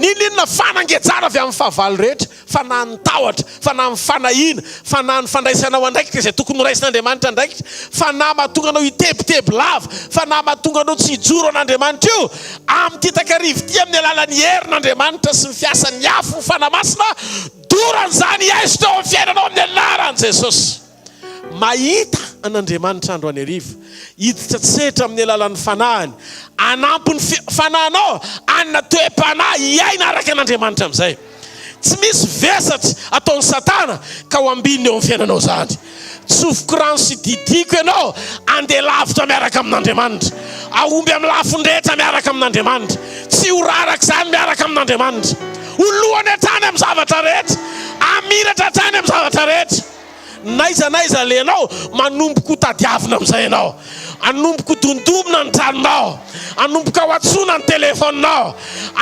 Ninona fanangetsara avy amin'ny fahavalo rehetra fa na ny tahotra fa na ny fanahina fa na ny fandraisanao andraikitra izay tokony ho raisin'Andriamanitra andraikitra fa na mahatonga anao hitebiteby lava fa na mahatonga anao tsy hijoro an'Andriamanitra io amin'ny takarivo ty amin'ny alalan'ny herin'Andriamanitra sy ny fiasan'ny afo fanamasina doran'izany aizo teo amin'ny fiainanao amin'ny anaran'i Jesosy. Mahita an'Andriamanitra andro any arivo hiditra tsetra amin'ny alalan'ny fanahiny anampy ny fanahinao anina toe-panahy hiaina araka an'Andriamanitra amin'izay. Tsy misy vesatra ataon'ny Satana ka ho ambininy eo amin'ny fiainanao zany. Tsofoko rano sy didiko ianao andeha lavitra miaraka amin'Andriamanitra. Ahomby amin'ny lafon-drehetra miaraka amin'Andriamanitra. Tsy ho raraka zany miaraka amin'Andriamanitra. Ho lohany hatrany amin'ny zavatra rehetra. Amiratra hatrany amin'ny zavatra rehetra. Naiza alianao manomboko tadiavina amin'izay ianao. Anomboka dondobona ny tranonao. Anomboka ho atsona ny telefoninao.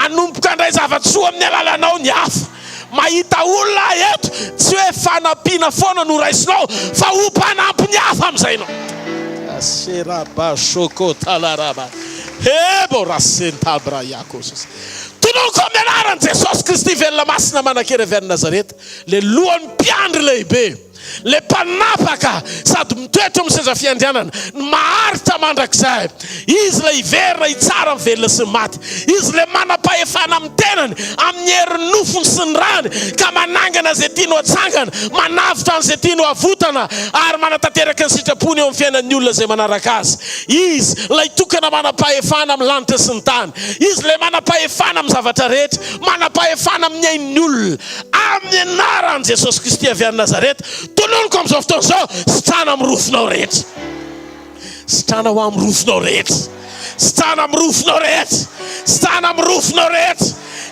Anomboka andray zavatsoa amin'ny alalanao ny hafa. Mahita olona eto tsy hoe fanampiana foana no raisinao fa ho mpanampy ny hafa amin'izay ianao. Aseraba shokotalaraba hebo rasentabra yakos. Tunoko amin'ny anaran'i Jesosy Kristy velona masina manankera avy any Nazareta, le lohan'ny mpiandry lehibe, le mpanapaka sady mitoetra amin'ny seza fiandrianana ny maharitra mandrakizay. Izy le hiverina hitsara amin'ny velona sy ny maty. Izy le manam-pahefana amin'ny tenany amin'ny herin'ny nofony sy ny rany ka manangana izay tiany ho atsangana, manavitra an'izay tiany ho avotana ary manatanteraka ny sitrapony eo amin'ny fiainan'ny olona izay manaraka azy. Izy le hitokana manam-pahefana amin'ny lanitra sy ny tany. Izy le manam-pahefana amin'ny zavatra rehetra, manam-pahefana amin'ny ain'ny olona. Amin'ny anaran'i Jesosy Kristy avy any Nazareta, tononoko amin'izao fotoana izao, sitrana amin'ny rofinao rehetra. Sitrana ho amin'ny rofinao rehetra. Sitrana amin'ny rofinao rehetra. Sitrana amin'ny rofinao rehetra.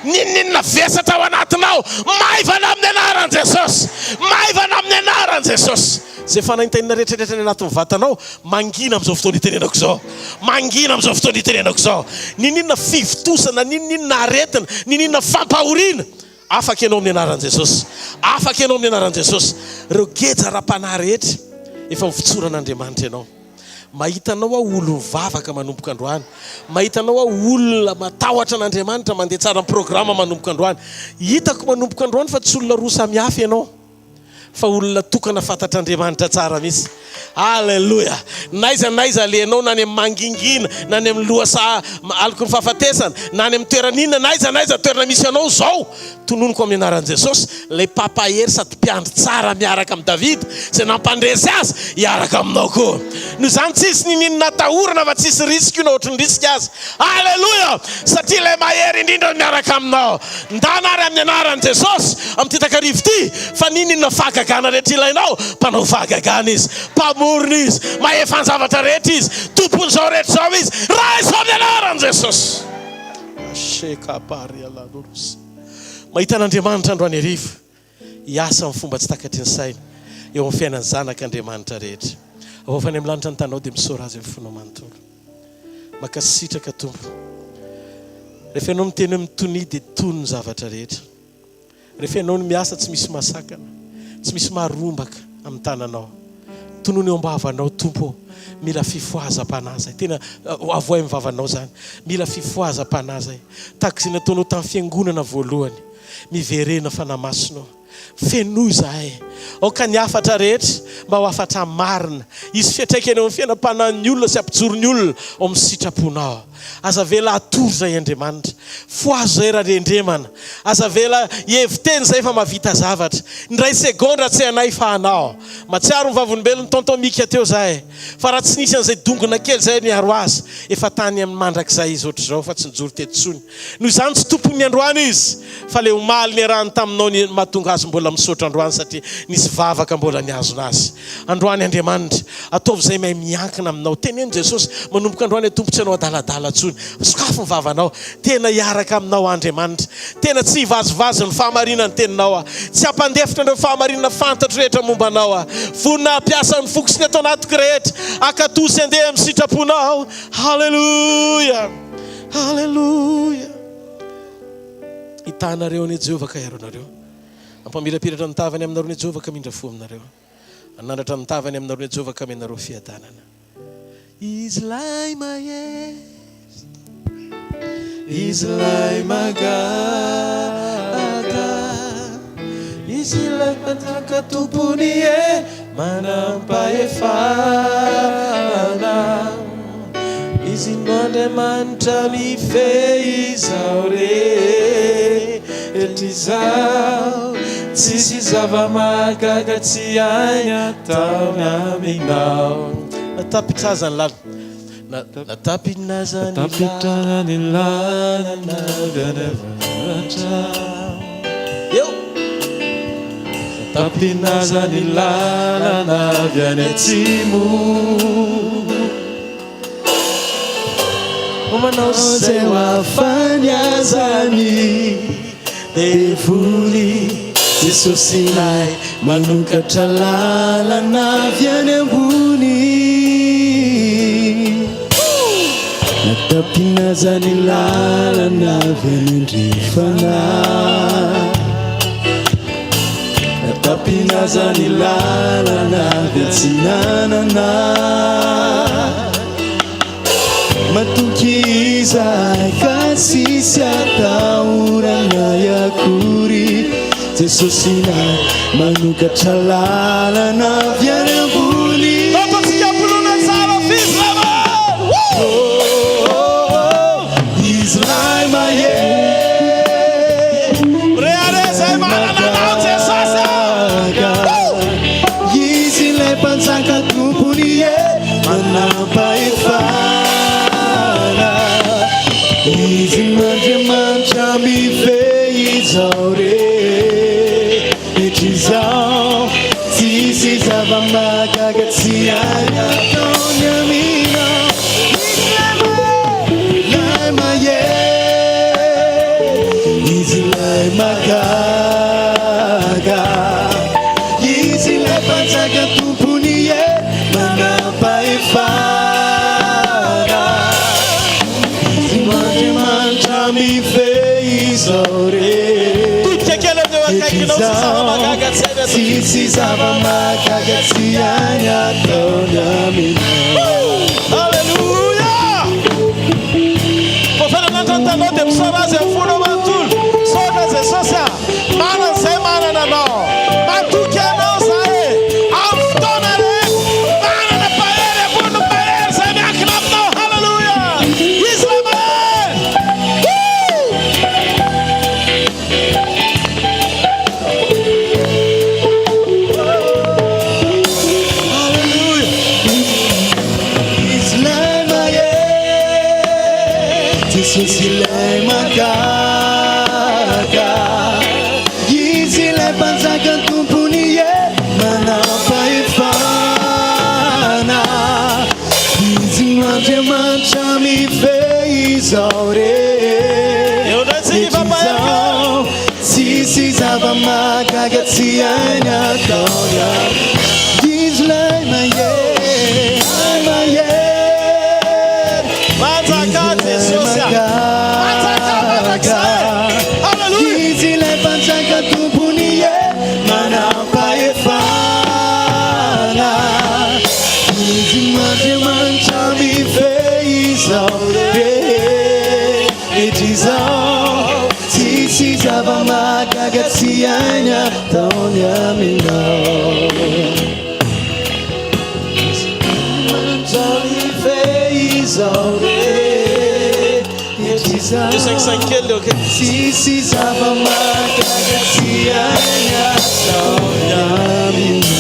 Ninona vesatra ao anatinao, maivana amin'ny anaran'i Jesosy. Maivana amin'ny anaran'i Jesosy. Zay fanaintainina rehetrarehetra ny anatin'ny vatanao, mangina amin'izao fotoana itenenako izao. Mangina amin'izao fotoana itenenako izao. Ninona fivitosana, ninona aretina, ninona fampahoriana. Afaka ianao amin'ny anaran'i Jesosy. Afaka ianao amin'ny anaran'i Jesosy. Ireo geja ra-panahy rehetra efa mifitsoran'Andriamanitra ianao. Mahitanao ao olona mivavaka manomboka androany. Mahitanao ao olona matahotra an'Andriamanitra mandeha tsara amin'ny programa manomboka androany. Hitako manomboka androany fa tsy olona roa samihafa ianao, fa olona tokana fantatr'Andriamanitra tsara mihitsy. Halleluja. Naiza alianao na any amin'ny mangingina, na any amin'ny loasa aloko ny fahafatesana, na any amin'ny toeraninona, naiza toerana misy anao zao. Tononoko amin'ny anaran'i Jesosy, le papahery sady mpiandry tsara miaraka amin'ny Davida izay nampandresy azy hiaraka aminao koa. Noho izany tsisy ninona atahorana fa tsisy risika io na ohatry ny risika azy. Halleluja. Satria le mahery indrindra miaraka aminao. Ndanary amin'ny anaran'i Jesosy amin'ny takarivo ty fa ninona fahagagana rehetra ilainao, mpanao fahagagana izy, mpamorona izy, mahefa ny zavatra rehetra izy, tompon'izao rehetra zao izy. Raha izao amin'ny anaran'i Jesosy. Mahita an'Andriamanitra andro any arivo hiasa amin'ny fomba tsy takatry ny saina eo amin'ny fiainan'ny zanak'Andriamanitra rehetra. Avofany amin'ny lanitra ny tanao dia misaora azy amin'ny fonao manontolo. Makasitraka Tompo. Rehefa ianao miteny hoe mitony dia tony ny zavatra rehetra. Rehefa ianao no miasa tsy misy masakana, tsy misy marombaka amin'ny tananao. Tonono eo am-bavanao Tompo. Mila fifohazam-panahy. Tena avoay amin'ny vavanao zany. Mila fifohazam-panahy. Tahaka izay nataonao tamin'ny fiangonana voalohany. Miverena fanamasinao. Fenoy zahay. Ka ny afatra rehetra mba ho afatra marina. Izy fiatraikany eo amin'ny fiainam-panahin'ny olona sy ampijoro ny olona ao amin'ny sitraponao. aza vela atory zay Andriamanitra foazo zay raha rendremana aza vela heviteny zay fa mavita zavatra ndray segondra tsy anay fa anao matsiaro mivavolombelony tontomika teo zay fa raha tsy nisy an'izay dongona kely zay niaro azy efa tany amin'ny mandrakizay izy ohatry zao fa tsy nijoro tetitsony noho izany tsy tompony androany izy fa le omaly ny arahany taminao ny mahatonga azy mbola misaotra androany satria nisy vavaka mbola niazona azy androany Andriamanitra ataovy zay mahay miankina aminao teneny Jesosy manomboka androany tompotsy anao adaladala tsony sokafo ny vavanao tena hiaraka aminao Andriamanitra tena tsy hivazivazy ny fahamarinany teninao tsy hampandefitra andreo fahamarinana fantatro rehetra momba anao vonina ampiasa ny fokosiny atao anatiko rehetra akatosy andeha amin'ny sitraponao. Halleluja, halleluja. Hitanareo ny Jehovah ka iarona ampamirapiratra ny tavany aminareo ny Jehovah ka mindra fo aminareo anandratra ny tavany aminareo ny Jehovah ka menareo fiadanana. Izy lay mahes, izy lay magaga, izy lay manjaka tompony manampahefana, izy no Andriamanitra mifehy izao rehetra izao, tsisy zava-magaga tsy ainy ataony aminao. Natapitra ny lalana, natapitra ny lalana ganavatra, natapitra ny lalana avy any atsimo, manao zay ho afany azany devony Jesosy lay manokatra lalana avy any ambony, natapina zany lalana avy any andrefana, natapina zany lalana avy atsinanana, matoky izay ka sisy atahorana yakory, Jesosy lay manokatra lalana avy any ambony. Izy lay mahay, izy lay mpanjaka tompony manampahefana, izy n'Andriamanitra mifehy izao rehetra izao, tsisy zava-magaga tsy ainy ataony aminao. Lay mahay, izy lay magaga, izy lay mpanjaka tompony manampahefana, izy n'Andriamanitra mifehy izao rehetra izao, tsisy zava-magaga tsy ainy ataony aminao. Halleluja. Tanao dia misarazy amin'ny fonao manontolo saotra Jesosy manana izay manana anao, matoky anao zay amin'ny fotoana rehetra, manana pahery ambony pahery zay miankina aminao. Halleluja. Izy lay mahay. Halleluja. Izy lay mahay, Jesosy lay magaga, izy lay mpanjaka tompony manampahefana, izy n'Andriamanitra mifehy izao rehetra izao, tsisy zava-magaga tsy ainy ataony aminao. Izy lay mahay, lay mahay, manjaka Jesosy izy lay mpanjaka tompony manampahefana, izy n'Andriamanitra mifehy izao rehetra izao, tsisy zava-magaga tsy ainy ataony aminao. Mifehy izao rehetra 5 ok. Sisi zava-mahagaga tsy any asao nyaminy